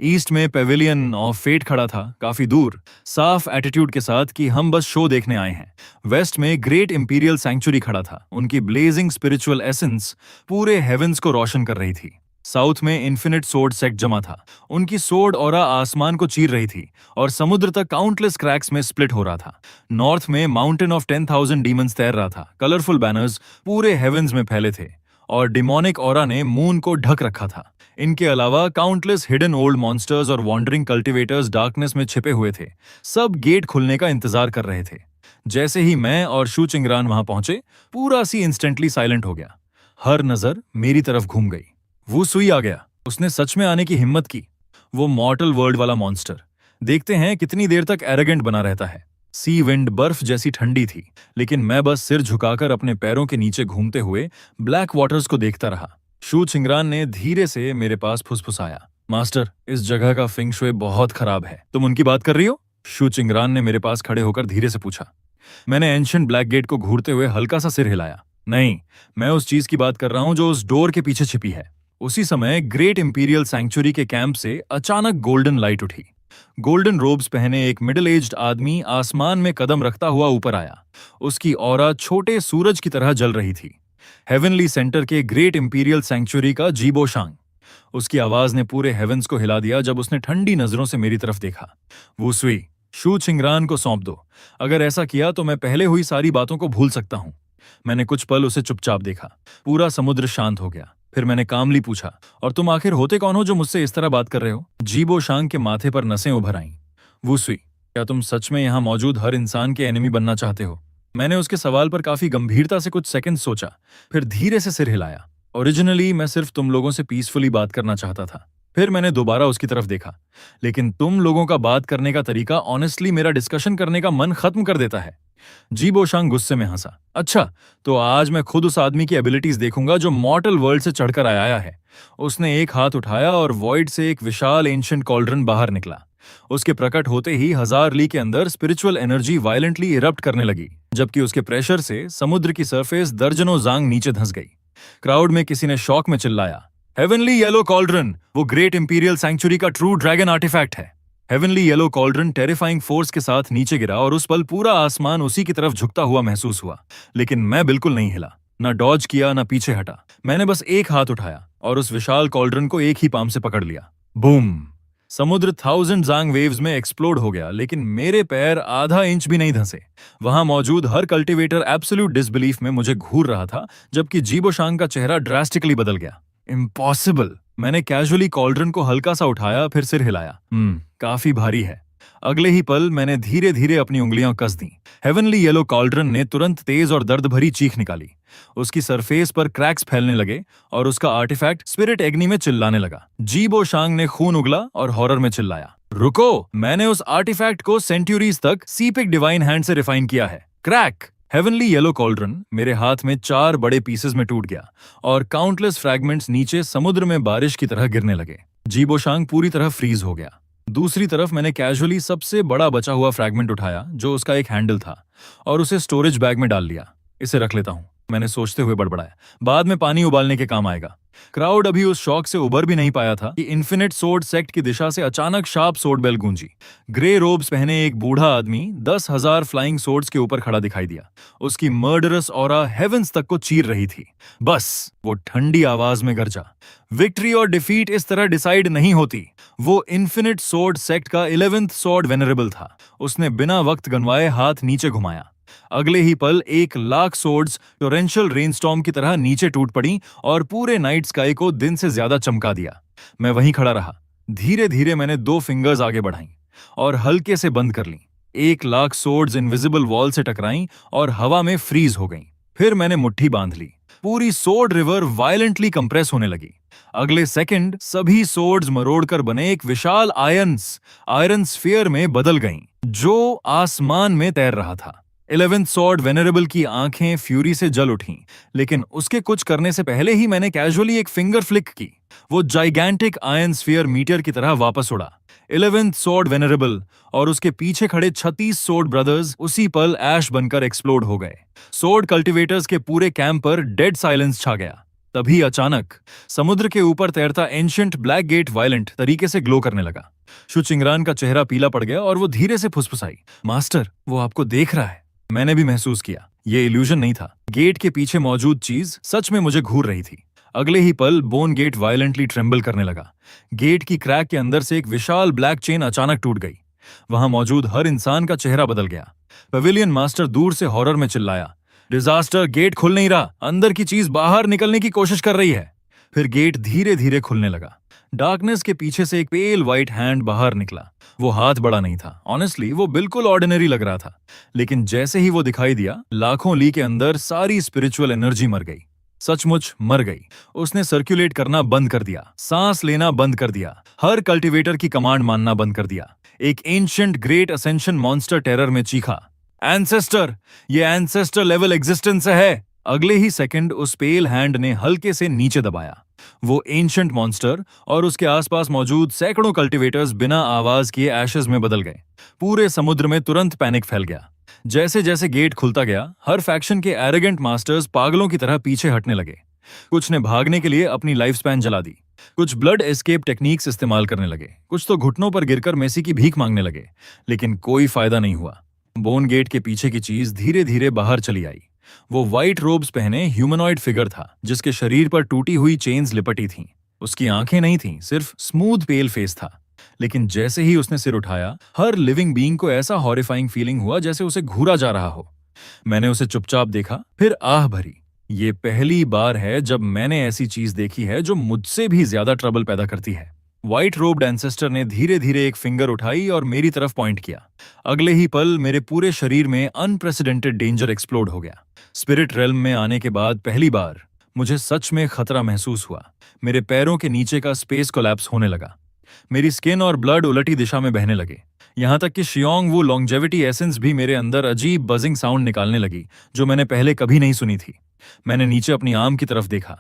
ईस्ट में पेविलियन ऑफ फेट खड़ा था, काफी दूर, साफ एटीट्यूड के साथ कि हम बस शो देखने आए हैं। वेस्ट में ग्रेट इंपीरियल सैंक्चुरी खड़ा था, उनकी ब्लेजिंग स्पिरिचुअल एसेंस पूरे हेवेंस को रोशन कर रही थी। साउथ में इन्फिनिट सोर्ड सेक्ट जमा था, उनकी सोर्ड ऑरा आसमान को चीर रही थी और समुद्र तक काउंटलेस क्रैक्स में स्प्लिट हो रहा था। नॉर्थ में माउंटेन ऑफ 10,000 डीमंस तैर रहा था, कलरफुल बैनर्स पूरे हेवेंस में फैले थे और डिमोनिक ऑरा ने मून को ढक रखा था। इनके अलावा काउंटलेस हिडन ओल्ड मॉन्स्टर्स और वॉन्डरिंग कल्टिवेटर्स डार्कनेस में छिपे हुए थे। सब गेट खुलने का इंतजार कर रहे थे। जैसे ही मैं और शू चिंगरान वहां पहुंचे, पूरा सी इंस्टेंटली साइलेंट हो गया। हर नजर मेरी तरफ घूम गई। वो सुई आ गया। उसने सच में आने की हिम्मत की। वो मॉर्टल वर्ल्ड वाला मॉन्स्टर। देखते हैं कितनी देर तक एरोगेंट बना रहता है। सी विंड बर्फ जैसी ठंडी थी, लेकिन मैं बस सिर झुकाकर अपने पैरों के नीचे घूमते हुए ब्लैक वाटर्स को देखता रहा। शू चिंगरान ने धीरे से मेरे पास फुसफुसाया, मास्टर, इस जगह का फिंग शुए बहुत खराब है। तुम उनकी बात कर रही हो? शू चिंगरान ने मेरे पास खड़े होकर धीरे से पूछा। मैंने एंशिएंट ब्लैक गेट को घूरते हुए हल्का सा सिर हिलाया। नहीं, मैं उस चीज की बात कर रहा हूं जो उस डोर के पीछे छिपी है। उसी समय ग्रेट इंपीरियल सैंक्चुरी के कैंप से अचानक गोल्डन लाइट उठी। गोल्डन रोब्स पहने एक मिडिल एज्ड आदमी आसमान में कदम रखता हुआ ऊपर आया। उसकी ऑरा छोटे सूरज की तरह जल रही थी। हेवनली सेंटर के ग्रेट इंपीरियल सैंक्चुरी का जीबोशांग। उसकी आवाज ने पूरे हेवेंस को हिला दिया जब उसने ठंडी नजरों से मेरी तरफ देखा। वो सुई, शू चिंगरान को सौंप दो। अगर ऐसा किया तो मैं पहले हुई सारी बातों को भूल सकता हूं। मैंने कुछ पल उसे चुपचाप देखा। पूरा समुद्र शांत हो गया। फिर मैंने कामली पूछा, और तुम आखिर होते कौन हो जो मुझसे इस तरह बात कर रहे हो? जीबोशांग के माथे पर नसें उभर आईं। वुसुई, क्या तुम सच में यहां मौजूद हर इंसान के एनिमी बनना चाहते हो? मैंने उसके सवाल पर काफी गंभीरता से कुछ सेकंड सोचा, फिर धीरे से सिर हिलाया। ओरिजिनली मैं सिर्फ तुम लोगों से पीसफुली बात करना चाहता था। फिर मैंने दोबारा उसकी तरफ देखा। लेकिन तुम लोगों का बात करने का तरीका ऑनेस्टली मेरा डिस्कशन करने का मन खत्म कर देता है। जीबोशांग गुस्से में हंसा। अच्छा, तो आज मैं खुद उस आदमी की एबिलिटीज देखूंगा जो मॉर्टल वर्ल्ड से चढ़कर आया है। उसने एक हाथ उठाया और वॉइड से एक विशाल एंशिएंट कॉल्ड्रन बाहर निकला। उसके प्रकट होते ही 1000 ली के अंदर स्पिरिचुअल एनर्जी वायलेंटली इरप्ट करने लगी, जबकि उसके प्रेशर से समुद्र की सरफेस दर्जनों जांग नीचे धंस गई। क्राउड में किसी ने शौक में चिल्लाया, हेवनली येलो कॉल्ड्रन, वो ग्रेट इंपीरियल सैंक्चुरी का ट्रू ड्रैगन आर्टिफैक्ट है। Heavenly yellow cauldron terrifying force के साथ नीचे गिरा और उस पल पूरा आसमान उसी की तरफ झुकता हुआ महसूस हुआ। लेकिन मैं बिल्कुल नहीं हिला, ना डॉज किया, ना पीछे हटा। मैंने बस एक हाथ उठाया और उस विशाल कॉल्ड्रन को एक ही पाम से पकड़ लिया। बूम! समुद्र 1000 जांग वेव्स में एक्सप्लोड हो गया, लेकिन मेरे पैर आधा इंच भी नहीं धंसे। वहां मौजूद हर कल्टीवेटर एब्सोल्यूट डिसबिलीफ में मुझे घूर रहा था, जबकि जीबोशांग का चेहरा ड्रास्टिकली बदल गया। इम्पॉसिबल! मैंने कैजुअली कॉल्ड्रन को हल्का सा उठाया, फिर सिर हिलाया। काफी भारी है। अगले ही पल मैंने धीरे धीरे अपनी उंगलियां कस दी। हेवनली येलो कॉल्ड्रन ने तुरंत तेज और दर्द भरी चीख निकाली। उसकी सरफेस पर क्रैक्स फैलने लगे और उसका आर्टिफैक्ट स्पिरिट एग्नी में चिल्लाने लगा। जीबोशांग ने खून उगला और हॉरर में चिल्लाया, रुको! मैंने उस आर्टिफैक्ट को सेंचुरीज तक सीपिक डिवाइन हैंड से रिफाइन किया है। क्रैक! हेवनली येलो कॉल्ड्रन मेरे हाथ में 4 बड़े पीसेस में टूट गया और काउंटलेस फ्रैगमेंट्स नीचे समुद्र में बारिश की तरह गिरने लगे। जीबोशांग पूरी तरह फ्रीज हो गया। दूसरी तरफ मैंने कैजुअली सबसे बड़ा बचा हुआ फ्रैगमेंट उठाया, जो उसका एक हैंडल था, और उसे स्टोरेज बैग में डाल लिया। इसे रख लेता हूं, मैंने सोचते हुए बड़बड़ाया, बाद में पानी उबालने के काम आएगा। क्राउड अभी उस शॉक से उबर भी नहीं पाया था कि इन्फिनिट सोर्ड सेक्ट की दिशा से अचानक शार्प सोर्ड बेल गूंजी। ग्रे रोब्स पहने एक बूढ़ा आदमी 10,000 फ्लाइंग सोर्ड्स के ऊपर खड़ा दिखाई दिया। उसकी मर्डरस ऑरा हेवेंस तक को चीर रही थी। बस वो ठंडी आवाज में गरजा, विक्ट्री और डिफीट इस तरह डिसाइड नहीं होती। वो इन्फिनिट सोर्ड सेक्ट का 11th सॉर्ड वेनरेबल था। उसने बिना वक्त गंवाए हाथ नीचे घुमाया। अगले ही पल 1,00,000 सोर्ड्स टोरेंशियल रेनस्टॉर्म की तरह नीचे टूट पड़ी और पूरे नाइट स्काई को दिन से ज्यादा चमका दिया। मैं वहीं खड़ा रहा। धीरे धीरे मैंने 2 फिंगर्स आगे बढ़ाई और हल्के से बंद कर ली। 1,00,000 सोर्ड्स इनविजिबल वॉल से टकराई और हवा में फ्रीज हो गईं। फिर मैंने मुट्ठी बांध ली। पूरी सोर्ड रिवर वायलेंटली कंप्रेस होने लगी। अगले सेकंड सभी सोर्ड्स मरोड़कर बने एक विशाल आयरन स्फीयर में बदल गईं, जो आसमान में तैर रहा था। 11th सॉर्ड वेनरेबल की आंखें फ्यूरी से जल उठीं, लेकिन उसके कुछ करने से पहले ही मैंने कैजुअली एक फिंगर फ्लिक की। वो जाइगैंटिक आयरन स्फीयर मीटियर की तरह वापस उड़ा। 11th सॉर्ड वेनरेबल और उसके पीछे खड़े 36 सोर्ड ब्रदर्स उसी पल ऐश बनकर एक्सप्लोड हो गए। सोर्ड कल्टिवेटर्स के पूरे कैंप पर डेड साइलेंस छा गया। तभी अचानक समुद्र के ऊपर तैरता एंशिएंट ब्लैक गेट वायलेंट तरीके से ग्लो करने लगा। शु चिंगरान का चेहरा पीला पड़ गया और वो धीरे से फुसफुसाई, मास्टर, वो आपको देख रहा है। मैंने भी महसूस किया, ये इल्यूजन नहीं था। गेट के पीछे मौजूद चीज सच में मुझे घूर रही थी। अगले ही पल बोन गेट वायलेंटली ट्रेम्बल करने लगा। गेट की क्रैक के अंदर से एक विशाल ब्लैक चेन अचानक टूट गई। वहां मौजूद हर इंसान का चेहरा बदल गया। पवेलियन मास्टर दूर से हॉरर में चिल्लाया, डिजास्टर, गेट खुल नहीं रहा, अंदर की चीज बाहर निकलने की कोशिश कर रही है। फिर गेट धीरे धीरे खुलने लगा। डार्कनेस के पीछे से एक पेल व्हाइट हैंड बाहर निकला। वो हाथ बड़ा नहीं था, ऑनेस्टली वो बिल्कुल ऑर्डिनरी लग रहा था, लेकिन जैसे ही वो दिखाई दिया, लाखों ली के अंदर सारी स्पिरिचुअल एनर्जी मर गई। सचमुच मर गई। उसने सर्कुलेट करना बंद कर दिया, सांस लेना बंद कर दिया, हर कल्टीवेटर की कमांड मानना बंद कर दिया। एक ancient great ascension monster terror में चीखा, एंसेस्टर, ये एंसेस्टर लेवल एग्जिस्टेंस है। अगले ही सेकंड उस पेल हैंड ने हल्के से नीचे दबाया। वो एंशिएंट मॉन्स्टर और उसके आसपास मौजूद सैकड़ों कल्टीवेटर्स बिना आवाज किए एशेज में बदल गए। पूरे समुद्र में तुरंत पैनिक फैल गया। जैसे जैसे गेट खुलता गया, हर फैक्शन के एरोगेंट मास्टर्स पागलों की तरह पीछे हटने लगे। कुछ ने भागने के लिए अपनी लाइफ स्पैन जला दी, कुछ ब्लड एस्केप टेक्निक्स इस्तेमाल करने लगे, कुछ तो घुटनों पर गिरकर मेसी की भीख मांगने लगे, लेकिन कोई फायदा नहीं हुआ। बोन गेट के पीछे की चीज धीरे धीरे बाहर चली आई। वो व्हाइट रोब्स पहने ह्यूमनॉइड फिगर था, जिसके शरीर पर टूटी हुई चेन्स लिपटी थीं। उसकी आंखें नहीं थीं, सिर्फ स्मूथ पेल फेस था। लेकिन जैसे ही उसने सिर उठाया, हर लिविंग बीइंग को ऐसा हॉरिफाइंग फीलिंग हुआ जैसे उसे घूरा जा रहा हो। मैंने उसे चुपचाप देखा, फिर आह भरी। ये पहली बार है जब मैंने ऐसी चीज देखी है जो मुझसे भी ज्यादा ट्रबल पैदा करती है। व्हाइट रोब्ड एंसेस्टर ने धीरे धीरे एक फिंगर उठाई और मेरी तरफ पॉइंट किया। अगले ही पल मेरे पूरे शरीर में अनप्रेसिडेंटेड डेंजर एक्सप्लोड हो गया। स्पिरिट रेल्म में आने के बाद पहली बार मुझे सच में खतरा महसूस हुआ। मेरे पैरों के नीचे का स्पेस कोलैप्स होने लगा। मेरी स्किन और ब्लड उलटी दिशा में बहने लगे। यहां तक कि शियोंग वू लॉन्जेविटी एसेंस भी मेरे अंदर अजीब बजिंग साउंड निकालने लगी, जो मैंने पहले कभी नहीं सुनी थी। मैंने नीचे अपनी आर्म की तरफ देखा।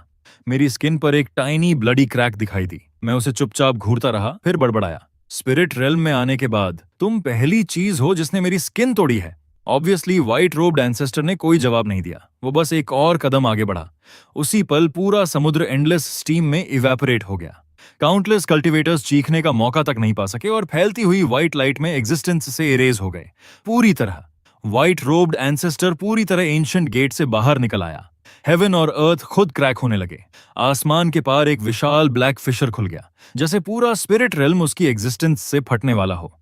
मेरी स्किन पर एक टाइनी ब्लडी क्रैक दिखाई दी। मैं उसे चुपचाप घूरता रहा, फिर बड़बड़ाया, स्पिरिट रेल्म में आने के बाद तुम पहली चीज हो जिसने मेरी स्किन तोड़ी है। ऑब्वियसली व्हाइट रोब्ड एंसेस्टर ने कोई जवाब नहीं दिया। वो बस एक और कदम आगे बढ़ा। उसी पल पूरा समुद्र एंडलेस स्टीम में इवेपोरेट हो गया। काउंटलेस कल्टीवेटर्स चीखने का मौका तक नहीं पा सके और फैलती हुई व्हाइट लाइट में एग्जिस्टेंस से इरेज हो गए पूरी तरह। व्हाइट रोब्ड एंसेस्टर पूरी तरह एंशिएंट गेट से बाहर निकल आया। हेवन और अर्थ खुद क्रैक होने लगे। आसमान के पार एक विशाल ब्लैक फिशर खुल गया, जैसे पूरा स्पिरिट रेल्म उसकी एग्जिस्टेंस से फटने वाला हो।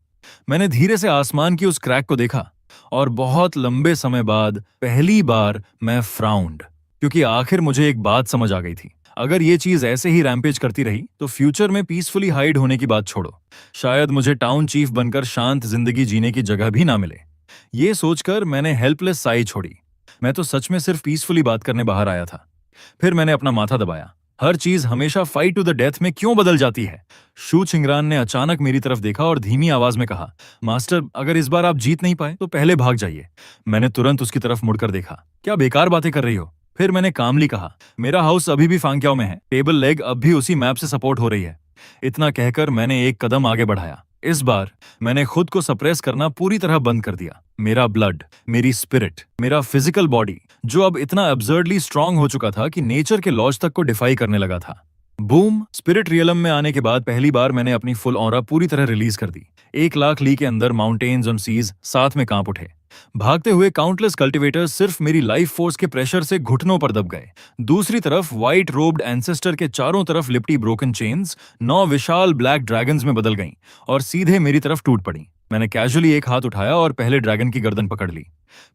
मैंने धीरे से आसमान की उस क्रैक को देखा और बहुत लंबे समय बाद पहली बार मैं फ्राउंड, क्योंकि आखिर मुझे एक बात समझ आ गई थी। अगर ये चीज ऐसे ही रैम्पेज करती रही तो फ्यूचर में पीसफुली हाइड होने की बात छोड़ो, शायद मुझे टाउन चीफ बनकर शांत जिंदगी जीने की जगह भी ना मिले। ये सोचकर मैंने हेल्पलेस साई छोड़ी। मैं तो सच में सिर्फ पीसफुली बात करने बाहर आया था। फिर मैंने अपना माथा दबाया। हर चीज हमेशा फाइट टू द डेथ में क्यों बदल जाती है? शू चिंगरान ने अचानक मेरी तरफ देखा और धीमी आवाज में कहा, मास्टर, अगर इस बार आप जीत नहीं पाए तो पहले भाग जाइए। मैंने तुरंत उसकी तरफ मुड़कर देखा। क्या बेकार बातें कर रही हो? फिर मैंने कामली कहा, मेरा हाउस अभी भी फांक्याओ में है, टेबल लेग अब भी उसी मैप से सपोर्ट हो रही है। इतना कहकर मैंने एक कदम आगे बढ़ाया। इस बार मैंने खुद को सप्रेस करना पूरी तरह बंद कर दिया। मेरा ब्लड, मेरी स्पिरिट, मेरा फिजिकल बॉडी, जो अब इतना एब्सर्डली स्ट्रांग हो चुका था कि नेचर के लॉज तक को डिफाई करने लगा था। बूम! स्पिरिट रियलम में आने के बाद पहली बार मैंने अपनी फुल ऑरा पूरी तरह रिलीज कर दी। 1 लाख ली के अंदर माउंटेन्स और सीज साथ में कांप उठे। भागते हुए काउंटलेस कल्टिवेटर्स सिर्फ मेरी लाइफ फोर्स के प्रेशर से घुटनों पर दब गए। दूसरी तरफ व्हाइट रोब्ड एंसेस्टर के चारों तरफ लिपटी ब्रोकन चेन्स 9 विशाल ब्लैक ड्रैगन्स में बदल गईं और सीधे मेरी तरफ टूट पड़ी। मैंने कैजुअली एक हाथ उठाया और पहले ड्रैगन की गर्दन पकड़ ली,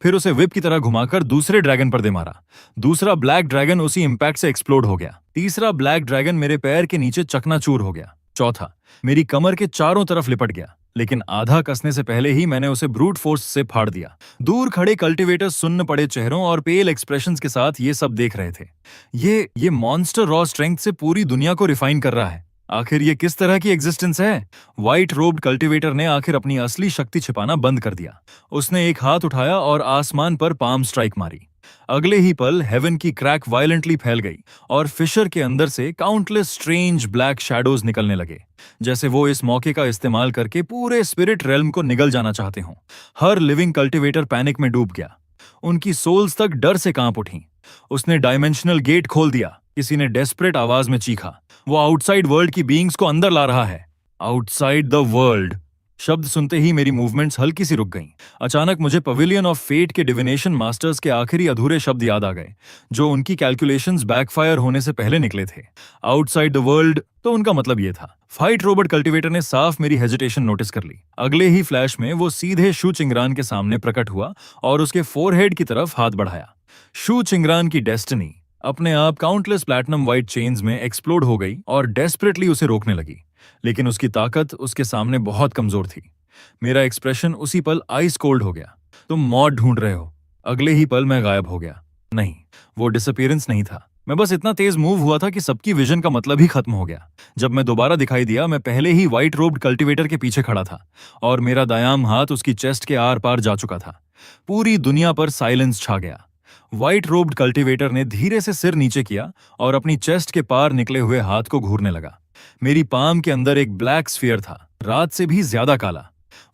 फिर उसे whip की तरह घुमाकर दूसरे ड्रैगन पर दे मारा। दूसरा ब्लैक ड्रैगन उसी इंपैक्ट से एक्सप्लोड हो गया। तीसरा ब्लैक ड्रैगन मेरे पैर के नीचे चकनाचूर हो गया। चौथा मेरी कमर के चारों तरफ लिपट गया, लेकिन आधा कसने से पहले ही मैंने उसे ब्रूट फोर्स से फाड़ दिया। दूर खड़े कल्टिवेटर्स सुन्न पड़े चेहरों और पेल एक्सप्रेशंस के साथ ये सब देख रहे थे। ये मॉन्स्टर रॉ स्ट्रेंथ से पूरी दुनिया को रिफाइन कर रहा है। आखिर ये किस तरह की एग्जिस्टेंस है? व्हाइट रोब्ड कल्टिवेटर ने आखिर अपनी असली शक्ति छिपाना बंद कर दिया। उसने एक हाथ उठाया और आसमान पर पाम स्ट्राइक मारी। अगले ही पल हेवन की क्रैक वायलेंटली फैल गई और फिशर के अंदर से काउंटलेस स्ट्रेंज ब्लैक शैडोज निकलने लगे, जैसे वो इस मौके का इस्तेमाल करके पूरे स्पिरिट रेल्म को निगल जाना चाहते हों। हर लिविंग कल्टिवेटर पैनिक में डूब गया। उनकी सोल्स तक डर से कांप उठी। उसने डायमेंशनल गेट खोल दिया। किसी ने डेस्परेट आवाज में चीखा, वो आउटसाइड वर्ल्ड की बीइंग्स को अंदर ला रहा है। आउटसाइड द वर्ल्ड शब्द सुनते ही मेरी मूवमेंट्स हल्की सी रुक गईं। अचानक मुझे पवेलियन ऑफ फेट के डिविनेशन मास्टर्स के आखिरी अधूरे शब्द याद आ गए, जो उनकी कैलकुलेशंस बैकफायर होने से पहले निकले थे। आउटसाइड द वर्ल्ड, तो उनका मतलब ये था। फाइट रोबोट कल्टिवेटर ने साफ मेरी हेजिटेशन नोटिस कर ली। अगले ही फ्लैश में वो सीधे शू चिंगरान के सामने प्रकट हुआ और उसके फोरहेड की तरफ हाथ बढ़ाया। शू चिंगरान की डेस्टिनी अपने आप काउंटलेस प्लैटिनम व्हाइट चेन्स में एक्सप्लोड हो गई और डेस्परेटली उसे रोकने लगी, लेकिन उसकी ताकत उसके सामने बहुत कमजोर थी। मेरा एक्सप्रेशन उसी पल आइस कोल्ड हो गया। तुम मौत ढूंढ रहे हो। अगले ही पल मैं गायब हो गया। नहीं, वो डिसअपीयरेंस नहीं था। मैं बस इतना तेज मूव हुआ था कि सबकी विजन का मतलब ही खत्म हो गया। जब मैं दोबारा दिखाई दिया, मैं पहले ही व्हाइट रोब्ड कल्टिवेटर के पीछे खड़ा था और मेरा दायां हाथ उसकी चेस्ट के आर पार जा चुका था। पूरी दुनिया पर साइलेंस छा गया। व्हाइट रोब्ड कल्टिवेटर ने धीरे से सिर नीचे किया और अपनी चेस्ट के पार निकले हुए हाथ को घूरने लगा। मेरी पाम के अंदर एक ब्लैक स्फीयर था, रात से भी ज्यादा काला।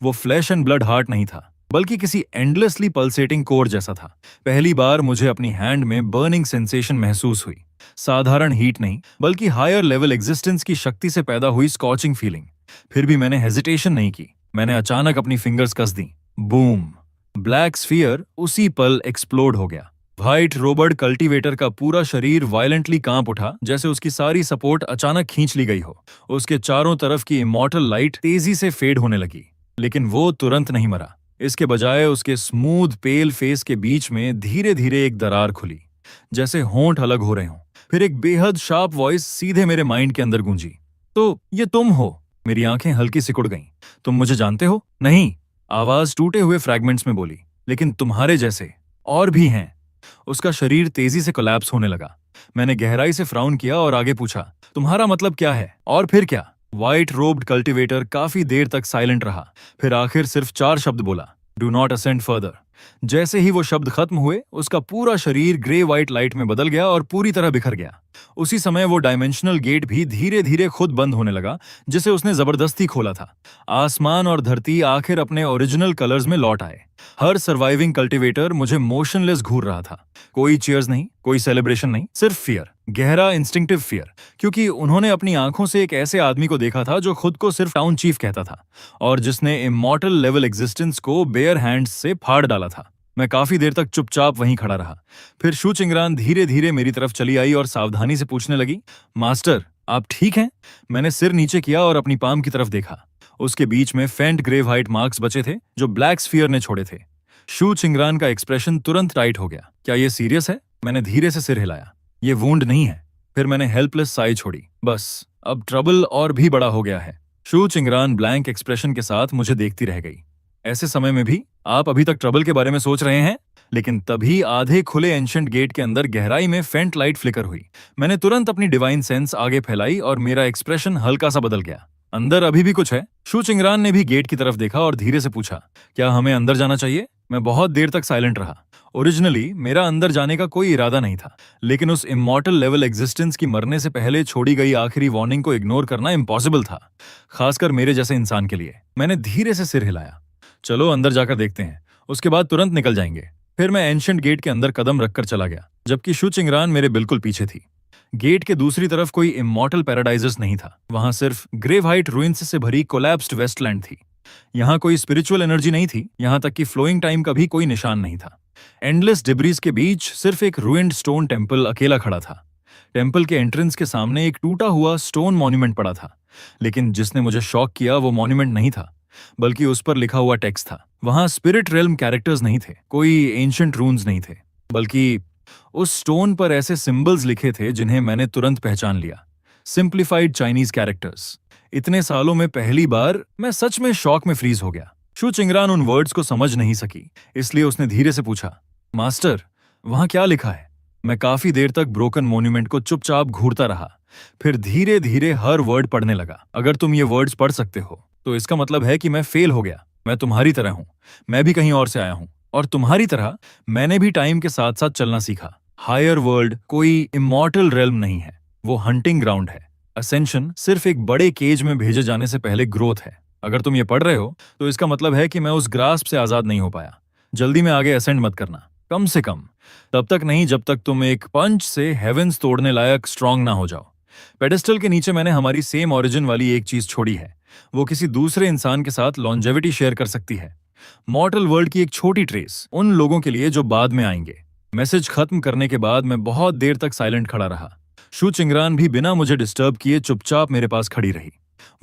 वो फ्लैश एंड ब्लड हार्ट नहीं था, बल्कि किसी एंडलेसली पल्सेटिंग कोर जैसा था। पहली बार मुझे अपनी हैंड में बर्निंग सेंसेशन महसूस हुई। साधारण हीट नहीं, बल्कि हायर लेवल एग्जिस्टेंस की शक्ति से पैदा हुई स्कॉचिंग फीलिंग। फिर भी मैंने हेजिटेशन नहीं की। मैंने अचानक अपनी फिंगर्स कस दी। बूम! ब्लैक स्फीयर उसी पल एक्सप्लोड हो गया। व्हाइट रोबर्ट कल्टिवेटर का पूरा शरीर वायलेंटली कांप उठा, जैसे उसकी सारी सपोर्ट अचानक खींच ली गई हो। उसके चारों तरफ की इमॉर्टल लाइट तेजी से फेड होने लगी, लेकिन वो तुरंत नहीं मरा। इसके बजाय उसके स्मूथ पेल फेस के बीच में धीरे धीरे एक दरार खुली, जैसे होंठ अलग हो रहे हों। फिर एक बेहद शार्प वॉइस सीधे मेरे माइंड के अंदर गूंजी, तो ये तुम हो? मेरी आंखें हल्की सिकुड़ गईं। तुम मुझे जानते हो? नहीं, आवाज टूटे हुए फ्रैगमेंट्स में बोली, लेकिन तुम्हारे जैसे और भी हैं। उसका शरीर तेजी से कोलैप्स होने लगा। मैंने गहराई से फ्राउन किया और आगे पूछा, तुम्हारा मतलब क्या है? और फिर क्या? व्हाइट रोब्ड कल्टिवेटर काफी देर तक साइलेंट रहा, फिर आखिर सिर्फ 4 शब्द बोला, डू नॉट असेंड फर्दर। जैसे ही वो शब्द खत्म हुए, उसका पूरा शरीर ग्रे व्हाइट लाइट में बदल गया और पूरी तरह बिखर गया। उसी समय वो डायमेंशनल गेट भी धीरे धीरे खुद बंद होने लगा, जिसे उसने जबरदस्ती खोला था। आसमान और धरती आखिर अपने ओरिजिनल कलर्स में लौट आए। हर सर्वाइविंग कल्टिवेटर मुझे मोशनलेस घूर रहा था। कोई चीयर्स नहीं, कोई सेलिब्रेशन नहीं, सिर्फ फियर, गहरा इंस्टिंक्टिव फियर, क्योंकि उन्होंने अपनी आंखों से एक ऐसे आदमी को देखा था जो खुद को सिर्फ टाउन चीफ कहता था और जिसने इमॉर्टल लेवल एग्जिस्टेंस को बेयर हैंड्स से फाड़ डाला था। मैं काफी देर तक चुपचाप वहीं खड़ा रहा। फिर शू चिंगरान धीरे धीरे मेरी तरफ चली आई और सावधानी से पूछने लगी, मास्टर, आप ठीक हैं? मैंने सिर नीचे किया और अपनी पाम की तरफ देखा। उसके बीच में फेंट ग्रे व्हाइट मार्क्स बचे थे जो ब्लैक स्फीयर ने छोड़े थे। शू चिंगरान का एक्सप्रेशन तुरंत टाइट हो गया। क्या ये सीरियस है? मैंने धीरे से सिर हिलाया। ये वुंड नहीं है। फिर मैंने हेल्पलेस साई छोड़ी। बस अब ट्रबल और भी बड़ा हो गया है। शू चिंगरान ब्लैंक एक्सप्रेशन के साथ मुझे देखती रह गई। ऐसे समय में भी आप अभी तक ट्रबल के बारे में सोच रहे हैं? लेकिन तभी आधे खुले एंशंट गेट के अंदर गहराई में फेंट लाइट फ्लिकर हुई। मैंने तुरंत अपनी डिवाइन सेंस आगे फैलाई और मेरा एक्सप्रेशन हल्का सा बदल गया। अंदर अभी भी कुछ है? शू चिंगरान ने भी गेट की तरफ देखा और धीरे से पूछा, क्या हमें अंदर जाना चाहिए? मैं बहुत देर तक साइलेंट रहा। ओरिजिनली मेरा अंदर जाने का कोई इरादा नहीं था, लेकिन उस इमॉर्टल लेवल एग्जिस्टेंस की मरने से पहले छोड़ी गई आखिरी वार्निंग को इग्नोर करना इम्पॉसिबल था, खासकर मेरे जैसे इंसान के लिए। मैंने धीरे से सिर हिलाया। चलो अंदर जाकर देखते हैं, उसके बाद तुरंत निकल जाएंगे। फिर मैं एंशिएंट गेट के अंदर कदम रखकर चला गया, जबकि शु चिंगरान मेरे बिल्कुल पीछे थी। गेट के दूसरी तरफ कोई इमॉर्टल पैराडाइजेस नहीं था, वहां सिर्फ ग्रेव हाइट रुइंस से भरी कोलैप्स्ड वेस्टलैंड थी। यहाँ कोई स्पिरिचुअल एनर्जी नहीं थी, यहाँ तक कि फ्लोइंग टाइम का भी कोई निशान नहीं था। एंडलेस डिब्रीज के बीच सिर्फ एक रुइंड स्टोन टेम्पल अकेला खड़ा था। टेम्पल के एंट्रेंस के सामने एक टूटा हुआ स्टोन मॉन्यूमेंट पड़ा था, लेकिन जिसने मुझे शॉक किया वो मॉन्यूमेंट नहीं था, बल्कि उस पर लिखा हुआ टेक्स्ट था। वहां स्पिरिट रेल्म कैरेक्टर्स नहीं थे, कोई एंशिएंट रून्स नहीं थे, बल्कि उस स्टोन पर ऐसे सिंबल्स लिखे थे जिन्हें मैंने तुरंत पहचान लिया। Simplified Chinese characters. इतने सालों में पहली बार मैं सच में शॉक में फ्रीज हो गया। शु चिंगरान उन वर्ड्स को समझ नहीं सकी, इसलिए उसने धीरे से पूछा, मास्टर, वहां क्या लिखा है? मैं काफी देर तक ब्रोकन मॉन्यूमेंट को चुपचाप घूरता रहा, फिर धीरे धीरे हर वर्ड पढ़ने लगा। अगर तुम ये वर्ड्स पढ़ सकते हो तो इसका मतलब है कि मैं फेल हो गया। मैं तुम्हारी तरह हूं, मैं भी कहीं और से आया हूं, और तुम्हारी तरह मैंने भी टाइम के साथ साथ चलना सीखा। हायर वर्ल्ड कोई इमॉर्टल रेल्म नहीं है, वो हंटिंग ग्राउंड है। असेंशन सिर्फ एक बड़े केज में भेजे जाने से पहले ग्रोथ है। अगर तुम ये पढ़ रहे हो तो इसका मतलब है कि मैं उस ग्रास्प से आजाद नहीं हो पाया। जल्दी में आगे असेंड मत करना, कम से कम तब तक नहीं जब तक तुम एक पंच से हेवेंस तोड़ने लायक स्ट्रांग ना हो जाओ। पेडेस्टल के नीचे मैंने हमारी सेम ओरिजिन वाली एक चीज छोड़ी है, वो किसी दूसरे इंसान के साथ लॉन्जेविटी शेयर कर सकती है। मॉर्टल वर्ल्ड की एक छोटी ट्रेस उन लोगों के लिए जो बाद में आएंगे। मैसेज खत्म करने के बाद मैं बहुत देर तक साइलेंट खड़ा रहा। शु चिंगरान भी बिना मुझे डिस्टर्ब किए चुपचाप मेरे पास खड़ी रही।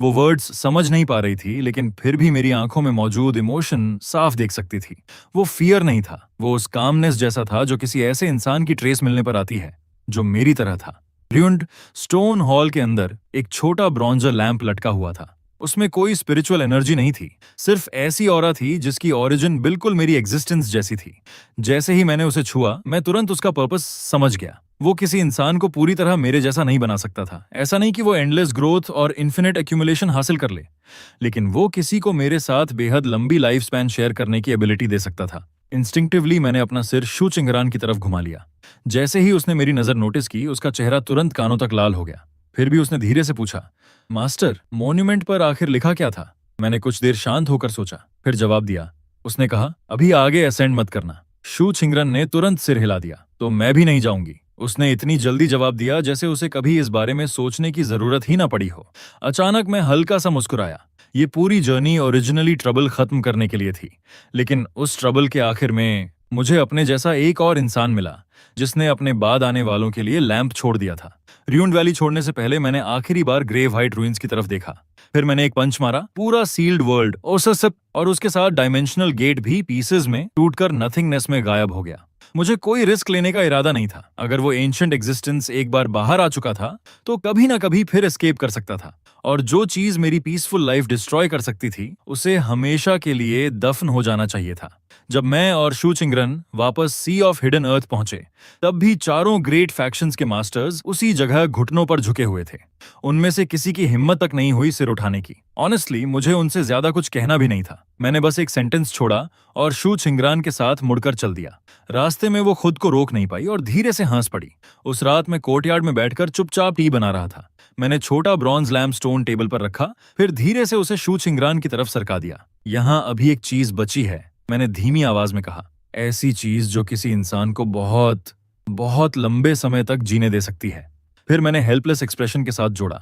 वो वर्ड्स समझ नहीं पा रही थी, लेकिन फिर भी मेरी आंखों में मौजूद इमोशन साफ देख सकती थी। वो फियर नहीं था, वो उस कामनेस जैसा था जो किसी ऐसे इंसान की ट्रेस मिलने पर आती है जो मेरी तरह था। र्यूंड स्टोन हॉल के अंदर एक छोटा ब्रॉन्जर लैंप लटका हुआ था। उसमें कोई स्पिरिचुअल एनर्जी नहीं थी, सिर्फ ऐसी ऑरा थी जिसकी ओरिजिन बिल्कुल मेरी एग्जिस्टेंस जैसी थी। जैसे ही मैंने उसे छुआ, मैं तुरंत उसका पर्पस समझ गया। वो किसी इंसान को पूरी तरह मेरे जैसा नहीं बना सकता था। ऐसा नहीं कि वो एंडलेस ग्रोथ और इन्फिनिट एक्यूमुलेशन हासिल कर ले, लेकिन वो किसी को मेरे साथ बेहद लंबी लाइफ स्पैन शेयर करने की एबिलिटी दे सकता था। इंस्टिंक्टिवली मैंने अपना सिर शु चिंगरान की तरफ घुमा लिया। जैसे ही उसने मेरी नजर नोटिस की, उसका चेहरा तुरंत कानों तक लाल हो गया। फिर भी उसने धीरे से पूछा, मास्टर, मॉन्यूमेंट पर आखिर लिखा क्या था? मैंने कुछ देर शांत होकर सोचा, फिर जवाब दिया। उसने कहा, अभी आगे असेंड मत करना। शु चिंगरन ने तुरंत सिर हिला दिया, तो मैं भी नहीं जाऊंगी। उसने इतनी जल्दी जवाब दिया जैसे उसे कभी इस बारे में सोचने की जरूरत ही ना पड़ी हो। अचानक मैं हल्का सा मुस्कुराया। ये पूरी जर्नी ओरिजिनली ट्रबल खत्म करने के लिए थी, लेकिन उस ट्रबल के आखिर में मुझे अपने जैसा एक और इंसान मिला जिसने अपने बाद आने वालों के लिए लैंप छोड़ दिया था। र्यूंड वैली छोड़ने से पहले मैंने आखिरी बार ग्रेव हाइट रूइंस की तरफ देखा। फिर मैंने एक पंच मारा, पूरा सील्ड वर्ल्ड ओससप और उसके साथ डायमेंशनल गेट भी पीसेस में टूटकर नथिंगनेस में गायब हो गया। मुझे कोई रिस्क लेने का इरादा नहीं था। अगर वो एंशिएंट एग्जिस्टेंस एक बार बाहर आ चुका था तो कभी ना कभी फिर एस्केप कर सकता था, और जो चीज मेरी पीसफुल लाइफ डिस्ट्रॉय कर सकती थी उसे हमेशा के लिए दफन हो जाना चाहिए था। जब मैं और शु चिंगरन वापस सी ऑफ हिडन अर्थ पहुंचे, तब भी चारों ग्रेट फैक्शंस के मास्टर्स उसी जगह घुटनों पर झुके हुए थे। उनमें से किसी की हिम्मत तक नहीं हुई सिर उठाने की। ऑनेस्टली मुझे उनसे ज्यादा कुछ कहना भी नहीं था। मैंने बस एक सेंटेंस छोड़ा और शु चिंगरान के साथ मुड़कर चल दिया। रास्ते में वो खुद को रोक नहीं पाई और धीरे से हंस पड़ी। उस रात मैं कोर्टयार्ड में बैठकर चुपचाप टी बना रहा था। मैंने छोटा ब्रॉन्ज लैम्प स्टोन टेबल पर रखा, फिर धीरे से उसे शु चिंगरान की तरफ सरका दिया। यहाँ अभी एक चीज बची है, मैंने धीमी आवाज में कहा। ऐसी चीज जो किसी इंसान को बहुत बहुत लंबे समय तक जीने दे सकती है। फिर मैंने हेल्पलेस एक्सप्रेशन के साथ जोड़ा,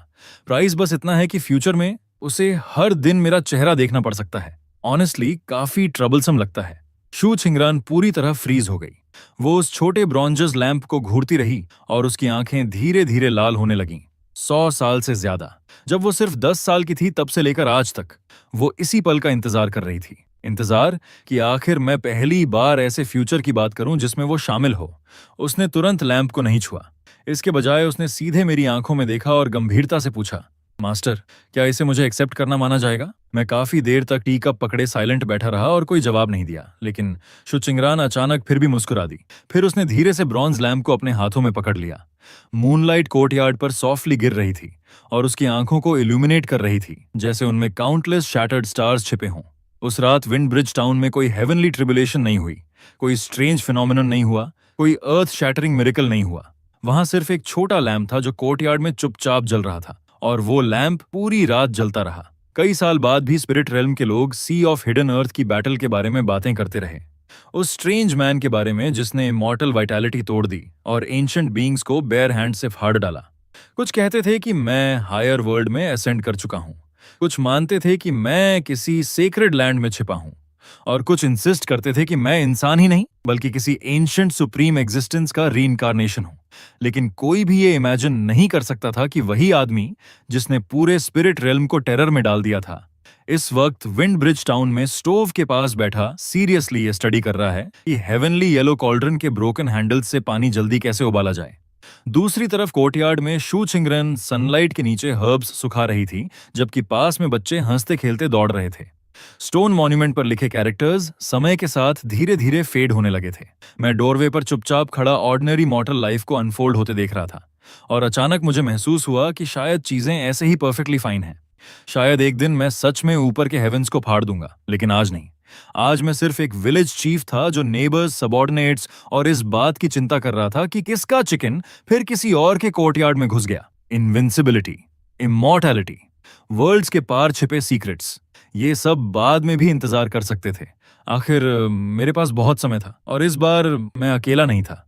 प्राइस बस इतना है कि फ्यूचर में उसे हर दिन मेरा चेहरा देखना पड़ सकता है। ऑनेस्टली काफी ट्रबलसम लगता है। शु चिंगरान पूरी तरह फ्रीज हो गई। वो उस छोटे ब्रॉन्जस लैंप को घूरती रही और उसकी आंखें धीरे धीरे लाल होने लगीं। 100 साल से ज्यादा, जब वो सिर्फ 10 साल की थी तब से लेकर आज तक, वो इसी पल का इंतजार कर रही थी। इंतजार कि आखिर मैं पहली बार ऐसे फ्यूचर की बात करूं जिसमें वो शामिल हो। उसने तुरंत लैंप को नहीं छुआ। इसके बजाय उसने सीधे मेरी आंखों में देखा और गंभीरता से पूछा, मास्टर, क्या इसे मुझे एक्सेप्ट करना माना जाएगा? मैं काफी देर तक टी कप पकड़े साइलेंट बैठा रहा और कोई जवाब नहीं दिया, लेकिन शु चिंगरान अचानक फिर भी मुस्कुरा दी। फिर उसने धीरे से ब्रॉन्ज लैंप को अपने हाथों में पकड़ लिया। मूनलाइट कोर्टयार्ड पर सॉफ्टली गिर रही थी और उसकी आंखों को इल्यूमिनेट कर रही थी, जैसे उनमें काउंटलेस शैटर्ड स्टार्स छिपे हों। उस रात विंड ब्रिज टाउन में कोई हेवनली ट्रिबुलेशन नहीं हुई, कोई स्ट्रेंज फिनोमिनन नहीं हुआ, कोई अर्थ शैटरिंग मिरेकल नहीं हुआ। वहां सिर्फ एक छोटा लैंप था जो कोर्टयार्ड में चुपचाप जल रहा था, और वो लैंप पूरी रात जलता रहा। कई साल बाद भी स्पिरिट रेल्म के लोग सी ऑफ हिडन अर्थ की बैटल के बारे में बातें करते रहे, उस स्ट्रेंज मैन के बारे में जिसने इमॉर्टल वाइटैलिटी तोड़ दी और एंशंट बीइंग्स को बेयर हैंड से फाड़ डाला। कुछ कहते थे कि मैं हायर वर्ल्ड में असेंड कर चुका हूं, कुछ मानते थे कि मैं किसी सेक्रेड लैंड में छिपा हूं, और कुछ इंसिस्ट करते थे कि मैं इंसान ही नहीं बल्कि किसी एंशंट सुप्रीम एग्जिस्टेंस का रीइंकारनेशन हूं। लेकिन कोई भी ये इमेजिन नहीं कर सकता था कि वही आदमी जिसने पूरे स्पिरिट रेल्म को टेरर में डाल दिया था, इस वक्त विंड ब्रिज टाउन में स्टोव के पास बैठा सीरियसली ये स्टडी कर रहा है कि हेवनली येलो कॉल्ड्रन के ब्रोकन हैंडल्स से पानी जल्दी कैसे उबाला जाए। दूसरी तरफ कोर्टयार्ड में शू चिंगरन सनलाइट के नीचे हर्ब्स सुखा रही थी, जबकि पास में बच्चे हंसते खेलते दौड़ रहे थे। स्टोन मॉन्यूमेंट पर लिखे कैरेक्टर्स समय के साथ धीरे धीरे फेड होने लगे थे। मैं डोरवे पर चुपचाप खड़ा ऑर्डिनरी मॉर्टल लाइफ को अनफोल्ड होते देख रहा था, और अचानक मुझे महसूस हुआ कि शायद चीजें ऐसे ही परफेक्टली फाइन हैं। शायद एक दिन मैं सच में ऊपर के हेवेंस को फाड़ दूंगा, लेकिन आज नहीं। आज मैं सिर्फ एक विलेज चीफ था जो नेबर्स, सबॉर्डिनेट्स और इस बात की चिंता कर रहा था कि किसका चिकन फिर किसी और के कोर्टयार्ड में घुस गया। इनविंसिबिलिटी, इमॉर्टैलिटी, वर्ल्ड्स के पार छिपे सीक्रेट्स, ये सब बाद में भी इंतजार कर सकते थे। आखिर मेरे पास बहुत समय था, और इस बार मैं अकेला नहीं था।